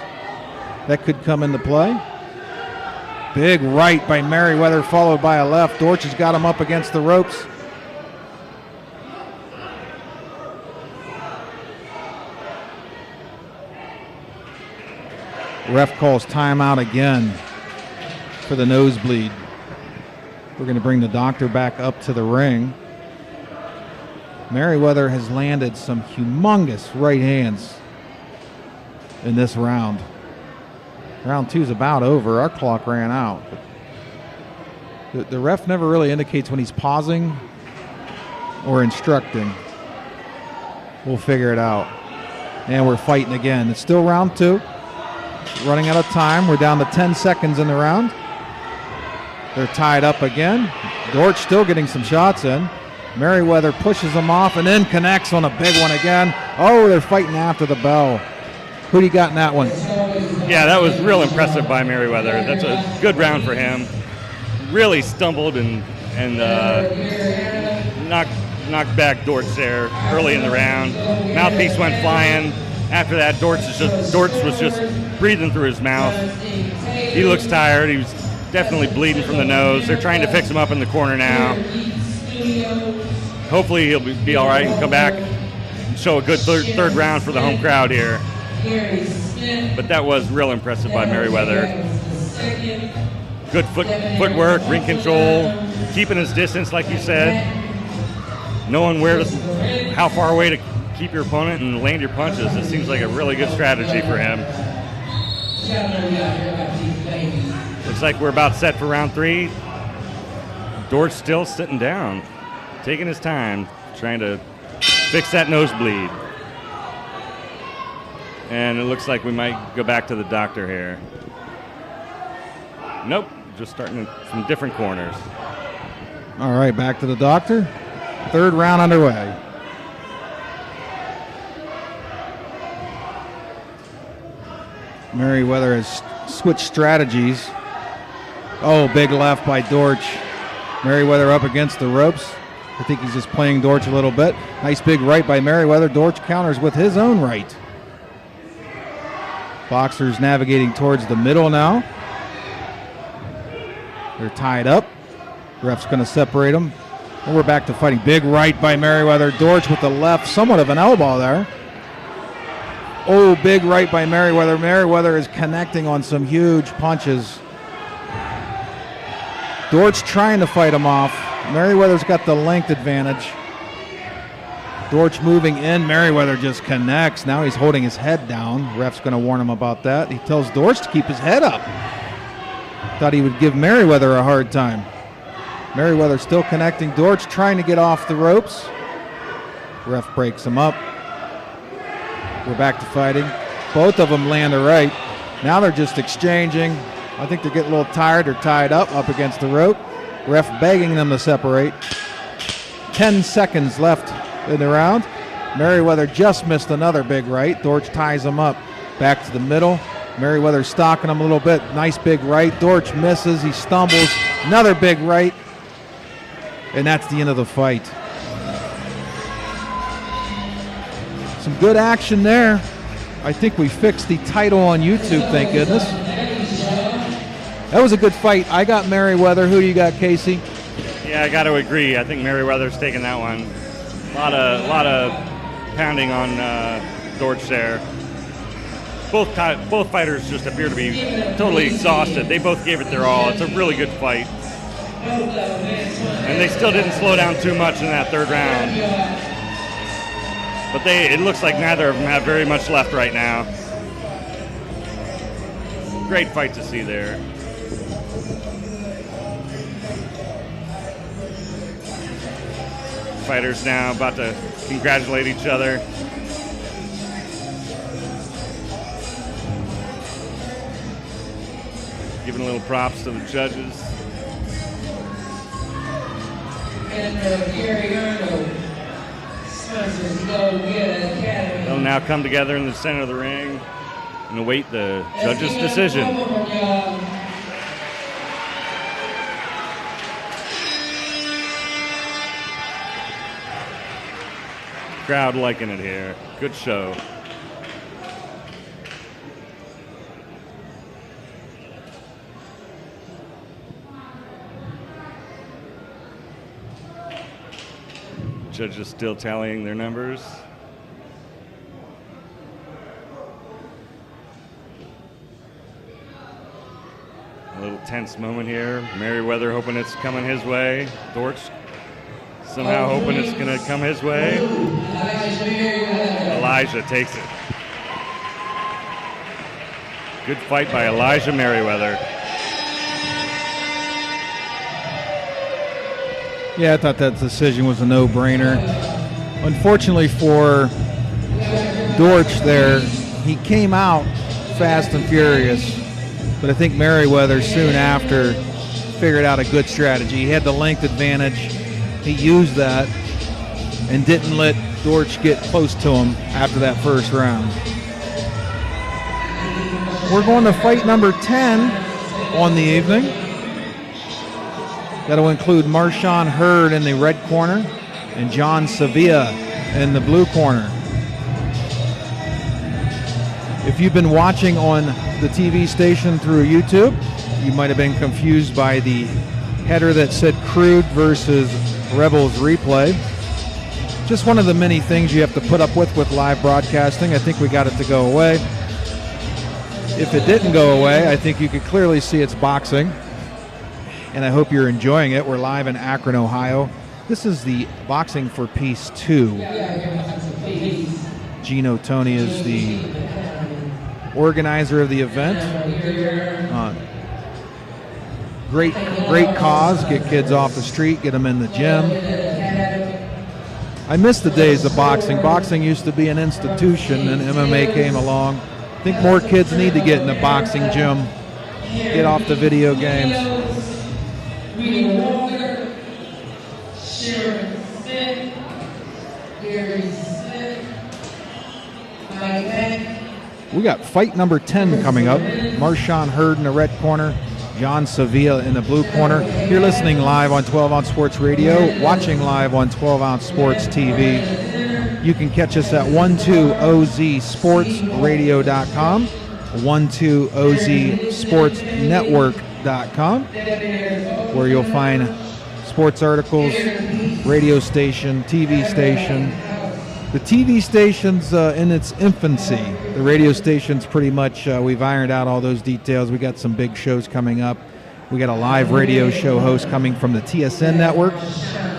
That could come into play. Big right by Merriweather followed by a left. Dortch has got him up against the ropes. Ref calls timeout again for the nosebleed. We're going to bring the doctor back up to the ring. Merriweather has landed some humongous right hands in this round. Round two is about over. Our clock ran out. The ref never really indicates when he's pausing or instructing. We'll figure it out. And we're fighting again. It's still round two. Running out of time. We're down to 10 seconds in the round. They're tied up again. Dortch still getting some shots in. Merriweather pushes him off and then connects on a big one again. Oh, they're fighting after the bell. Who do you got in that one? Yeah, that was real impressive by Merriweather. That's a good round for him. Really stumbled and knocked back Dortch there early in the round. Mouthpiece went flying. After that, Dortch was just breathing through his mouth. He looks tired. He was definitely bleeding from the nose. They're trying to fix him up in the corner now. Hopefully he'll be all right and come back and show a good third round for the home crowd here. Gary Smith. But that was real impressive by Merriweather. Good footwork, ring control, keeping his distance, like you said. Knowing how far away to keep your opponent and land your punches. It seems like a really good strategy for him. Looks like we're about set for round 3. Dortch still sitting down, taking his time, trying to fix that nosebleed. And it looks like we might go back to the doctor here. Nope, just starting from different corners. All right, back to the doctor. Third round underway. Merriweather has switched strategies. Oh, big left by Dortch. Merriweather up against the ropes. I think he's just playing Dortch a little bit. Nice big right by Merriweather. Dortch counters with his own right. Boxers navigating towards the middle now. They're tied up. Ref's going to separate them. And we're back to fighting. Big right by Merriweather. Dortch with the left. Somewhat of an elbow there. Oh, big right by Merriweather. Merriweather is connecting on some huge punches. Dortch trying to fight him off. Merriweather's got the length advantage. Dortch moving in. Merriweather just connects. Now he's holding his head down. Ref's going to warn him about that. He tells Dortch to keep his head up. Thought he would give Merriweather a hard time. Merriweather still connecting. Dortch trying to get off the ropes. Ref breaks him up. We're back to fighting. Both of them land a right. Now they're just exchanging. I think they're getting a little tired or tied up against the rope. Ref begging them to separate. 10 seconds left in the round. Merriweather just missed another big right. Dortch ties him up. Back to the middle. Merriweather stalking him a little bit. Nice big right. Dortch misses. He stumbles. Another big right. And that's the end of the fight. Some good action there. I think we fixed the title on YouTube, thank goodness. That was a good fight. I got Merriweather. Who do you got, Casey? Yeah, I got to agree. I think Merriweather's taking that one. A lot of pounding on Dortch there. Both fighters just appear to be totally exhausted. They both gave it their all. It's a really good fight. And they still didn't slow down too much in that third round. But it looks like neither of them have very much left right now. Great fight to see there. Fighters now about to congratulate each other. Giving a little props to the judges. And Gary Arnold sponsors Go Get Academy. They'll now come together in the center of the ring and await the judge's decision. Crowd liking it here. Good show. Judges still tallying their numbers. A little tense moment here. Merriweather hoping it's coming his way. Dortch somehow hoping it's going to come his way. Elijah takes it. Good fight by Elijah Merriweather. Yeah, I thought that decision was a no-brainer. Unfortunately for Dortch there, he came out fast and furious, but I think Merriweather soon after figured out a good strategy. He had the length advantage. He used that and didn't let Dortch get close to him after that first round. We're going to fight number 10 on the evening. That'll include Marshawn Hurd in the red corner and John Sevilla in the blue corner. If you've been watching on the TV station through YouTube, you might have been confused by the header that said Crude versus Rebels replay. Just one of the many things you have to put up with live broadcasting. I think we got it to go away. If it didn't go away, I think you could clearly see it's boxing. And I hope you're enjoying it. We're live in Akron, Ohio. This is the Boxing for Peace 2. Gino Tony is the organizer of the event. Great cause. Get kids off the street, get them in the gym. I miss the days of boxing. Boxing used to be an institution, and MMA came along. I think more kids need to get in the boxing gym, get off the video games. We got fight number 10 coming up. Marshawn Hurd in the red corner, John Sevilla in the blue corner. You're listening live on 12 Ounce Sports Radio, watching live on 12 Ounce Sports TV. You can catch us at 12ozsportsradio.com, 12ozsportsnetwork.com, where you'll find sports articles, radio station, TV station. The TV station's in its infancy. The radio station's pretty much, we've ironed out all those details. We got some big shows coming up. We got a live radio show host coming from the TSN network.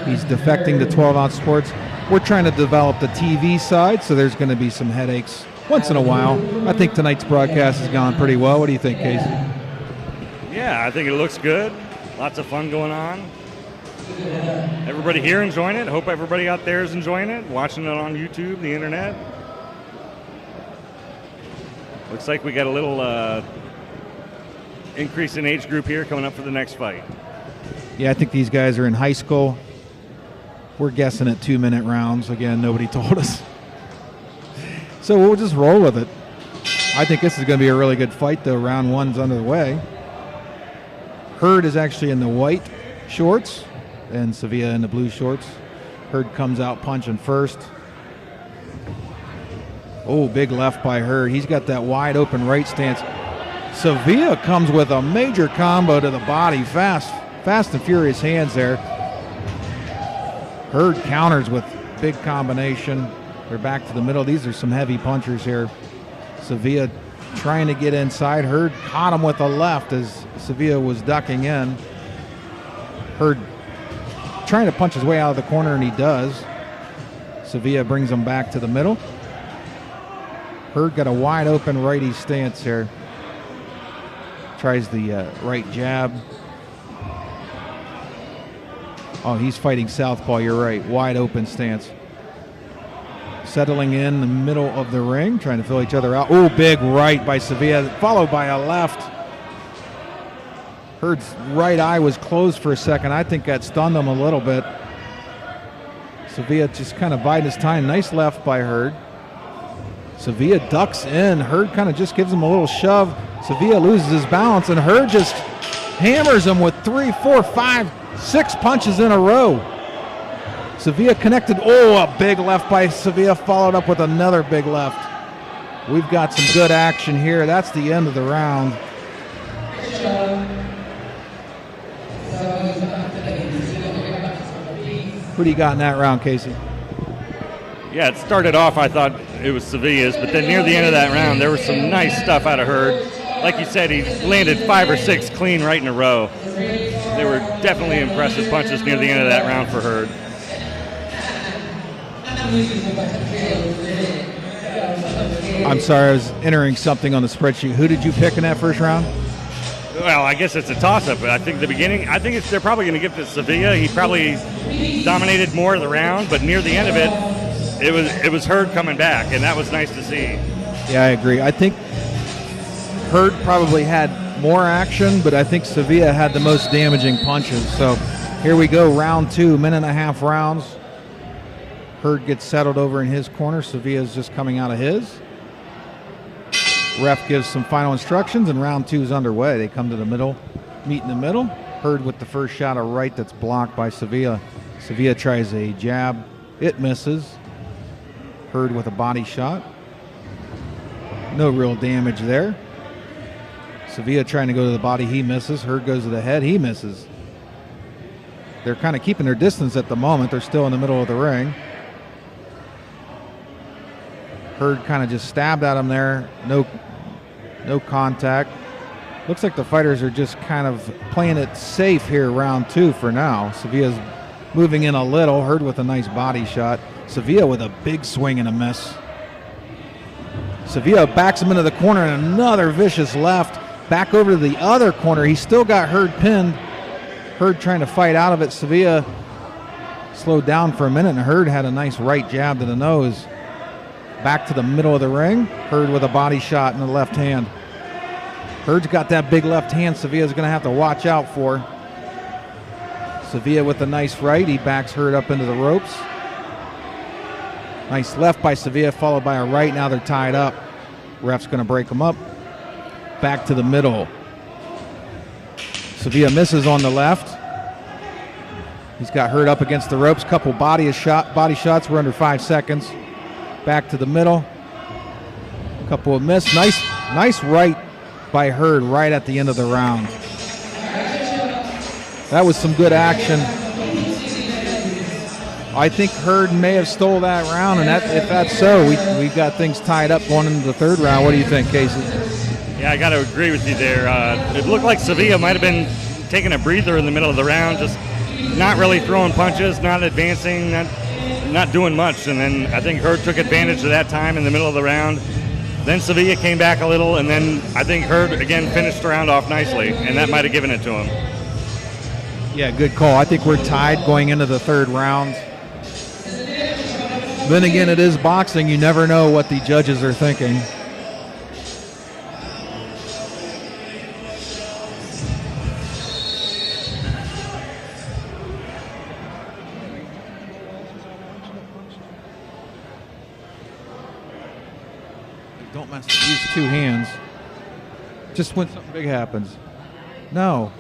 He's defecting to 12 Ounce Sports. We're trying to develop the TV side, so there's going to be some headaches once in a while. I think tonight's broadcast has gone pretty well. What do you think, Casey? Yeah, I think it looks good. Lots of fun going on. Everybody here enjoying it. Hope everybody out there is enjoying it, watching it on YouTube, the internet. Looks like we got a little increase in age group here coming up for the next fight. Yeah, I think these guys are in high school. We're guessing at 2-minute rounds. Again, nobody told us. So we'll just roll with it. I think this is going to be a really good fight, though. Round one's underway. Hurd is actually in the white shorts and Sevilla in the blue shorts. Hurd comes out punching first. Oh, big left by Hurd. He's got that wide open right stance. Sevilla comes with a major combo to the body. Fast and furious hands there. Hurd counters with big combination. They're back to the middle. These are some heavy punchers here. Sevilla trying to get inside. Hurd caught him with a left as Sevilla was ducking in. Hurd trying to punch his way out of the corner, and he does. Sevilla brings him back to the middle. Hurd got a wide open righty stance here. Tries the right jab. Oh, he's fighting southpaw, you're right. Wide open stance. Settling in the middle of the ring, trying to fill each other out. Oh, big right by Sevilla, followed by a left. Hurd's right eye was closed for a second. I think that stunned him a little bit. Sevilla just kind of biding his time. Nice left by Hurd. Sevilla ducks in. Hurd kind of just gives him a little shove. Sevilla loses his balance, and Hurd just hammers him with 3, 4, 5, 6 punches in a row. Sevilla connected. Oh, a big left by Sevilla, followed up with another big left. We've got some good action here. That's the end of the round. Who do you got in that round, Casey? Yeah, it started off, I thought it was Sevilla's, but then near the end of that round, there was some nice stuff out of Hurd. Like you said, he landed 5 or 6 clean right in a row. They were definitely impressive punches near the end of that round for Hurd. I'm sorry, I was entering something on the spreadsheet. Who did you pick in that first round? Well, I guess it's a toss-up, but I think they're probably going to give it to Sevilla. He probably dominated more of the round, but near the end of it, it was Hurd coming back, and that was nice to see. Yeah, I agree. I think Hurd probably had more action, but I think Sevilla had the most damaging punches. So here we go, round 2, minute and a half rounds. Hurd gets settled over in his corner. Sevilla's just coming out of his. Ref gives some final instructions, and round 2 is underway. They come to the middle, meet in the middle. Hurd with the first shot of right that's blocked by Sevilla. Sevilla tries a jab. It misses. Hurd with a body shot. No real damage there. Sevilla trying to go to the body. He misses. Hurd goes to the head. He misses. They're kind of keeping their distance at the moment. They're still in the middle of the ring. Hurd kind of just stabbed at him there. No contact. Looks like the fighters are just kind of playing it safe here, round 2 for now. Sevilla's moving in a little. Hurd with a nice body shot. Sevilla with a big swing and a miss. Sevilla backs him into the corner and another vicious left. Back over to the other corner. He's still got Hurd pinned. Hurd trying to fight out of it. Sevilla slowed down for a minute, and Hurd had a nice right jab to the nose. Back to the middle of the ring. Hurd with a body shot in the left hand. Hurd's got that big left hand Sevilla's going to have to watch out for. Sevilla with a nice right. He backs Hurd up into the ropes. Nice left by Sevilla, followed by a right. Now they're tied up. Ref's going to break them up. Back to the middle. Sevilla misses on the left. He's got Hurd up against the ropes. Couple body shots. We're under 5 seconds. Back to the middle. Couple of miss. Nice right by Hurd right at the end of the round. That was some good action. I think Hurd may have stole that round, and if that's so, we've got things tied up going into the 3rd round. What do you think, Casey? Yeah, I got to agree with you there. It looked like Sevilla might have been taking a breather in the middle of the round, just not really throwing punches, not advancing, not doing much. And then I think Hurd took advantage of that time in the middle of the round. Then Sevilla came back a little, and then I think Hurd again finished the round off nicely, and that might have given it to him. Yeah, good call. I think we're tied going into the 3rd round. Then again, it is boxing. You never know what the judges are thinking. Don't mess with use 2 hands. Just when something big happens. No.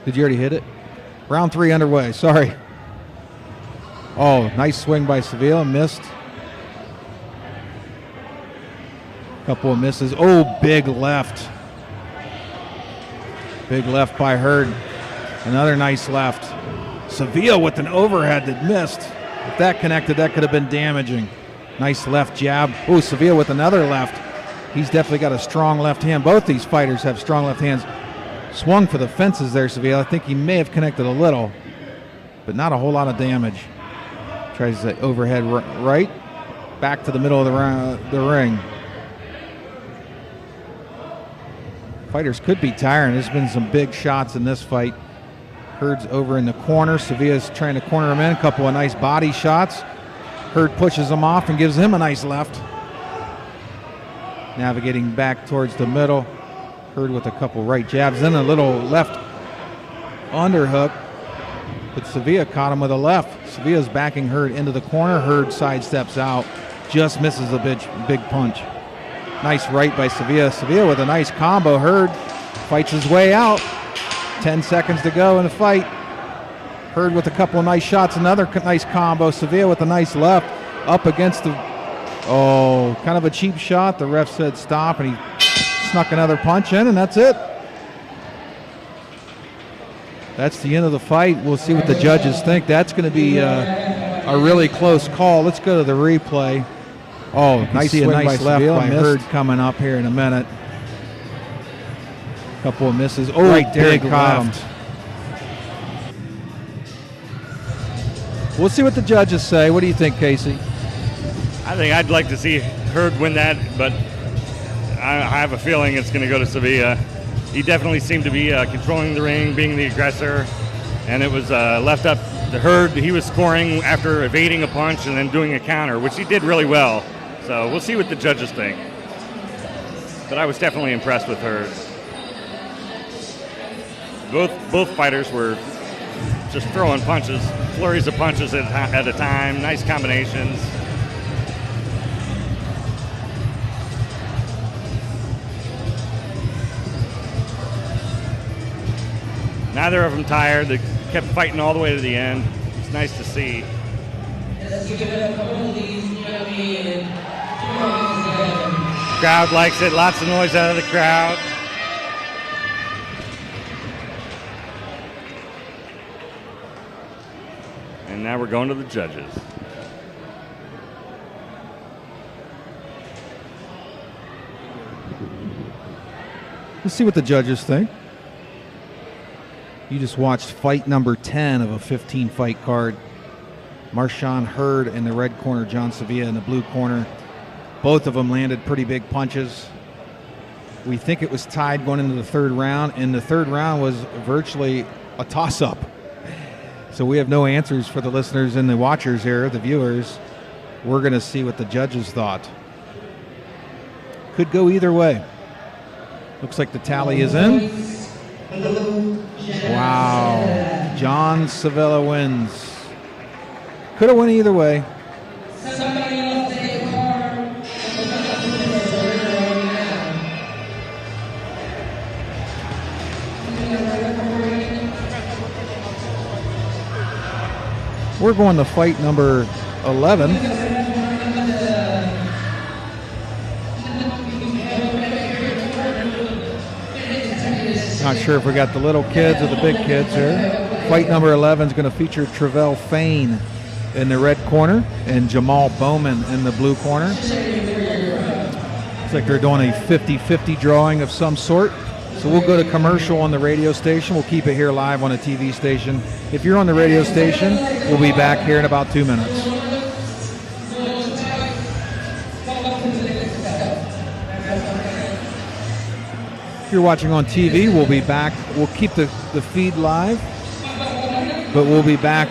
Did you already hit it? Round 3 underway. Sorry. Oh, nice swing by Sevilla. Missed. Couple of misses. Oh, big left. Big left by Hurd. Another nice left. Sevilla with an overhead that missed. If that connected, that could have been damaging. Nice left jab. Oh, Sevilla with another left. He's definitely got a strong left hand. Both these fighters have strong left hands. Swung for the fences there, Sevilla. I think he may have connected a little, but not a whole lot of damage. Tries the overhead right. Back to the middle of the ring. Fighters could be tiring. There's been some big shots in this fight. Hurd's over in the corner. Sevilla's trying to corner him in. A couple of nice body shots. Hurd pushes him off and gives him a nice left. Navigating back towards the middle. Hurd with a couple right jabs, then a little left underhook. But Sevilla caught him with a left. Sevilla's backing Hurd into the corner. Hurd sidesteps out. Just misses a big punch. Nice right by Sevilla. Sevilla with a nice combo. Hurd fights his way out. 10 seconds to go in the fight. Hurd with a couple of nice shots. Another nice combo. Sevilla with a nice left. Up against the... Oh, kind of a cheap shot. The ref said stop, and he snuck another punch in, and that's it. That's the end of the fight. We'll see what the judges think. That's going to be a really close call. Let's go to the replay. Oh, nice swing by left by Hurd coming up here in a minute. Couple of misses. Oh, right there, big left. We'll see what the judges say. What do you think, Casey? I think I'd like to see Hurd win that, but I have a feeling it's going to go to Sevilla. He definitely seemed to be controlling the ring, being the aggressor, and it was left up to Hurd. He was scoring after evading a punch and then doing a counter, which he did really well. So we'll see what the judges think. But I was definitely impressed with Hurd. Both fighters were just throwing punches, flurries of punches at a time, nice combinations. Neither of them tired. They kept fighting all the way to the end. It's nice to see. Crowd likes it. Lots of noise out of the crowd. And now we're going to the judges. Let's see what the judges think. You just watched fight number 10 of a 15-fight card. Marshawn Hurd in the red corner, John Sevilla in the blue corner. Both of them landed pretty big punches. We think it was tied going into the third round, and the third round was virtually a toss-up. So we have no answers for the listeners and the watchers here, the viewers. We're going to see what the judges thought. Could go either way. Looks like the tally is in. Wow. John Sevilla wins. Could have went either way. We're going to fight number 11. Not sure if we got the little kids or the big kids here. Fight number 11 is going to feature Travell Fain in the red corner and Jamal Bowman in the blue corner. Looks like they're doing a 50-50 drawing of some sort. So we'll go to commercial on the radio station. We'll keep it here live on a TV station. If you're on the radio station, we'll be back here in about 2 minutes. If you're watching on TV, we'll be back. We'll keep the feed live, but we'll be back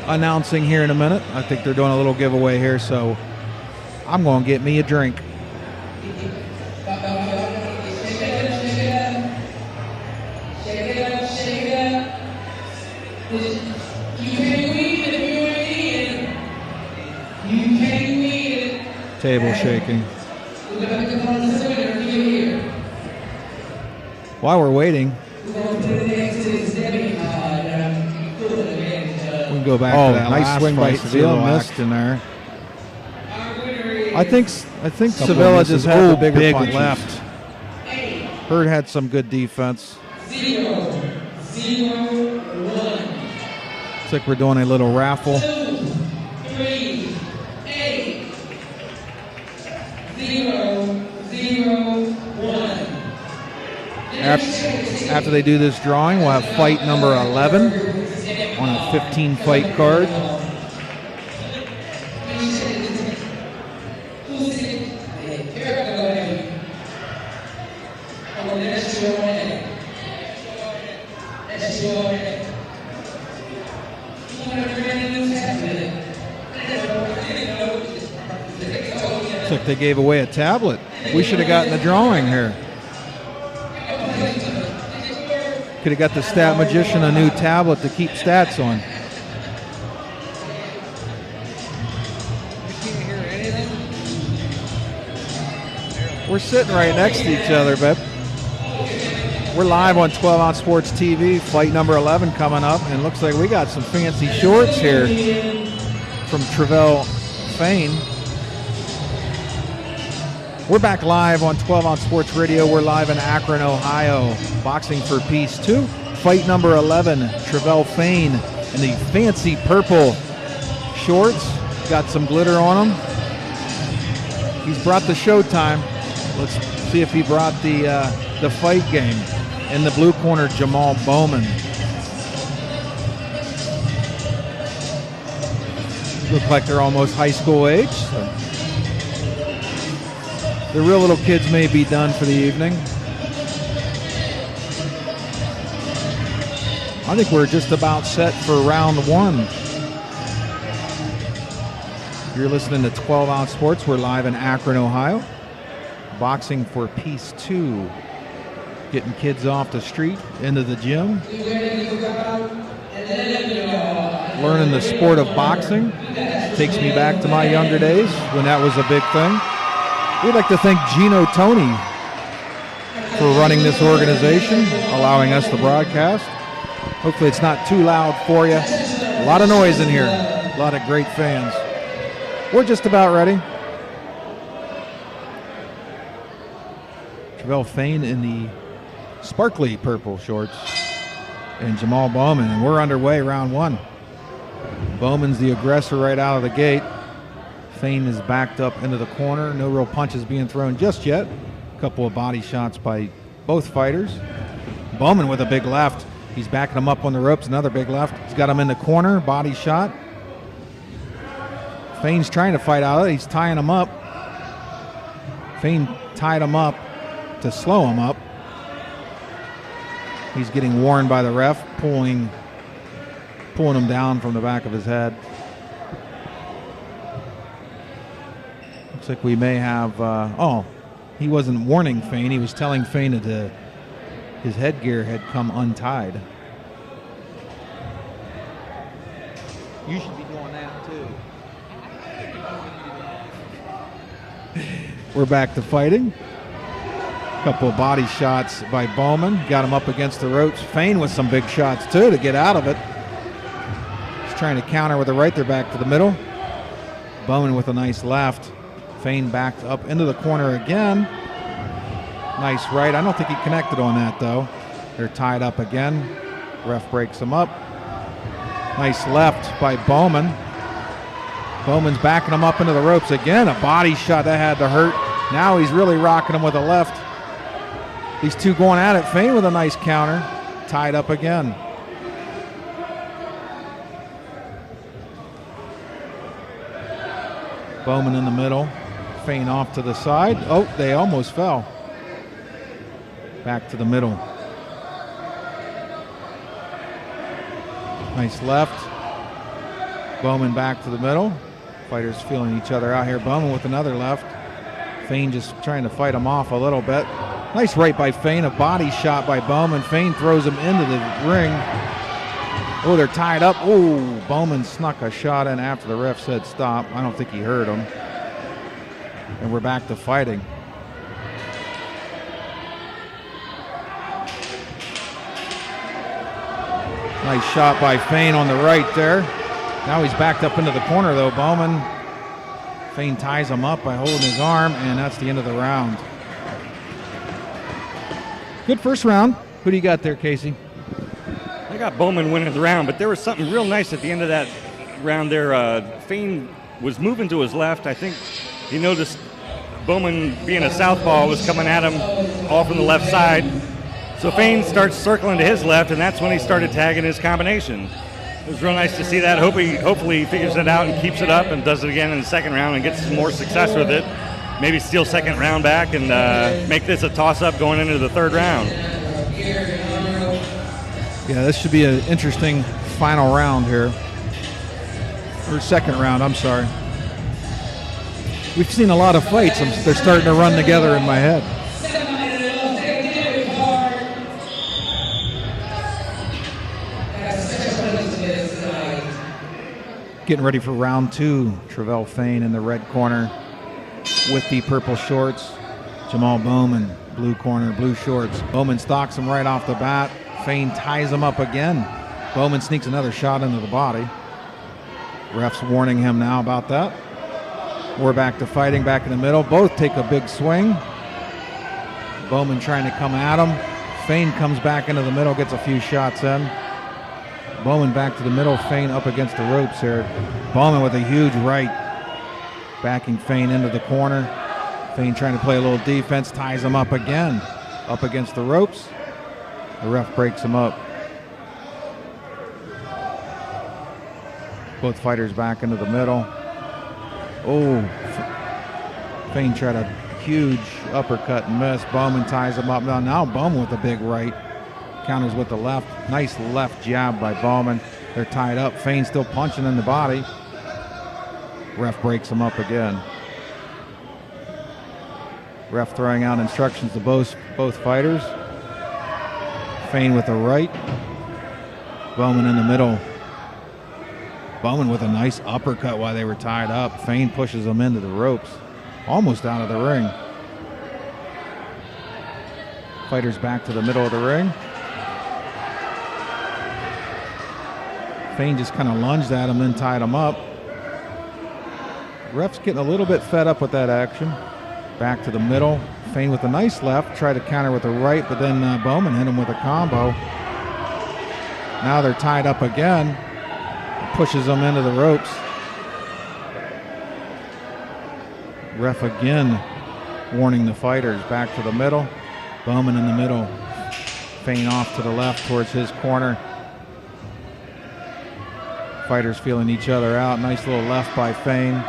announcing here in a minute. I think they're doing a little giveaway here, so I'm going to get me a drink. Table shaking. While we're waiting, we can go back to that nice last swing by fight. Sevilla, Missed in there. I think Couple Sevilla of just misses. had the bigger Big punches. left. Hurd had some good defense. 0-0-1. Looks like we're doing a little raffle. 2-3-8. 0-0-1. After they do this drawing, we'll have fight number 11 on a 15-fight card. Looks like they gave away a tablet. We should have gotten the drawing here. Could have got the Stat Magician a new tablet to keep stats on. We're sitting right next to each other, babe. We're live on 12 Ounce Sports TV. Fight number 11 coming up, and looks like we got some fancy shorts here from Travell Fain. We're back live on 12 Ounce Sports Radio. We're live in Akron, Ohio. Boxing for Peace 2. Fight number 11, Travell Fain in the fancy purple shorts. Got some glitter on them. He's brought the showtime. Let's see if he brought the fight game. In the blue corner, Jamal Bowman. Look like they're almost high school age. So the real little kids may be done for the evening. I think we're just about set for round one. You're listening to 12 Ounce Sports. We're live in Akron, Ohio. Boxing for Peace 2. Getting kids off the street, into the gym. Learning the sport of boxing. Takes me back to my younger days when that was a big thing. We'd like to thank Gino Tony for running this organization, allowing us to broadcast. Hopefully it's not too loud for you. A lot of noise in here. A lot of great fans. We're just about ready. Travell Fain in the sparkly purple shorts and Jamal Bowman, and we're underway, round one. Bowman's the aggressor right out of the gate. Fain is backed up into the corner. No real punches being thrown just yet. Couple of body shots by both fighters. Bowman with a big left. He's backing him up on the ropes. Another big left. He's got him in the corner. Body shot. Fane's trying to fight out of it. He's tying him up. Fane tied him up to slow him up. He's getting warned by the ref, pulling him down from the back of his head. Looks like we may have, he wasn't warning Fane. He was telling Fane that his headgear had come untied. You should be doing that too. We're back to fighting. Couple of body shots by Bowman. Got him up against the ropes. Fane with some big shots too to get out of it. He's trying to counter with the right. They're back to the middle. Bowman with a nice left. Fane backed up into the corner again. Nice right. I don't think he connected on that though. They're tied up again. Ref breaks them up. Nice left by Bowman. Bowman's backing him up into the ropes again. A body shot that had to hurt. Now he's really rocking him with a left. These two going at it. Fane with a nice counter. Tied up again. Bowman in the middle. Fane off to the side. Oh, they almost fell. Back to the middle. Nice left. Bowman back to the middle. Fighters feeling each other out here. Bowman with another left. Fane just trying to fight him off a little bit. Nice right by Fane. A body shot by Bowman. Fane throws him into the ring. Oh, they're tied up. Oh, Bowman snuck a shot in after the ref said stop. I don't think he heard him. And we're back to fighting. Nice shot by Fane on the right there. Now he's backed up into the corner though, Bowman. Fane ties him up by holding his arm, and that's the end of the round. Good first round. Who do you got there, Casey? I got Bowman winning the round, but there was something real nice at the end of that round there. Fane was moving to his left. I think he noticed Bowman, being a southpaw, was coming at him all from the left side. So Fane starts circling to his left, and that's when he started tagging his combination. It was real nice to see that. Hopefully he figures it out and keeps it up and does it again in the second round and gets some more success with it. Maybe steal second round back and make this a toss-up going into the third round. Yeah, this should be an interesting final round here. Or second round, I'm sorry. We've seen a lot of fights. They're starting to run together in my head. Getting ready for round two. Travell Fane in the red corner with the purple shorts. Jamal Bowman, blue corner, blue shorts. Bowman stalks him right off the bat. Fane ties him up again. Bowman sneaks another shot into the body. Ref's warning him now about that. We're back to fighting, back in the middle. Both take a big swing. Bowman trying to come at him. Fane comes back into the middle, gets a few shots in. Bowman back to the middle, Fane up against the ropes here. Bowman with a huge right, backing Fane into the corner. Fane trying to play a little defense, ties him up again, up against the ropes. The ref breaks him up. Both fighters back into the middle. Oh, Fane tried a huge uppercut and miss. Bowman ties him up. Now Bowman with a big right. Counters with the left. Nice left jab by Bowman. They're tied up. Fane still punching in the body. Ref breaks him up again. Ref throwing out instructions to both fighters. Fane with the right. Bowman in the middle. Bowman with a nice uppercut while they were tied up. Fane pushes him into the ropes. Almost out of the ring. Fighters back to the middle of the ring. Fane just kind of lunged at him, then tied him up. Ref's getting a little bit fed up with that action. Back to the middle. Fane with a nice left. Tried to counter with the right, but then Bowman hit him with a combo. Now they're tied up again. Pushes them into the ropes. Ref again warning the fighters back to the middle. Bowman in the middle. Fane off to the left towards his corner. Fighters feeling each other out. Nice little left by Fane.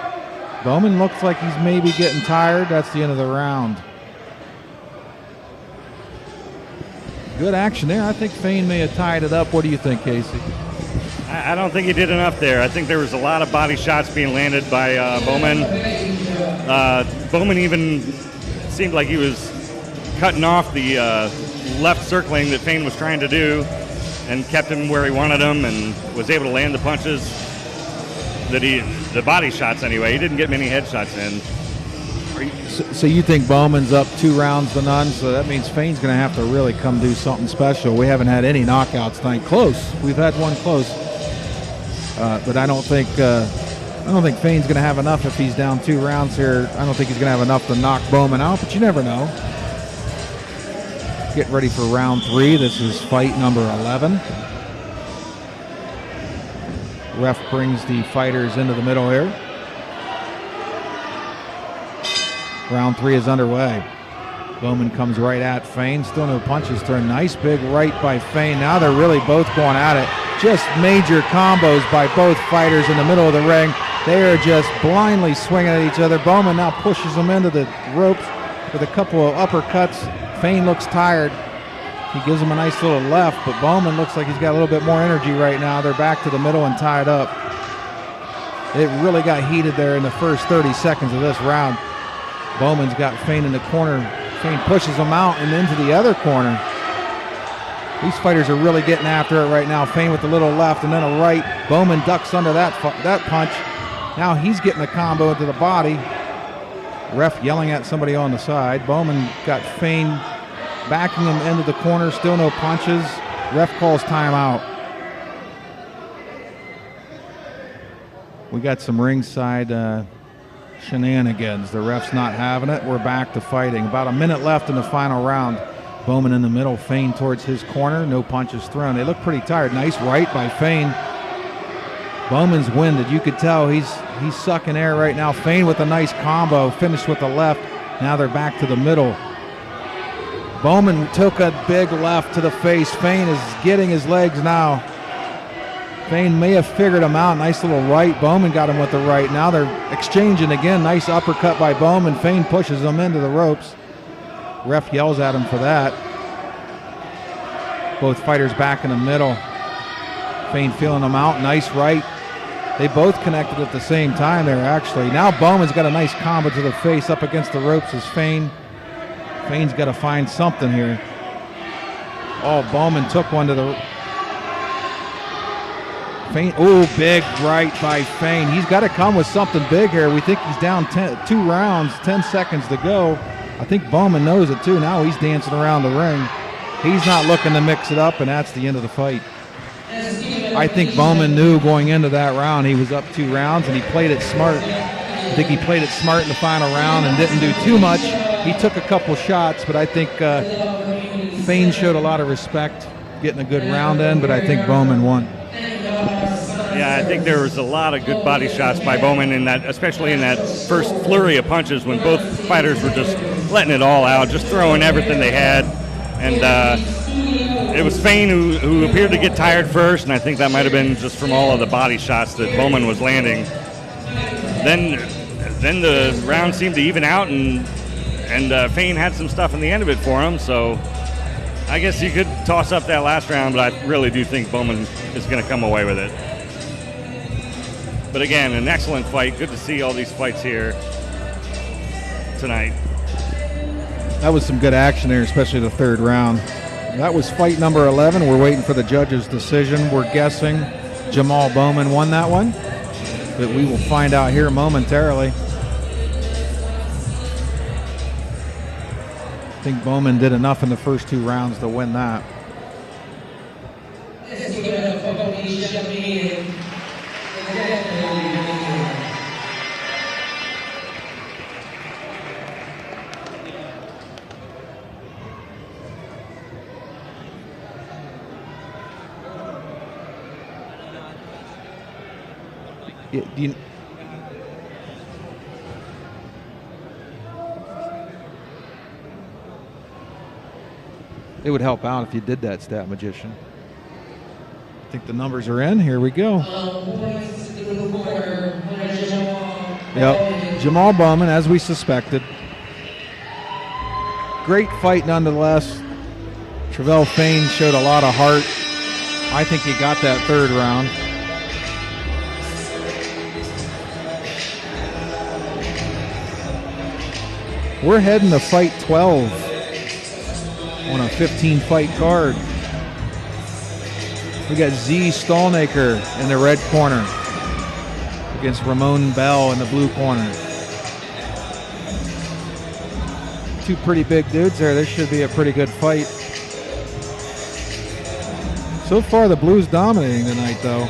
Bowman looks like he's maybe getting tired. That's the end of the round. Good action there. I think Fane may have tied it up. What do you think, Casey? I don't think he did enough there. I think there was a lot of body shots being landed by Bowman. Bowman even seemed like he was cutting off the left circling that Fane was trying to do and kept him where he wanted him and was able to land the punches the body shots anyway. He didn't get many headshots in. So you think Bowman's up 2 rounds to none? So that means Fane's going to have to really come do something special. We haven't had any knockouts tonight. Close. We've had one close, but I don't think Fane's going to have enough if he's down 2 rounds here. I don't think he's going to have enough to knock Bowman out, but you never know. Get ready for round 3. This is fight number 11. Ref brings the fighters into the middle here. Round 3 is underway. Bowman comes right at Fane. Still no punches thrown. Nice big right by Fane. Now they're really both going at it. Just major combos by both fighters in the middle of the ring. They are just blindly swinging at each other. Bowman now pushes them into the ropes with a couple of uppercuts. Fane looks tired. He gives him a nice little left, but Bowman looks like he's got a little bit more energy right now. They're back to the middle and tied up. It really got heated there in the first 30 seconds of this round. Bowman's got Fane in the corner. Fane pushes him out and into the other corner. These fighters are really getting after it right now. Fane with a little left and then a right. Bowman ducks under that punch. Now he's getting a combo into the body. Ref yelling at somebody on the side. Bowman got Fane backing him into the corner. Still no punches. Ref calls timeout. We got some ringside shenanigans. The ref's not having it. We're back to fighting. About a minute left in the final round. Bowman in the middle, Fane towards his corner. No punches thrown. They look pretty tired. Nice right by Fane. Bowman's winded. You could tell he's sucking air right now. Fane with a nice combo. Finished with the left. Now they're back to the middle. Bowman took a big left to the face. Fane is getting his legs now. Fane may have figured him out. Nice little right. Bowman got him with the right. Now they're exchanging again. Nice uppercut by Bowman. Fane pushes him into the ropes. Ref yells at him for that. Both fighters back in the middle. Fane feeling him out. Nice right. They both connected at the same time there, actually. Now Bowman's got a nice combo to the face up against the ropes as Fane. Fane's got to find something here. Oh, Bowman took one to the... Fane, oh, big right by Fane. He's got to come with something big here. We think he's down 2 rounds, 10 seconds to go. I think Bowman knows it too. Now he's dancing around the ring. He's not looking to mix it up, and that's the end of the fight. I think Bowman knew going into that round he was up 2 rounds, and he played it smart. I think he played it smart in the final round and didn't do too much. He took a couple shots, but I think Fane showed a lot of respect getting a good round in, but I think Bowman won. Yeah, I think there was a lot of good body shots by Bowman in that, especially in that first flurry of punches when both fighters were just letting it all out, just throwing everything they had. And it was Fane who appeared to get tired first, and I think that might have been just from all of the body shots that Bowman was landing. Then the round seemed to even out, and Fane had some stuff in the end of it for him, so I guess you could toss up that last round, but I really do think Bowman is going to come away with it. But again, an excellent fight. Good to see all these fights here tonight. That was some good action there, especially the third round. That was fight number 11. We're waiting for the judge's decision. We're guessing Jamal Bowman won that one, but we will find out here momentarily. I think Bowman did enough in the first 2 rounds to win that. It would help out if you did that, Stat Magician. I think the numbers are in. Here we go. Yep, Jamal Bowman, as we suspected. Great fight nonetheless. Travell Fain showed a lot of heart. I think he got that third round. We're heading to fight 12 on a 15-fight card. We got Z Stolnaker in the red corner against Ramon Bell in the blue corner. Two pretty big dudes there. This should be a pretty good fight. So far, the Blues dominating tonight, though.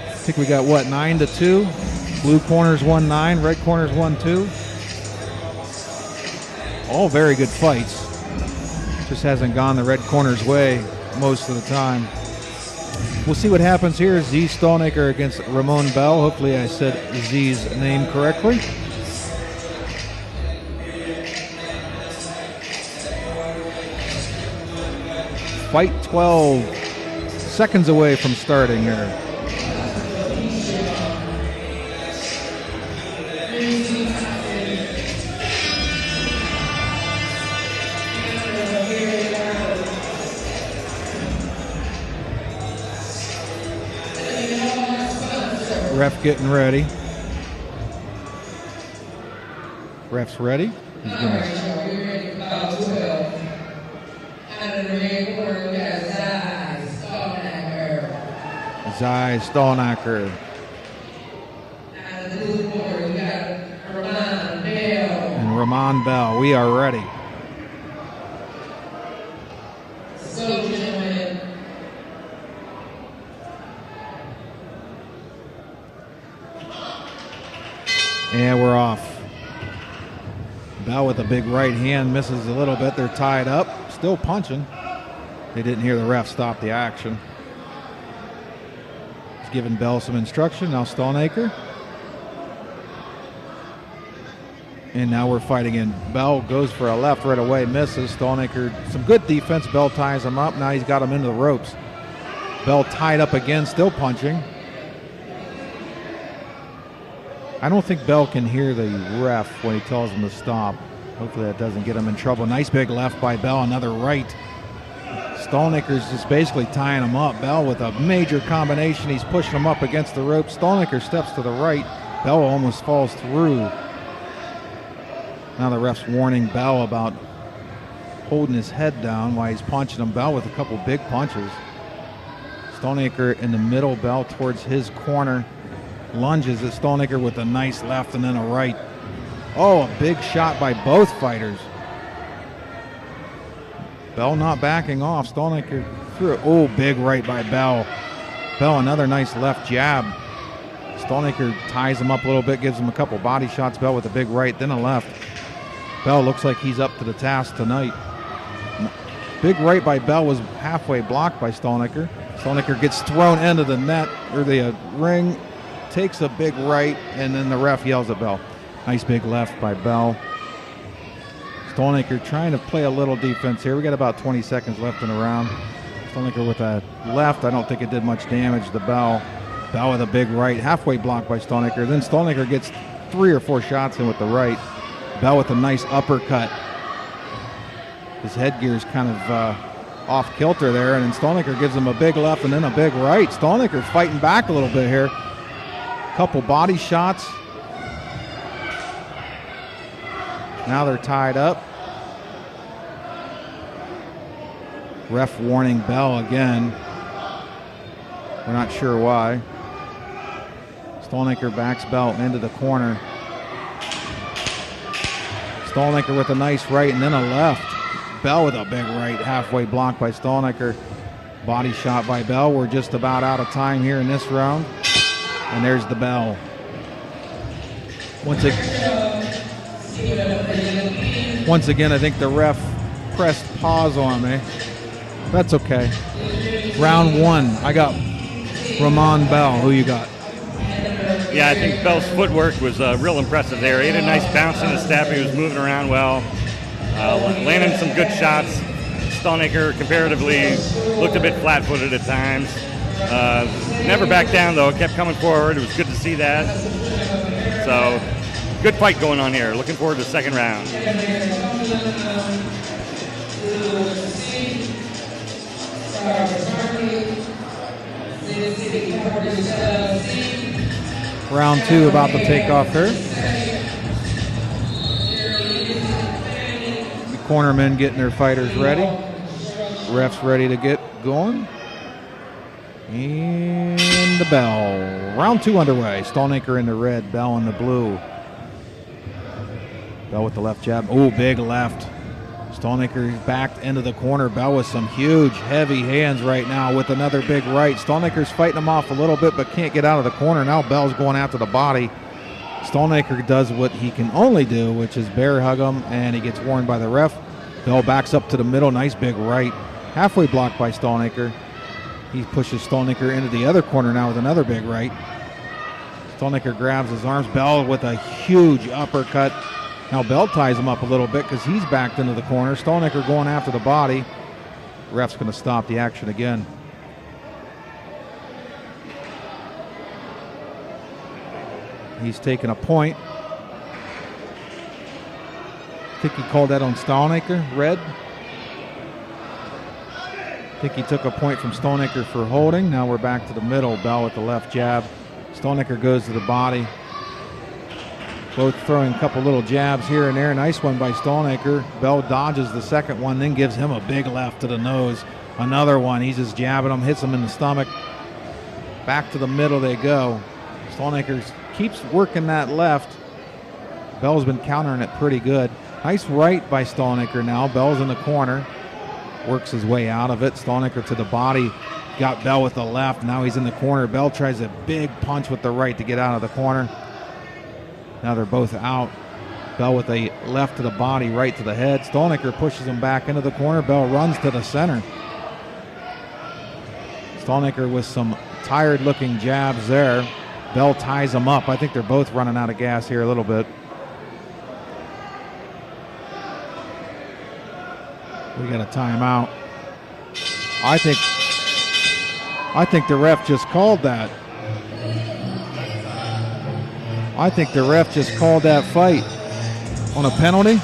I think we got, what, 9-2? Blue corner's 1-9, red corner's 1-2. All very good fights. Just hasn't gone the red corner's way most of the time. We'll see what happens here. Z Stolnaker against Ramon Bell. Hopefully I said Z's name correctly. Fight 12. Seconds away from starting here. Ref getting ready. Ref's ready. He's gonna... Zai Stolnaker. And Ramon Bell. We are ready. And we're off. Bell with a big right hand, misses a little bit. They're tied up, still punching. They didn't hear the ref stop the action. He's giving Bell some instruction. Now Stolnaker. And now we're fighting in. Bell goes for a left right away, misses. Stolnaker, some good defense. Bell ties him up. Now he's got him into the ropes. Bell tied up again, still punching. I don't think Bell can hear the ref when he tells him to stop. Hopefully that doesn't get him in trouble. Nice big left by Bell, another right. Stolnaker's just basically tying him up. Bell with a major combination. He's pushing him up against the rope. Stolnaker steps to the right. Bell almost falls through. Now the ref's warning Bell about holding his head down while he's punching him. Bell with a couple big punches. Stolnaker in the middle, Bell towards his corner. Lunges at Stolnaker with a nice left and then a right. Oh, a big shot by both fighters. Bell not backing off. Stolnaker threw it. Oh, big right by Bell. Bell, another nice left jab. Stolnaker ties him up a little bit, gives him a couple body shots. Bell with a big right, then a left. Bell looks like he's up to the task tonight. Big right by Bell was halfway blocked by Stolnaker. Stolnaker gets thrown into the net, or the ring. Takes a big right, and then the ref yells at Bell. Nice big left by Bell. Stolnaker trying to play a little defense here. We got about 20 seconds left in the round. Stolnaker with a left. I don't think it did much damage to Bell. Bell with a big right, halfway blocked by Stolnaker. Then Stolnaker gets 3 or 4 shots in with the right. Bell with a nice uppercut. His headgear's kind of off kilter there, and then Stolnaker gives him a big left and then a big right. Stolnaker fighting back a little bit here. Couple body shots. Now they're tied up. Ref warning Bell again. We're not sure why. Stolnaker backs Bell into the corner. Stolnaker with a nice right and then a left. Bell with a big right, halfway blocked by Stolnaker. Body shot by Bell. We're just about out of time here in this round. And there's the bell. Once again, I think the ref pressed pause on me. That's okay. Round 1. I got Ramon Bell, who you got? Yeah, I think Bell's footwork was real impressive there. He had a nice bounce in his step. He was moving around well, landing some good shots. Stallnaker comparatively looked a bit flat-footed at times. Never backed down, though. Kept coming forward. It was good to see that. So, good fight going on here. Looking forward to the second round. Round 2 about to take off here. The cornermen getting their fighters ready. Refs ready to get going. And the bell. Round 2 underway. Stallnaker in the red, Bell in the blue. Bell with the left jab. Oh, big left. Stallnaker backed into the corner. Bell with some huge, heavy hands right now with another big right. Stallnaker's fighting him off a little bit, but can't get out of the corner. Now Bell's going after the body. Stallnaker does what he can only do, which is bear hug him, and he gets warned by the ref. Bell backs up to the middle. Nice big right. Halfway blocked by Stallnaker. He pushes Stallnaker into the other corner now with another big right. Stallnaker grabs his arms. Bell with a huge uppercut. Now Bell ties him up a little bit because he's backed into the corner. Stallnaker going after the body. Ref's going to stop the action again. He's taking a point. I think he called that on Stallnaker, red. I think he took a point from Stallnaker for holding. Now we're back to the middle. Bell with the left jab. Stallnaker goes to the body. Both throwing a couple little jabs here and there. Nice one by Stallnaker. Bell dodges the second one, then gives him a big left to the nose. Another one. He's just jabbing him, hits him in the stomach. Back to the middle they go. Stallnaker keeps working that left. Bell's been countering it pretty good. Nice right by Stallnaker now. Bell's in the corner. Works his way out of it. Stallnaker to the body. Got Bell with the left. Now he's in the corner. Bell tries a big punch with the right to get out of the corner. Now they're both out. Bell with a left to the body, right to the head. Stallnaker pushes him back into the corner. Bell runs to the center. Stallnaker with some tired-looking jabs there. Bell ties him up. I think they're both running out of gas here a little bit. We got a timeout. I think the ref just called that. I think the ref just called that fight on a penalty.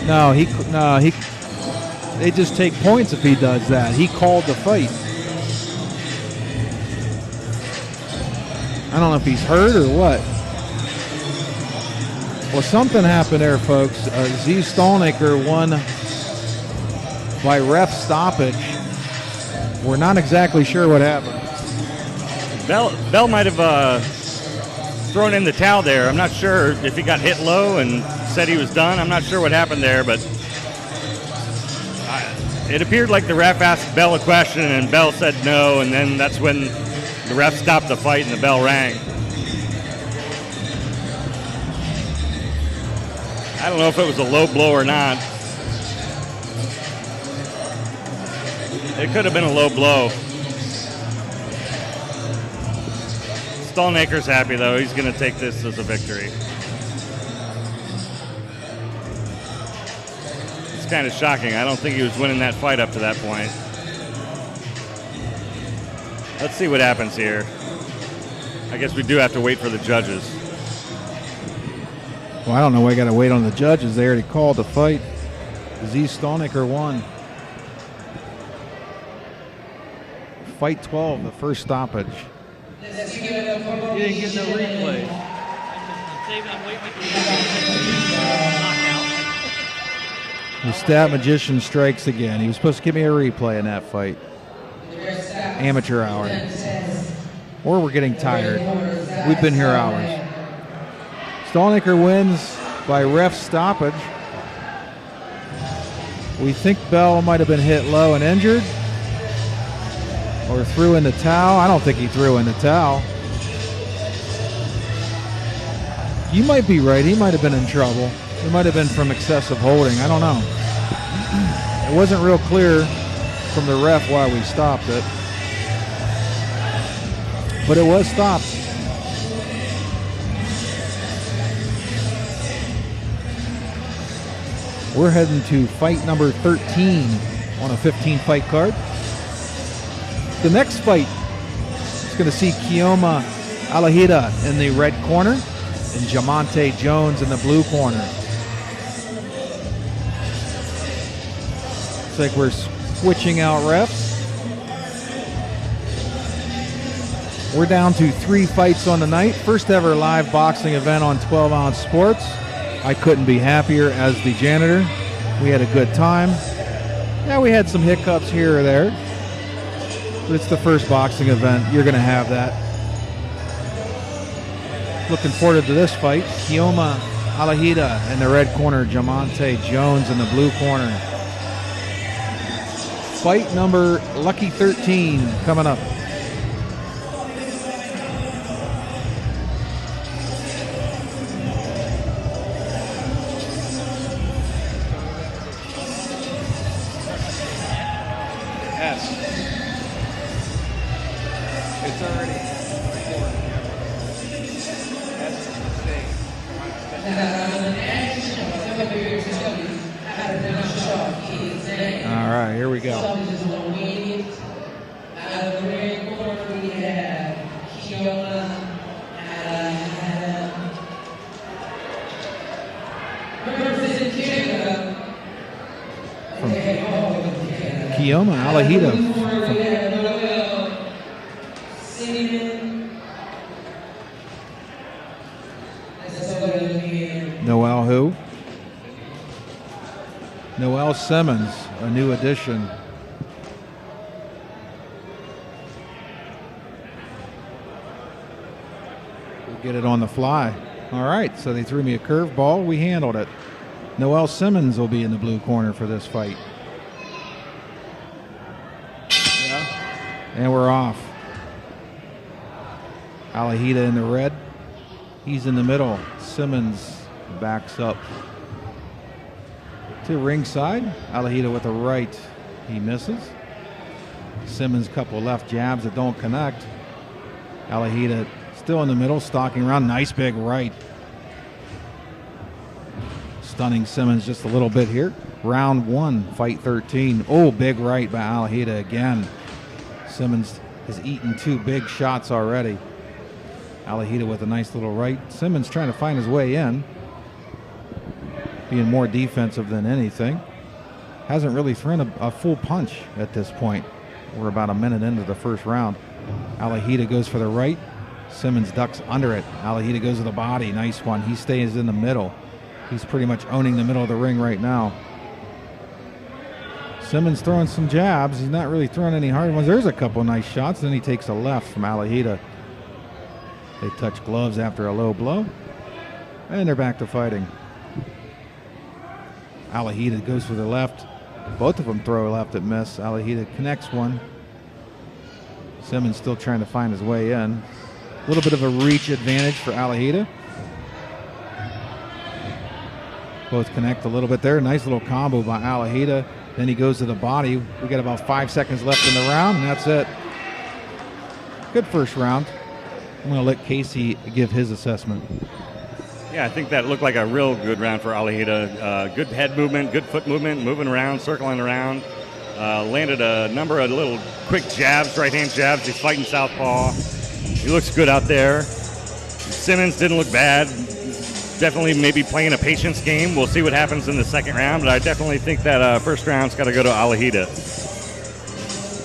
No, they just take points if he does that. He called the fight. I don't know if he's hurt or what. Well, something happened there, folks. Z Stallnaker won by ref stoppage. We're not exactly sure what happened. Bell might have thrown in the towel there. I'm not sure if he got hit low and said he was done. I'm not sure what happened there, but it appeared like the ref asked Bell a question and Bell said no, and then that's when the ref stopped the fight and the bell rang. I don't know if it was a low blow or not. It could have been a low blow. Stallnaker's happy, though. He's going to take this as a victory. It's kind of shocking. I don't think he was winning that fight up to that point. Let's see what happens here. I guess we do have to wait for the judges. Well, I don't know why I got to wait on the judges. They already called the fight. Z Stallnaker won. Fight 12, the first stoppage. You didn't get no replay. The stat magician strikes again. He was supposed to give me a replay in that fight. Amateur hour. Or we're getting tired. We've been here hours. Stallnaker wins by ref stoppage. We think Bell might have been hit low and injured. Or threw in the towel. I don't think he threw in the towel. You might be right. He might have been in trouble. It might have been from excessive holding. I don't know. It wasn't real clear from the ref why we stopped it, but it was stopped. We're heading to fight number 13 on a 15-fight card. The next fight is going to see Kioma Alahida in the red corner and Jamonte Jones in the blue corner. Looks like we're switching out refs. We're down to 3 fights on the night. First ever live boxing event on 12 Ounce Sports. I couldn't be happier as the janitor. We had a good time. Yeah, we had some hiccups here or there, but it's the first boxing event. You're going to have that. Looking forward to this fight. Kioma Alahida in the red corner, Jamonte Jones in the blue corner. Fight number Lucky 13 coming up. It's already recording. That's the mistake. All right, here we go. Out of the red corner, we have Kioma Alahida. Representing Canada. Kioma Alahida. We have Noel Simeon. Noel who? Noel Simmons, a new addition. We'll get it on the fly. All right, so they threw me a curveball. We handled it. Noel Simmons will be in the blue corner for this fight. And we're off. Alahida in the red. He's in the middle. Simmons backs up to ringside. Alahida with a right. He misses. Simmons couple left jabs that don't connect. Alahida still in the middle, stalking around. Nice big right. Stunning Simmons just a little bit here. Round 1, fight 13. Oh, big right by Alahida again. Simmons has eaten 2 big shots already. Alahida with a nice little right. Simmons trying to find his way in, being more defensive than anything. Hasn't really thrown a full punch at this point. We're about a minute into the first round. Alahida goes for the right. Simmons ducks under it. Alahida goes to the body. Nice one. He stays in the middle. He's pretty much owning the middle of the ring right now. Simmons throwing some jabs. He's not really throwing any hard ones. There's a couple nice shots. Then he takes a left from Alahida. They touch gloves after a low blow. And they're back to fighting. Alahida goes for the left. Both of them throw a left that miss. Alahida connects one. Simmons still trying to find his way in. A little bit of a reach advantage for Alahida. Both connect a little bit there. Nice little combo by Alahida. Then he goes to the body. We got about 5 seconds left in the round, and that's it. Good first round. I'm going to let Casey give his assessment. Yeah, I think that looked like a real good round for Alahida. Good head movement, good foot movement, moving around, circling around. Landed a number of little quick jabs, right-hand jabs. He's fighting southpaw. He looks good out there. Simmons didn't look bad. Definitely maybe playing a patience game. We'll see what happens in the second round, but I definitely think that first round's got to go to Alahida.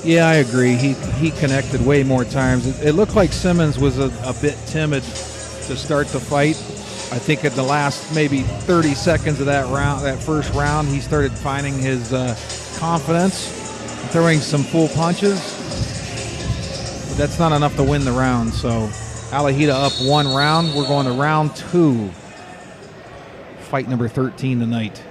Yeah, I agree. He connected way more times. It looked like Simmons was a bit timid to start the fight. I think at the last maybe 30 seconds of that round, that first round, he started finding his confidence, throwing some full punches. But that's not enough to win the round. So Alahida up 1 round. We're going to round 2. Fight number 13 tonight.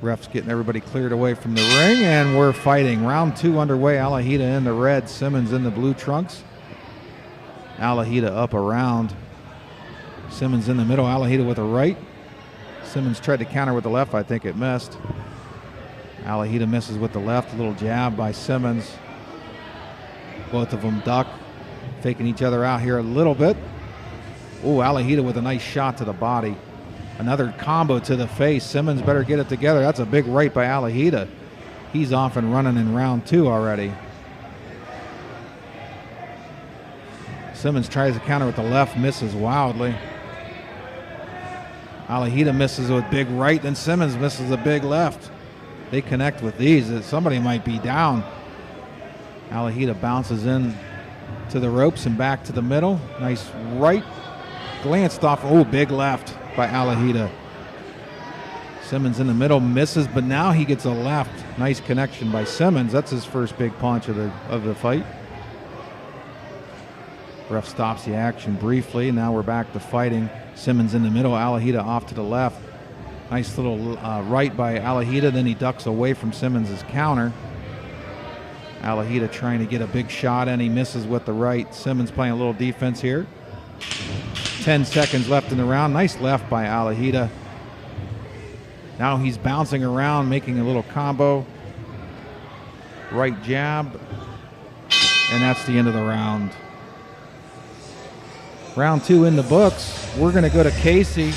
Refs getting everybody cleared away from the ring, and we're fighting. Round 2 underway. Alahida in the red, Simmons in the blue trunks. Alahida up around. Simmons in the middle. Alahida with a right. Simmons tried to counter with the left. I think it missed. Alahita misses with the left. A little jab by Simmons. Both of them duck, faking each other out here a little bit. Oh, Alahita with a nice shot to the body. Another combo to the face. Simmons better get it together. That's a big right by Alahita. He's off and running in round 2 already. Simmons tries to counter with the left, misses wildly. Alahita misses with big right, then Simmons misses a big left. They connect with these. Somebody might be down. Alahita bounces in to the ropes and back to the middle. Nice right. Glanced off. Oh, big left by Alahita. Simmons in the middle, misses, but now he gets a left. Nice connection by Simmons. That's his first big punch of the fight. Ref stops the action briefly. Now we're back to fighting. Simmons in the middle, Alahita off to the left. Nice little right by Alahita. Then he ducks away from Simmons' counter. Alahita trying to get a big shot in. He misses with the right. Simmons playing a little defense here. 10 seconds left in the round. Nice left by Alahita. Now he's bouncing around, making a little combo. Right jab. And that's the end of the round. Round 2 in the books. We're going to go to Casey,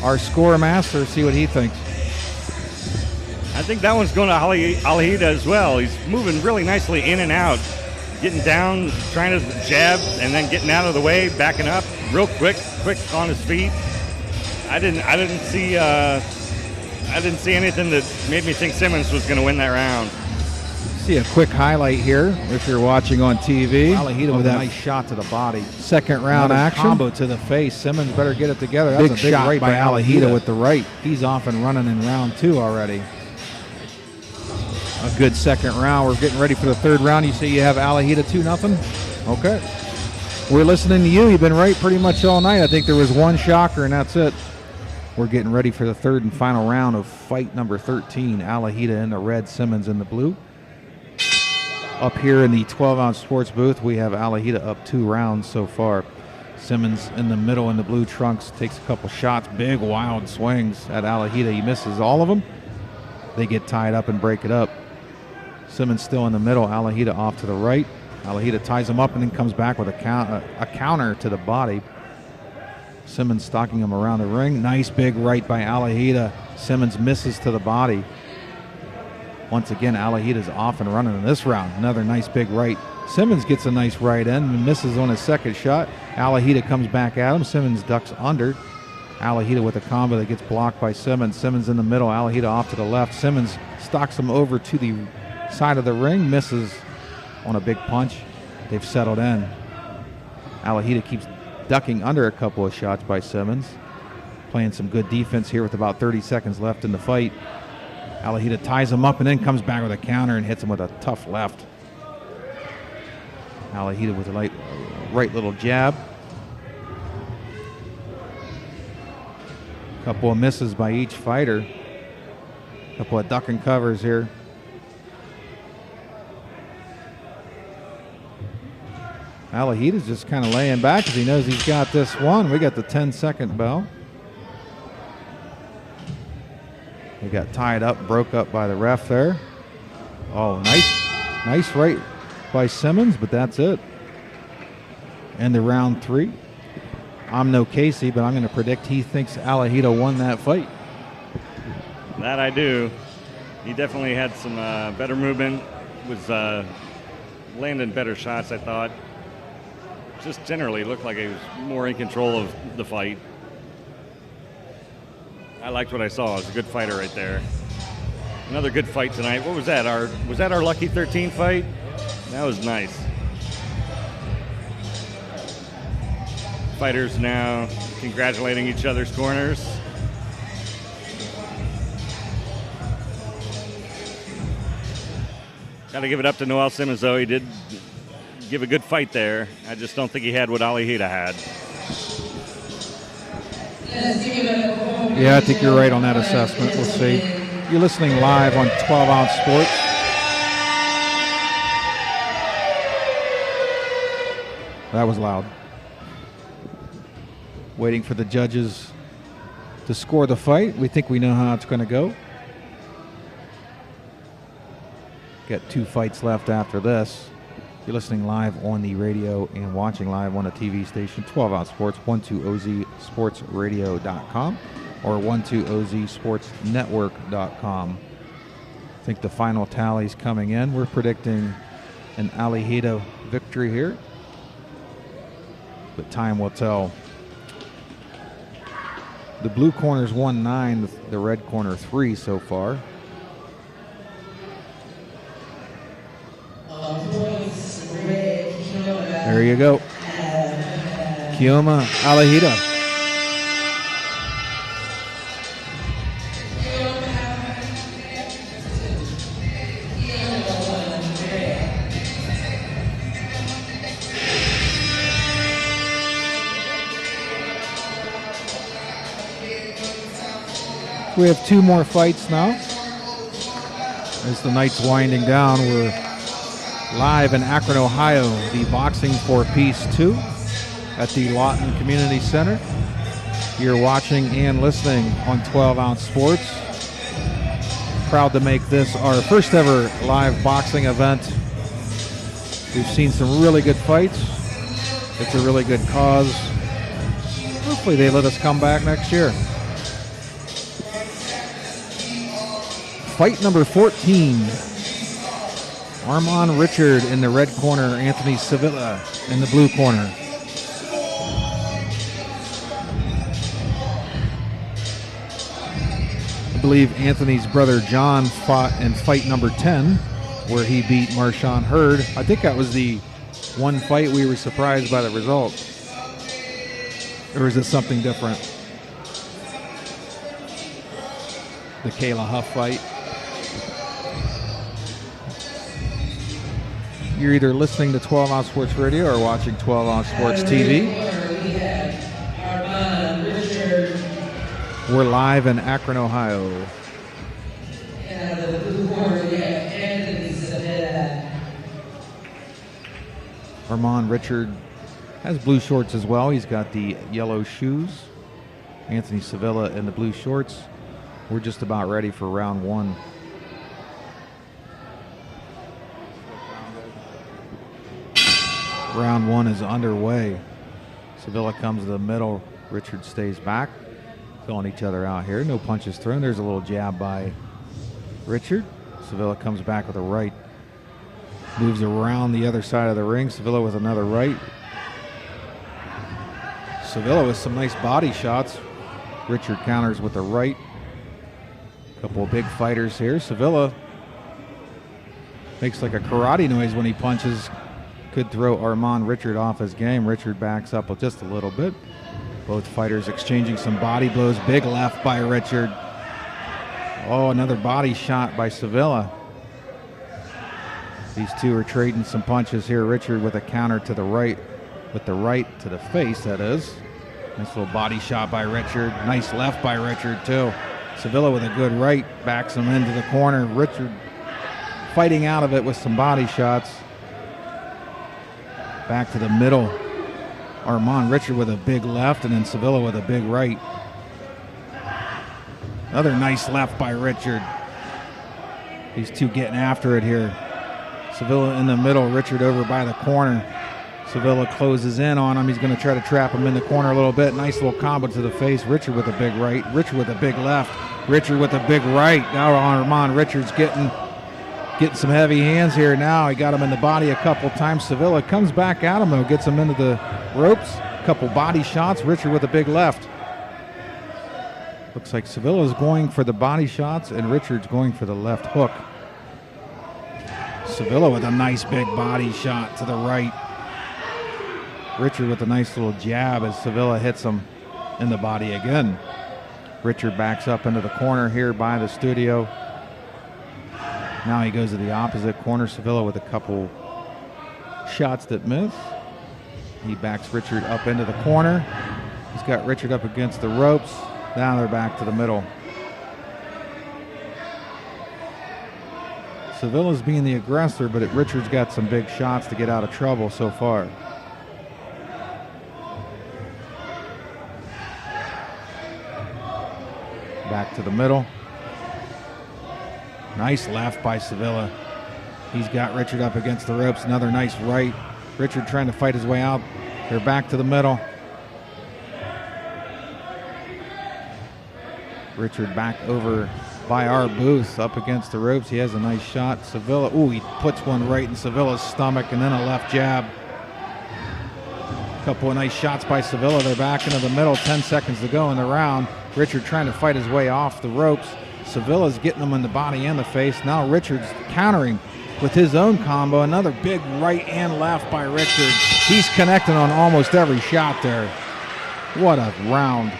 our score master, see what he thinks. I think that one's going to Alahita as well. He's moving really nicely in and out, getting down, trying to jab, and then getting out of the way, backing up, real quick on his feet. I didn't see anything that made me think Simmons was going to win that round. See a quick highlight here if you're watching on TV. Alahita with that nice shot to the body. Second round action. Combo to the face. Simmons better get it together. That's a big shot right by Alahita with the right. He's off and running in round 2 already. A good second round. We're getting ready for the third round. You say you have Alahita 2-0? Okay. We're listening to you. You've been right pretty much all night. I think there was one shocker and that's it. We're getting ready for the third and final round of fight number 13. Alahita in the red, Simmons in the blue. Up here in the 12-ounce sports booth, we have Alahita up 2 rounds so far. Simmons in the middle in the blue trunks takes a couple shots, big wild swings at Alahita. He misses all of them. They get tied up and break it up. Simmons still in the middle, Alahita off to the right. Alahita ties him up and then comes back with a counter to the body. Simmons stalking him around the ring. Nice big right by Alahita. Simmons misses to the body. Once again, Alahita's off and running in this round. Another nice big right. Simmons gets a nice right in and misses on his second shot. Alahita comes back at him. Simmons ducks under. Alahita with a combo that gets blocked by Simmons. Simmons in the middle. Alahita off to the left. Simmons stalks him over to the side of the ring. Misses on a big punch. They've settled in. Alahita keeps ducking under a couple of shots by Simmons. Playing some good defense here with about 30 seconds left in the fight. Alahita ties him up and then comes back with a counter and hits him with a tough left. Alahita with a right little jab. Couple of misses by each fighter. Couple of duck and covers here. Alahita's just kind of laying back because he knows he's got this one. We got the 10-second bell. He got tied up, broke up by the ref there. Oh, nice right by Simmons, but that's it. End of round 3. I'm no Casey, but I'm going to predict he thinks Alahita won that fight. That I do. He definitely had some better movement, was landing better shots, I thought. Just generally looked like he was more in control of the fight. I liked what I saw. It was a good fighter right there. Another good fight tonight. What was that? Was that our Lucky 13 fight? That was nice. Fighters now congratulating each other's corners. Got to give it up to Noel Simmons, though. He did give a good fight there. I just don't think he had what Alahita had. Yeah, I think you're right on that assessment. We'll see. You're listening live on 12-ounce sports. That was loud. Waiting for the judges to score the fight. We think we know how it's going to go. Got 2 fights left after this. You're listening live on the radio and watching live on the TV station, 12 Out Sports, 12ozsportsradio.com or 12ozsportsnetwork.com. I think the final tally's coming in. We're predicting an Alejito victory here, but time will tell. The blue corner's 1-9, the red corner 3 so far. There you go. Kioma Alejito. We have 2 more fights now. As the night's winding down, we're live in Akron, Ohio, the Boxing for Peace 2 at the Lawton Community Center. You're watching and listening on 12 Ounce Sports. Proud to make this our first ever live boxing event. We've seen some really good fights. It's a really good cause. Hopefully they let us come back next year. Fight number 14. Armand Richard in the red corner, Anthony Sevilla in the blue corner. I believe Anthony's brother John fought in fight number 10, where he beat Marshawn Hurd. I think that was the one fight we were surprised by the result. Or is it something different? The Kayla Huff fight. You're either listening to 12 Ounce Sports Radio or watching 12 Ounce Sports TV. We're live in Akron, Ohio. Armand Richard has blue shorts as well. He's got the yellow shoes. Anthony Sevilla in the blue shorts. We're just about ready for round 1. Round 1 is underway. Sevilla comes to the middle. Richard stays back. Filling each other out here. No punches thrown. There's a little jab by Richard. Sevilla comes back with a right. Moves around the other side of the ring. Sevilla with another right. Sevilla with some nice body shots. Richard counters with the right. Couple of big fighters here. Sevilla makes like a karate noise when he punches. Could throw Armand Richard off his game. Richard backs up with just a little bit. Both fighters exchanging some body blows. Big left by Richard. Oh, another body shot by Sevilla. These two are trading some punches here. Richard with a counter to the right, with the right to the face, that is. Nice little body shot by Richard. Nice left by Richard, too. Sevilla with a good right, backs him into the corner. Richard fighting out of it with some body shots. Back to the middle. Armand Richard with a big left, and then Sevilla with a big right. Another nice left by Richard. These two getting after it here. Sevilla in the middle, Richard over by the corner. Sevilla closes in on him. He's going to try to trap him in the corner a little bit. Nice little combo to the face. Richard with a big right. Richard with a big left. Richard with a big right. Now Armand Richard's getting some heavy hands here now. He got him in the body a couple times. Sevilla comes back at him, though. Gets him into the ropes. A couple body shots. Richard with a big left. Looks like Sevilla's going for the body shots, and Richard's going for the left hook. Sevilla with a nice big body shot to the right. Richard with a nice little jab as Sevilla hits him in the body again. Richard backs up into the corner here by the studio. Now he goes to the opposite corner. Sevilla with a couple shots that miss. He backs Richard up into the corner. He's got Richard up against the ropes. Now they're back to the middle. Sevilla's being the aggressor, but Richard's got some big shots to get out of trouble so far. Back to the middle. Nice left by Sevilla. He's got Richard up against the ropes. Another nice right. Richard trying to fight his way out. They're back to the middle. Richard back over by our booth up against the ropes. He has a nice shot. Sevilla, ooh, he puts one right in Sevilla's stomach and then a left jab. Couple of nice shots by Sevilla. They're back into the middle. 10 seconds to go in the round. Richard trying to fight his way off the ropes. Sevilla's getting him in the body and the face. Now Richard's countering with his own combo. Another big right and left by Richard. He's connecting on almost every shot there. What a round.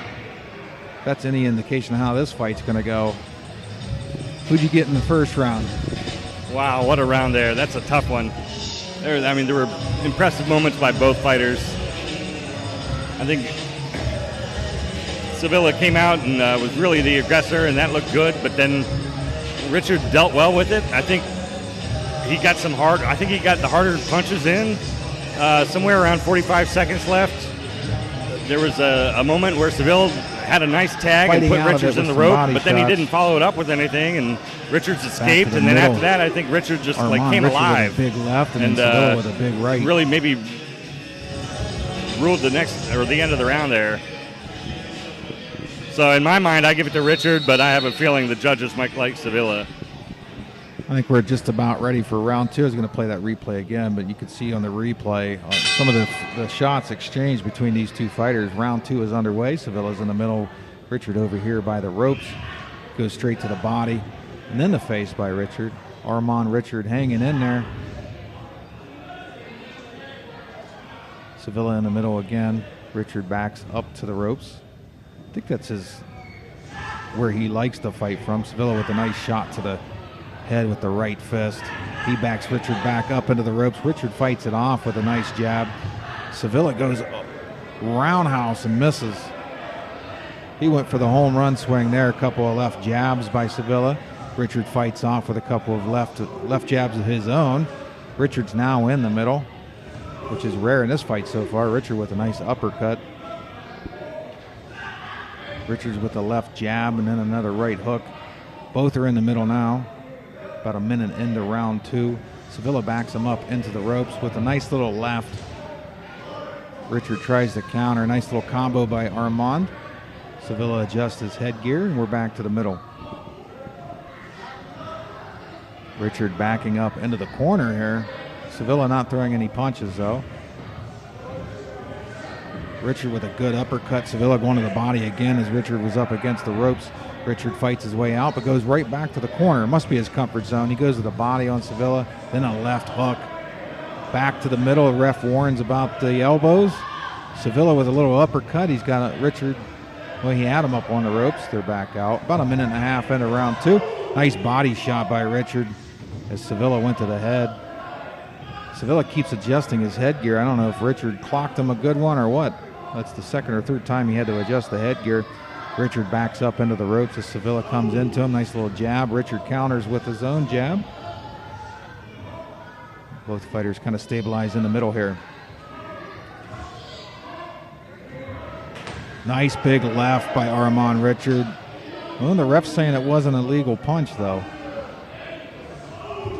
That's any indication of how this fight's going to go. Who'd you get in the first round? Wow, what a round there. That's a tough one. There were impressive moments by both fighters. I think Sevilla came out and was really the aggressor, and that looked good, but then Richard dealt well with it. I think he got the harder punches in. Somewhere around 45 seconds left, there was a moment where Seville had a nice tag and put Richards in the rope, but then he didn't follow it up with anything, and Richards escaped, and then after that, I think Richard just came alive. With a big left and Seville with a big right. Really maybe ruled the end of the round there. So in my mind, I give it to Richard, but I have a feeling the judges might like Sevilla. I think we're just about ready for round two. I was going to play that replay again, but you could see on the replay some of the shots exchanged between these two fighters. Round two is underway. Sevilla's in the middle. Richard over here by the ropes. Goes straight to the body and then the face by Richard. Armand Richard hanging in there. Sevilla in the middle again. Richard backs up to the ropes. I think that's where he likes to fight from. Sevilla with a nice shot to the head with the right fist. He backs Richard back up into the ropes. Richard fights it off with a nice jab. Sevilla goes roundhouse and misses. He went for the home run swing there. A couple of left jabs by Sevilla. Richard fights off with a couple of left jabs of his own. Richard's now in the middle, which is rare in this fight so far. Richard with a nice uppercut. Richards with a left jab and then another right hook. Both are in the middle now. About a minute into round two. Sevilla backs him up into the ropes with a nice little left. Richard tries to counter. Nice little combo by Armand. Sevilla adjusts his headgear and we're back to the middle. Richard backing up into the corner here. Sevilla not throwing any punches though. Richard with a good uppercut. Sevilla going to the body again as Richard was up against the ropes. Richard fights his way out, but goes right back to the corner. It must be his comfort zone. He goes to the body on Sevilla, then a left hook. Back to the middle. The ref warns about the elbows. Sevilla with a little uppercut. He's got Richard. Well, he had him up on the ropes. They're back out. About a minute and a half into round two. Nice body shot by Richard as Sevilla went to the head. Sevilla keeps adjusting his headgear. I don't know if Richard clocked him a good one or what. That's the second or third time he had to adjust the headgear. Richard backs up into the ropes as Sevilla comes into him. Nice little jab. Richard counters with his own jab. Both fighters kind of stabilize in the middle here. Nice big left by Armand Richard. Well, the ref's saying it wasn't a legal punch, though.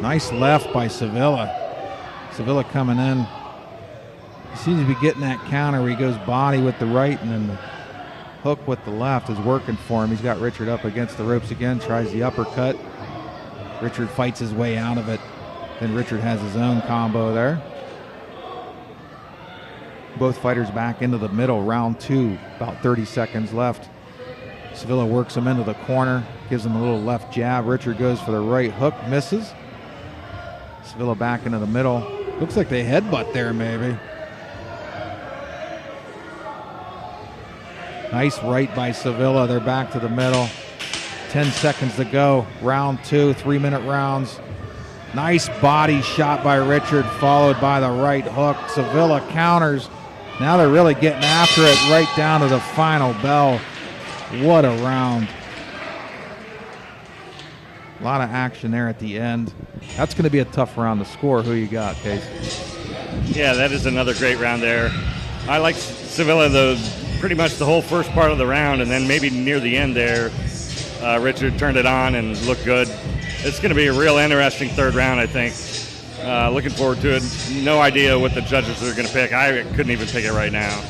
Nice left by Sevilla. Sevilla coming in. He seems to be getting that counter where he goes body with the right and then the hook with the left is working for him. He's got Richard up against the ropes again, tries the uppercut. Richard fights his way out of it. Then Richard has his own combo there. Both fighters back into the middle, round two, about 30 seconds left. Sevilla works him into the corner, gives him a little left jab. Richard goes for the right hook, misses. Sevilla back into the middle. Looks like they headbutt there maybe. Nice right by Sevilla. They're back to the middle. 10 seconds to go. Round two, 3-minute rounds. Nice body shot by Richard, followed by the right hook. Sevilla counters. Now they're really getting after it right down to the final bell. What a round. A lot of action there at the end. That's going to be a tough round to score. Who you got, Casey? Yeah, that is another great round there. I like Sevilla pretty much the whole first part of the round, and then maybe near the end there, Richard turned it on and looked good. It's going to be a real interesting third round, I think. Looking forward to it. No idea what the judges are going to pick. I couldn't even pick it right now.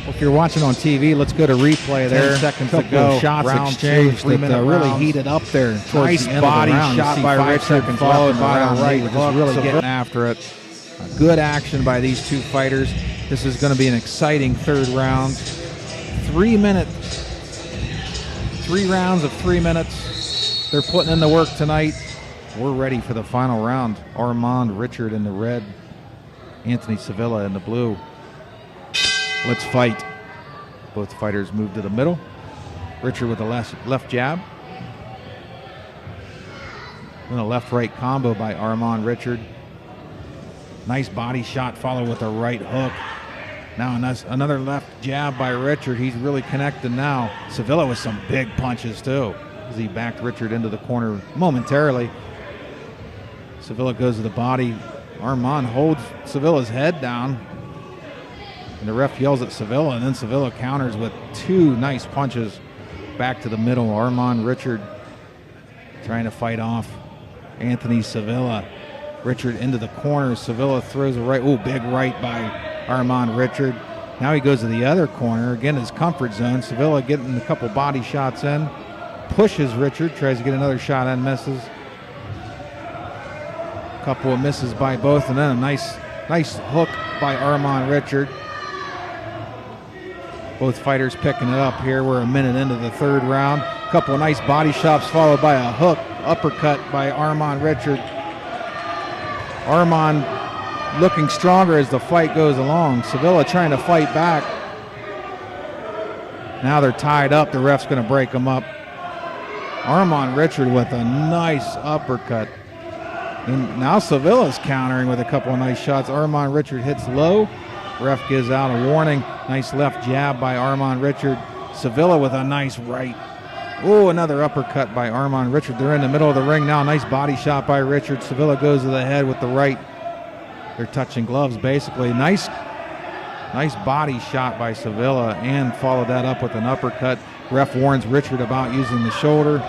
Well, if you're watching on TV, let's go to replay there. 10 seconds to Couple go. of shots Round exchanged two, that really heated up there. Towards Nice the end body of the round. You shot see by 5 Richard, seconds followed left in the by round. a right They were hook. just really Sevilla getting after it. A good action by these two fighters. This is going to be an exciting third round. 3 rounds of 3 minutes. They're putting in the work tonight. We're ready for the final round. Armand Richard in the red, Anthony Sevilla in the blue. Let's fight. Both fighters move to the middle. Richard with a left jab. Then a left-right combo by Armand Richard. Nice body shot followed with a right hook. Now another left jab by Richard. He's really connected now. Sevilla with some big punches too, as he backed Richard into the corner momentarily. Sevilla goes to the body. Armand holds Sevilla's head down. And the ref yells at Sevilla, and then Sevilla counters with 2 nice punches back to the middle. Armand Richard trying to fight off Anthony Sevilla. Richard into the corner. Sevilla throws a right. Oh, big right by Armand Richard. Now he goes to the other corner. Again, his comfort zone. Sevilla getting a couple body shots in. Pushes Richard. Tries to get another shot in. Misses. Couple of misses by both. And then a nice hook by Armand Richard. Both fighters picking it up here. We're a minute into the third round. Couple of nice body shots followed by a hook. Uppercut by Armand Richard. Armand looking stronger as the fight goes along. Sevilla trying to fight back. Now they're tied up. The ref's going to break them up. Armand Richard with a nice uppercut. And now Sevilla's countering with a couple of nice shots. Armand Richard hits low. Ref gives out a warning. Nice left jab by Armand Richard. Sevilla with a nice right. Oh, another uppercut by Armand Richard. They're in the middle of the ring now. Nice body shot by Richard. Sevilla goes to the head with the right. They're touching gloves basically. Nice body shot by Sevilla and followed that up with an uppercut. Ref warns Richard about using the shoulder.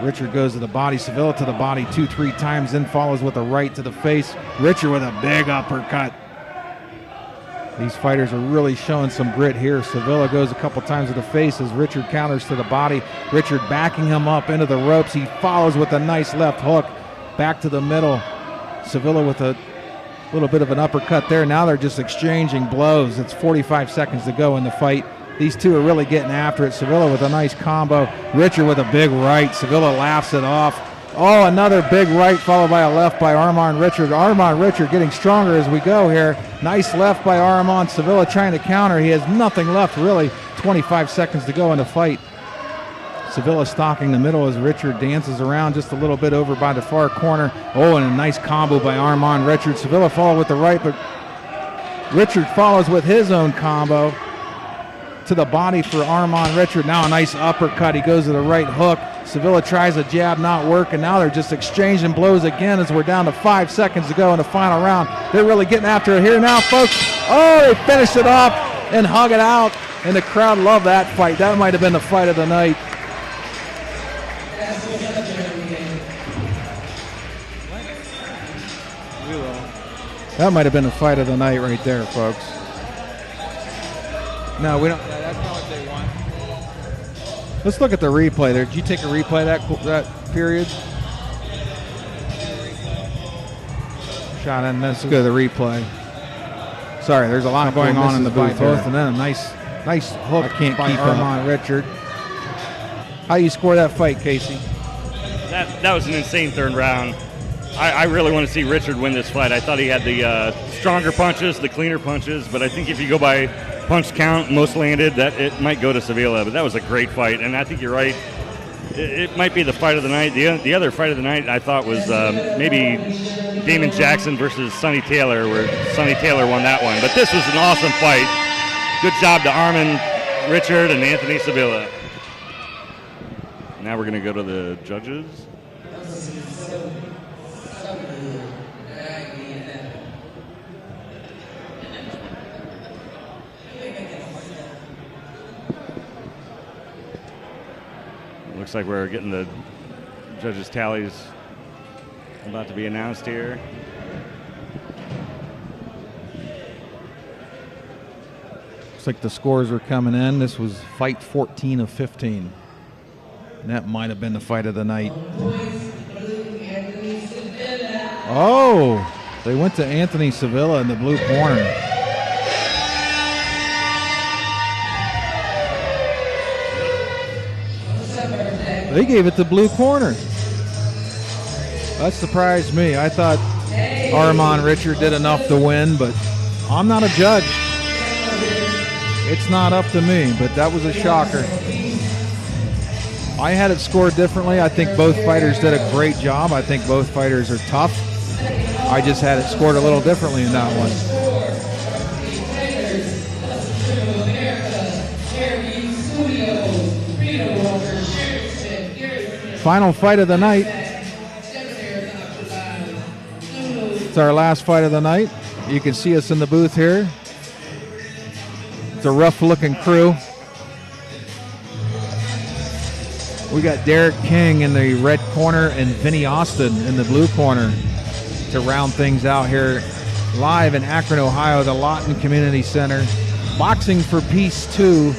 Richard goes to the body. Sevilla to the body 2-3 times, then follows with a right to the face. Richard with a big uppercut. These fighters are really showing some grit here. Sevilla goes a couple times to the face as Richard counters to the body. Richard backing him up into the ropes. He follows with a nice left hook. Back to the middle. Sevilla with a little bit of an uppercut there. Now they're just exchanging blows. It's 45 seconds to go in the fight. These two are really getting after it. Sevilla with a nice combo. Richard with a big right. Sevilla laughs it off. Oh, another big right followed by a left by Armand Richard. Armand Richard getting stronger as we go here. Nice left by Armand. Sevilla trying to counter. He has nothing left really. 25 seconds to go in the fight. Sevilla stalking the middle as Richard dances around just a little bit over by the far corner. Oh, and a nice combo by Armand Richard. Sevilla followed with the right, but Richard follows with his own combo to the body for Armand Richard. Now a nice uppercut. He goes to the right hook. Sevilla tries a jab, not working. Now they're just exchanging blows again as we're down to 5 seconds to go in the final round. They're really getting after it here now, folks. Oh, they finished it off and hug it out, and the crowd loved that fight. That might have been the fight of the night. That might have been the fight of the night right there, folks. No, we don't. That's not what they want. Let's look at the replay there. Did you take a replay that period? Shot in. Let's go to the replay. Sorry, there's a lot going on in the booth. Both, and then a nice hook. I can't keep Armand Richard. How you score that fight, Casey? That was an insane third round. I really want to see Richard win this fight. I thought he had the stronger punches, the cleaner punches, but I think if you go by punch count, most landed, that it might go to Sevilla. But that was a great fight, and I think you're right. It might be the fight of the night. The other fight of the night I thought was maybe Damon Jackson versus Sonny Taylor, where Sonny Taylor won that one. But this was an awesome fight. Good job to Armand Richard and Anthony Sevilla. Now we're going to go to the judges. Looks like we're getting the judges' tallies about to be announced here. Looks like the scores are coming in. This was fight 14 of 15. And that might have been the fight of the night. Oh, they went to Anthony Sevilla in the blue corner. They gave it the blue corner. That surprised me. I thought Armand Richard did enough to win, but I'm not a judge. It's not up to me, but that was a shocker. I had it scored differently. I think both fighters did a great job. I think both fighters are tough. I just had it scored a little differently in that one. Final fight of the night. It's our last fight of the night. You can see us in the booth here. It's a rough-looking crew. We got Derek King in the red corner and Vinny Austin in the blue corner to round things out here live in Akron, Ohio, the Lawton Community Center. Boxing for Peace 2.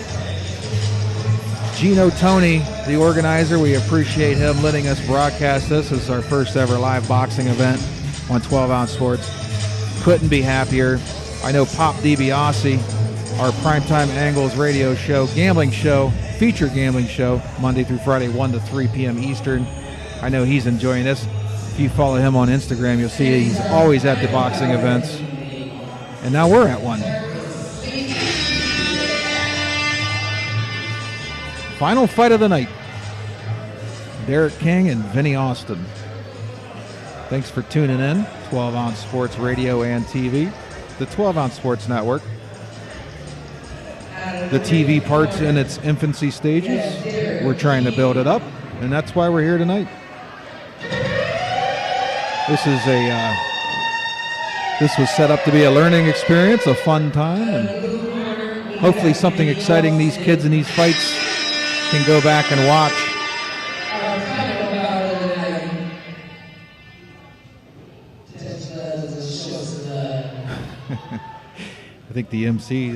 Gino Tony, the organizer, we appreciate him letting us broadcast this. This is our first ever live boxing event on 12 Ounce Sports. Couldn't be happier. I know Pop DiBiase, our Primetime Angles radio show, gambling show, feature gambling show, Monday through Friday, 1 to 3 p.m. Eastern. I know he's enjoying this. If you follow him on Instagram, you'll see he's always at the boxing events. And now we're at one. Final fight of the night. Derek King and Vinny Austin. Thanks for tuning in. 12 Ounce Sports Radio and TV. The 12 Ounce Sports Network. The TV part's in its infancy stages. We're trying to build it up, and that's why we're here tonight. This was set up to be a learning experience, a fun time, and hopefully something exciting these kids in these fights can go back and watch. I think the MC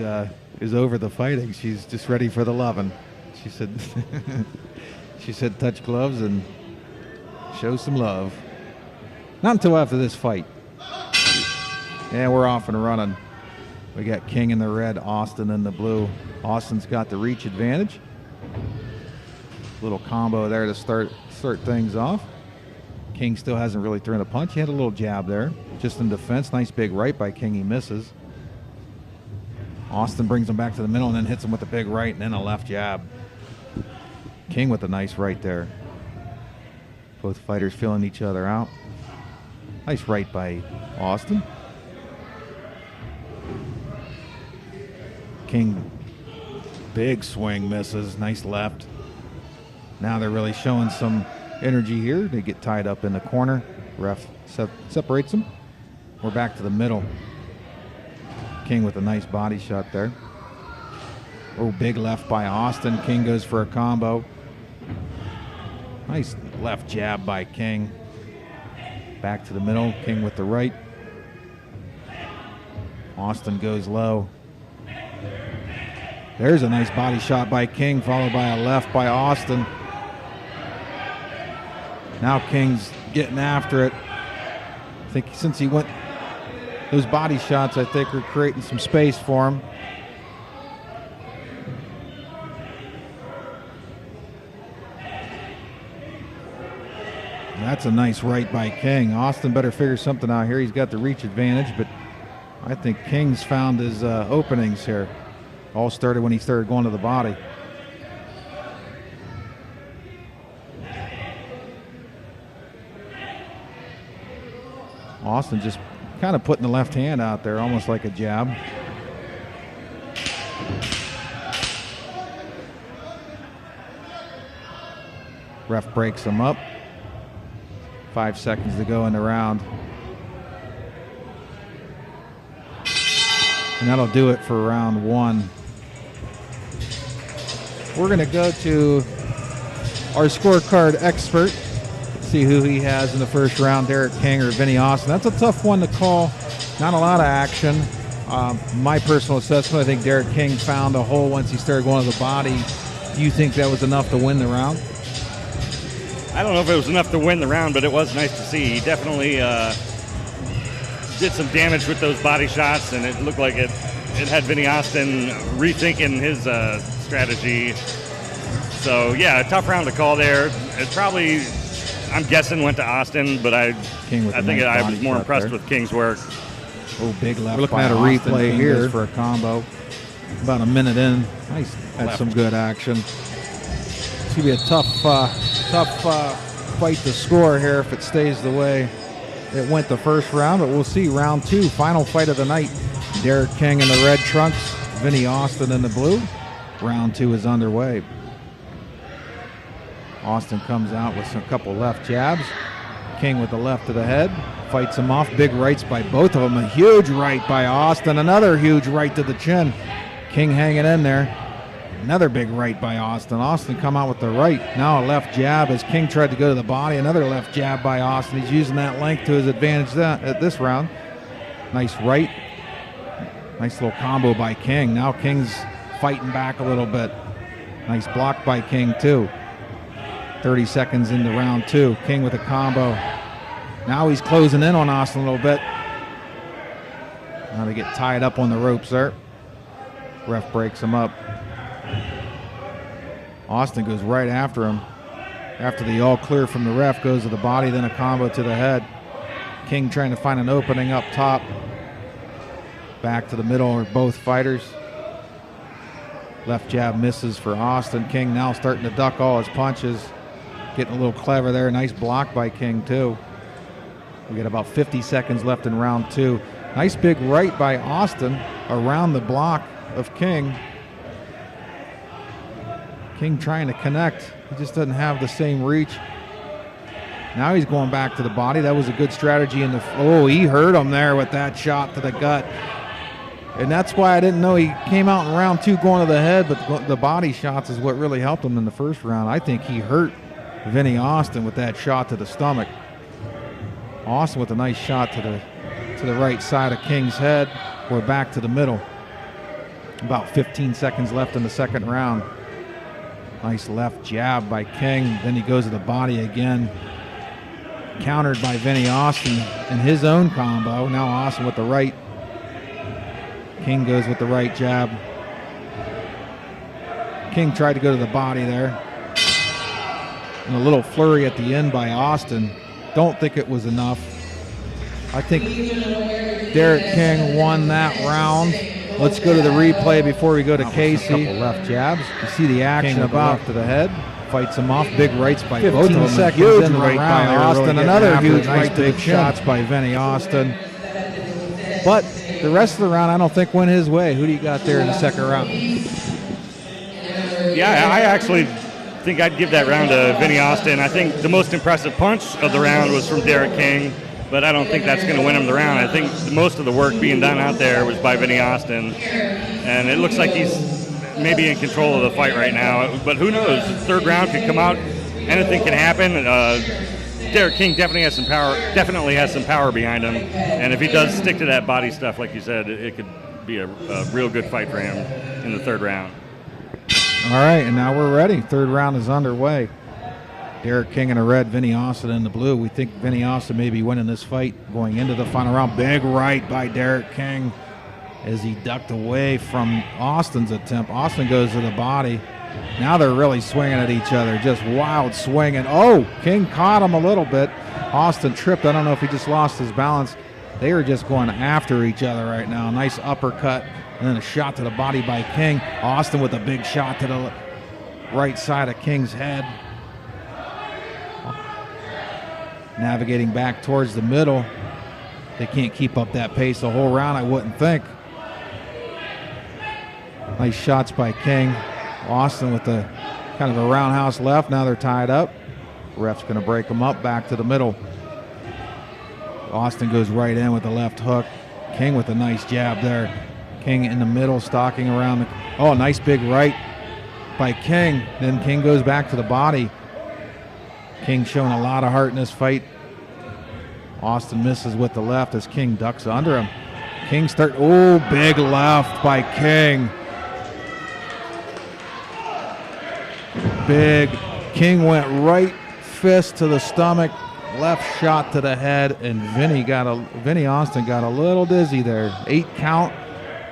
is over the fighting. She's just ready for the loving. She said, she said, touch gloves and show some love. Not until after this fight. Yeah, we're off and running. We got King in the red, Austin in the blue. Austin's got the reach advantage. Little combo there to start things off. King still hasn't really thrown a punch. He had a little jab there, just in defense. Nice big right by King. He misses. Austin brings him back to the middle and then hits him with a big right and then a left jab. King with a nice right there. Both fighters feeling each other out. Nice right by Austin. King, big swing, misses. Nice left. Now they're really showing some energy here. They get tied up in the corner. Ref separates them. We're back to the middle. King with a nice body shot there. Oh, big left by Austin. King goes for a combo. Nice left jab by King. Back to the middle. King with the right. Austin goes low. There's a nice body shot by King, followed by a left by Austin. Now King's getting after it. I think since he went those body shots, I think are creating some space for him. That's a nice right by King. Austin better figure something out here. He's got the reach advantage, but I think King's found his openings here. All started when he started going to the body. Austin just kind of putting the left hand out there, almost like a jab. Ref breaks him up. 5 seconds to go in the round. And that'll do it for round one. We're going to go to our scorecard expert. See who he has in the first round, Derek King or Vinny Austin. That's a tough one to call. Not a lot of action. My personal assessment, I think Derek King found a hole once he started going to the body. Do you think that was enough to win the round? I don't know if it was enough to win the round, but it was nice to see. He definitely did some damage with those body shots, and it looked like it had Vinny Austin rethinking his strategy. So, yeah, a tough round to call there. It probably, I'm guessing, went to Austin, but I think I was more impressed with King's work. Oh, big left. We're looking at a replay here for a combo. About a minute in. Nice. Had some good action. It's going to be a tough fight to score here if it stays the way it went the first round, but we'll see. Round 2, final fight of the night. Derek King in the red trunks, Vinny Austin in the blue. Round 2 is underway. Austin comes out with a couple left jabs. King with the left to the head. Fights him off. Big rights by both of them. A huge right by Austin. Another huge right to the chin. King hanging in there. Another big right by Austin. Austin come out with the right. Now a left jab as King tried to go to the body. Another left jab by Austin. He's using that length to his advantage at this round. Nice right. Nice little combo by King. Now King's fighting back a little bit. Nice block by King too. 30 seconds into round 2. King with a combo. Now he's closing in on Austin a little bit. Now they get tied up on the ropes there. Ref breaks him up. Austin goes right after him. After the all clear from the ref, goes to the body, then a combo to the head. King trying to find an opening up top. Back to the middle of both fighters. Left jab misses for Austin. King now starting to duck all his punches. Getting a little clever there. Nice block by King too. We got about 50 seconds left in round 2. Nice big right by Austin around the block of King. King trying to connect. He just doesn't have the same reach. Now he's going back to the body. That was a good strategy in the... Oh, he hurt him there with that shot to the gut. And that's why I didn't know he came out in round 2 going to the head, but the body shots is what really helped him in the first round. I think he hurt Vinny Austin with that shot to the stomach. Austin with a nice shot to the right side of King's head. We're back to the middle. About 15 seconds left in the second round. Nice left jab by King. Then he goes to the body again. Countered by Vinny Austin in his own combo. Now Austin with the right. King goes with the right jab. King tried to go to the body there. And a little flurry at the end by Austin. Don't think it was enough. I think Derek King won that round. Let's go to the replay before we go to Casey. A couple left jabs. You see the action about to the head. Fights him off. Big rights by both of them. 15 seconds in the right by Austin. Another huge right to the shots by Vinny Austin. But the rest of the round, I don't think went his way. Who do you got there in the second round? Yeah, I actually think I'd give that round to Vinny Austin. I think the most impressive punch of the round was from Derek King, but I don't think that's going to win him the round. I think most of the work being done out there was by Vinny Austin, and it looks like he's maybe in control of the fight right now. But who knows? Third round could come out. Anything can happen. Derek King definitely has some power behind him, and if he does stick to that body stuff, like you said, it could be a real good fight for him in the third round. All right, and now we're ready. Third round is underway. Derek King in the red, Vinny Austin in the blue. We think Vinny Austin may be winning this fight going into the final round. Big right by Derek King as he ducked away from Austin's attempt. Austin goes to the body. Now they're really swinging at each other, just wild swinging. Oh, King caught him a little bit. Austin tripped. I don't know if he just lost his balance. They are just going after each other right now. Nice uppercut, and then a shot to the body by King. Austin with a big shot to the right side of King's head. Navigating back towards the middle. They can't keep up that pace the whole round, I wouldn't think. Nice shots by King. Austin with the kind of a roundhouse left. Now they're tied up. Ref's going to break them up back to the middle. Austin goes right in with the left hook. King with a nice jab there. King in the middle, stalking around. Oh, nice big right by King. Then King goes back to the body. King showing a lot of heart in this fight. Austin misses with the left as King ducks under him. King big left by King. Big. King went right fist to the stomach, left shot to the head, and Vinny Austin got a little dizzy there. 8 count.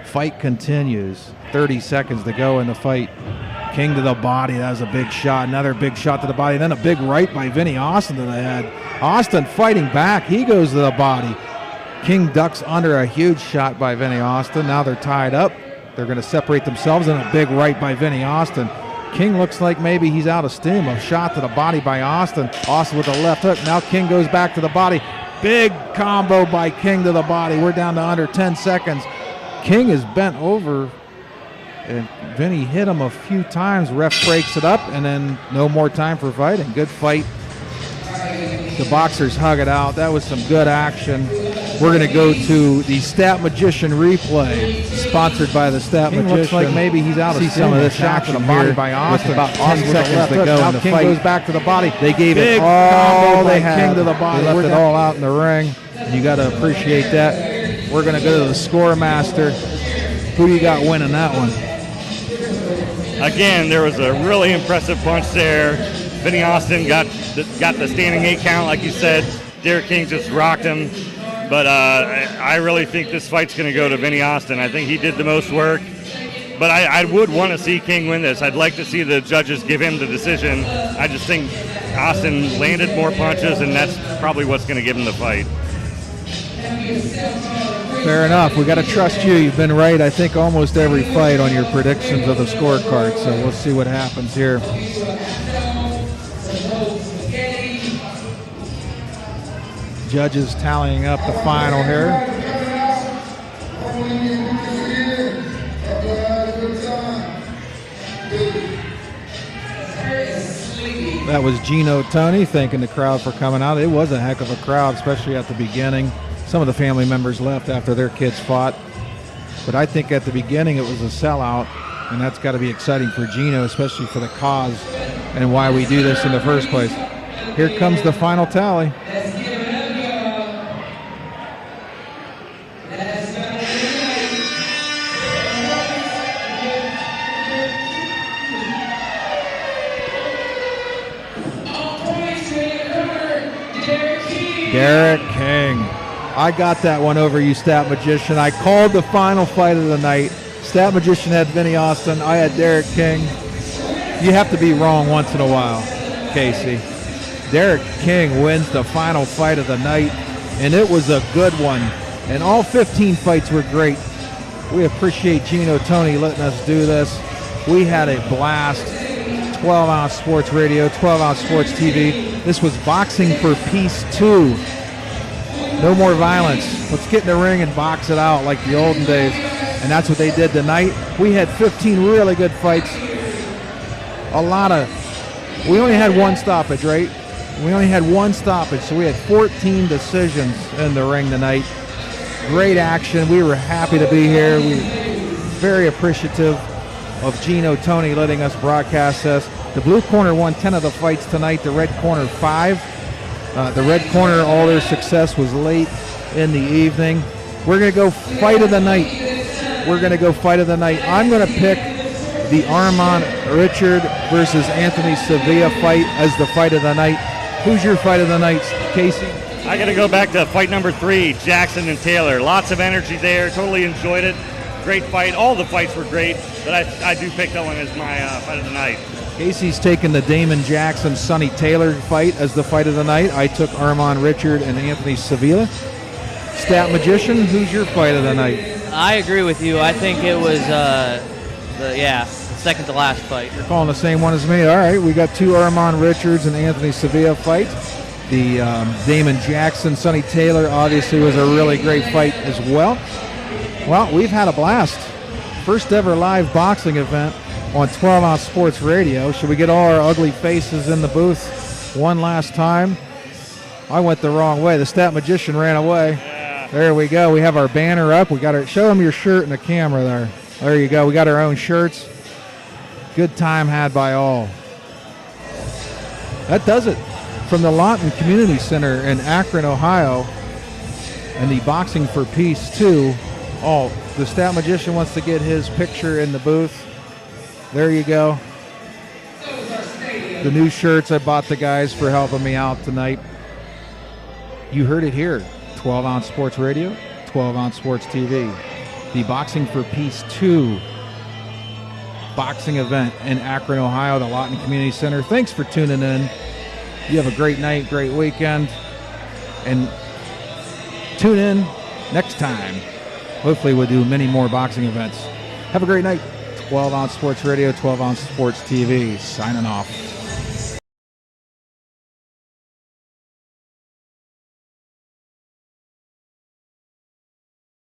Fight continues. 30 seconds to go in the fight. King to the body. That was a big shot. Another big shot to the body. Then a big right by Vinny Austin to the head. Austin fighting back. He goes to the body. King ducks under a huge shot by Vinny Austin. Now they're tied up. They're going to separate themselves, and a big right by Vinny Austin. King looks like maybe he's out of steam. A shot to the body by Austin. Austin with the left hook. Now King goes back to the body. Big combo by King to the body. We're down to under 10 seconds. King is bent over, and Vinny hit him a few times. Ref breaks it up, and then no more time for fighting. Good fight. The boxers hug it out. That was some good action. We're going to go to the Stat Magician replay, sponsored by the Stat Magician. Looks like maybe he's out of some of this action here by Austin. With about 10 seconds to go in the fight. King goes back to the body. They gave it all they had. King to the body. They left it all out in the ring. You got to appreciate that. We're going to go to the Score Master. Who do you got winning that one? Again, there was a really impressive punch there. Vinny Austin got the standing 8 count, like you said. Derek King just rocked him. But I really think this fight's going to go to Vinny Austin. I think he did the most work. But I would want to see King win this. I'd like to see the judges give him the decision. I just think Austin landed more punches, and that's probably what's going to give him the fight. Fair enough. We got to trust you. You've been right, I think, almost every fight on your predictions of the scorecard. So we'll see what happens here. Judges tallying up the final here. That was Gino Tony thanking the crowd for coming out. It was a heck of a crowd, especially at the beginning. Some of the family members left after their kids fought. But I think at the beginning it was a sellout, and that's got to be exciting for Gino, especially for the cause and why we do this in the first place. Here comes the final tally. Derek King. I got that one over you, Stat Magician. I called the final fight of the night. Stat Magician had Vinny Austin. I had Derek King. You have to be wrong once in a while, Casey. Derek King wins the final fight of the night, and it was a good one. And all 15 fights were great. We appreciate Gino Tony letting us do this. We had a blast. 12-ounce sports radio, 12-ounce sports TV. This was Boxing for Peace 2. No more violence. Let's get in the ring and box it out like the olden days. And that's what they did tonight. We had 15 really good fights. We only had one stoppage, right? We only had one stoppage, so we had 14 decisions in the ring tonight. Great action. We were happy to be here. We were very appreciative of Gino Tony letting us broadcast this. The blue corner won 10 of the fights tonight, the red corner 5. The red corner, all their success was late in the evening. We're going to go fight of the night. I'm going to pick the Armand Richard versus Anthony Sevilla fight as the fight of the night. Who's your fight of the night, Casey? I got to go back to fight number 3, Jackson and Taylor. Lots of energy there. Totally enjoyed it. Great fight. All the fights were great, but I do pick that one as my fight of the night. Casey's taking the Damon Jackson, Sonny Taylor fight as the fight of the night. I took Armand Richard and Anthony Sevilla. Stat Magician, who's your fight of the night? I agree with you. I think it was the second to last fight. You're calling the same one as me. All right, we got 2 Armand Richards and Anthony Sevilla fights. The Damon Jackson, Sonny Taylor obviously was a really great fight as well. Well, we've had a blast. First ever live boxing event on 12-ounce sports radio. Should we get all our ugly faces in the booth one last time? I went the wrong way. The Stat Magician ran away. Yeah. There we go. We have our banner up. We got our, show them your shirt in the camera there. There you go. We got our own shirts. Good time had by all. That does it. from the Lawton Community Center in Akron, Ohio, and the Boxing for Peace 2. Oh, the Stat Magician wants to get his picture in the booth. There you go. The new shirts I bought the guys for helping me out tonight. You heard it here. 12 Ounce Sports Radio, 12 Ounce Sports TV. The Boxing for Peace 2 boxing event in Akron, Ohio, the Lawton Community Center. Thanks for tuning in. You have a great night, great weekend, and tune in next time. Hopefully we'll do many more boxing events. Have a great night. 12 Ounce Sports Radio, 12 Ounce Sports TV, signing off.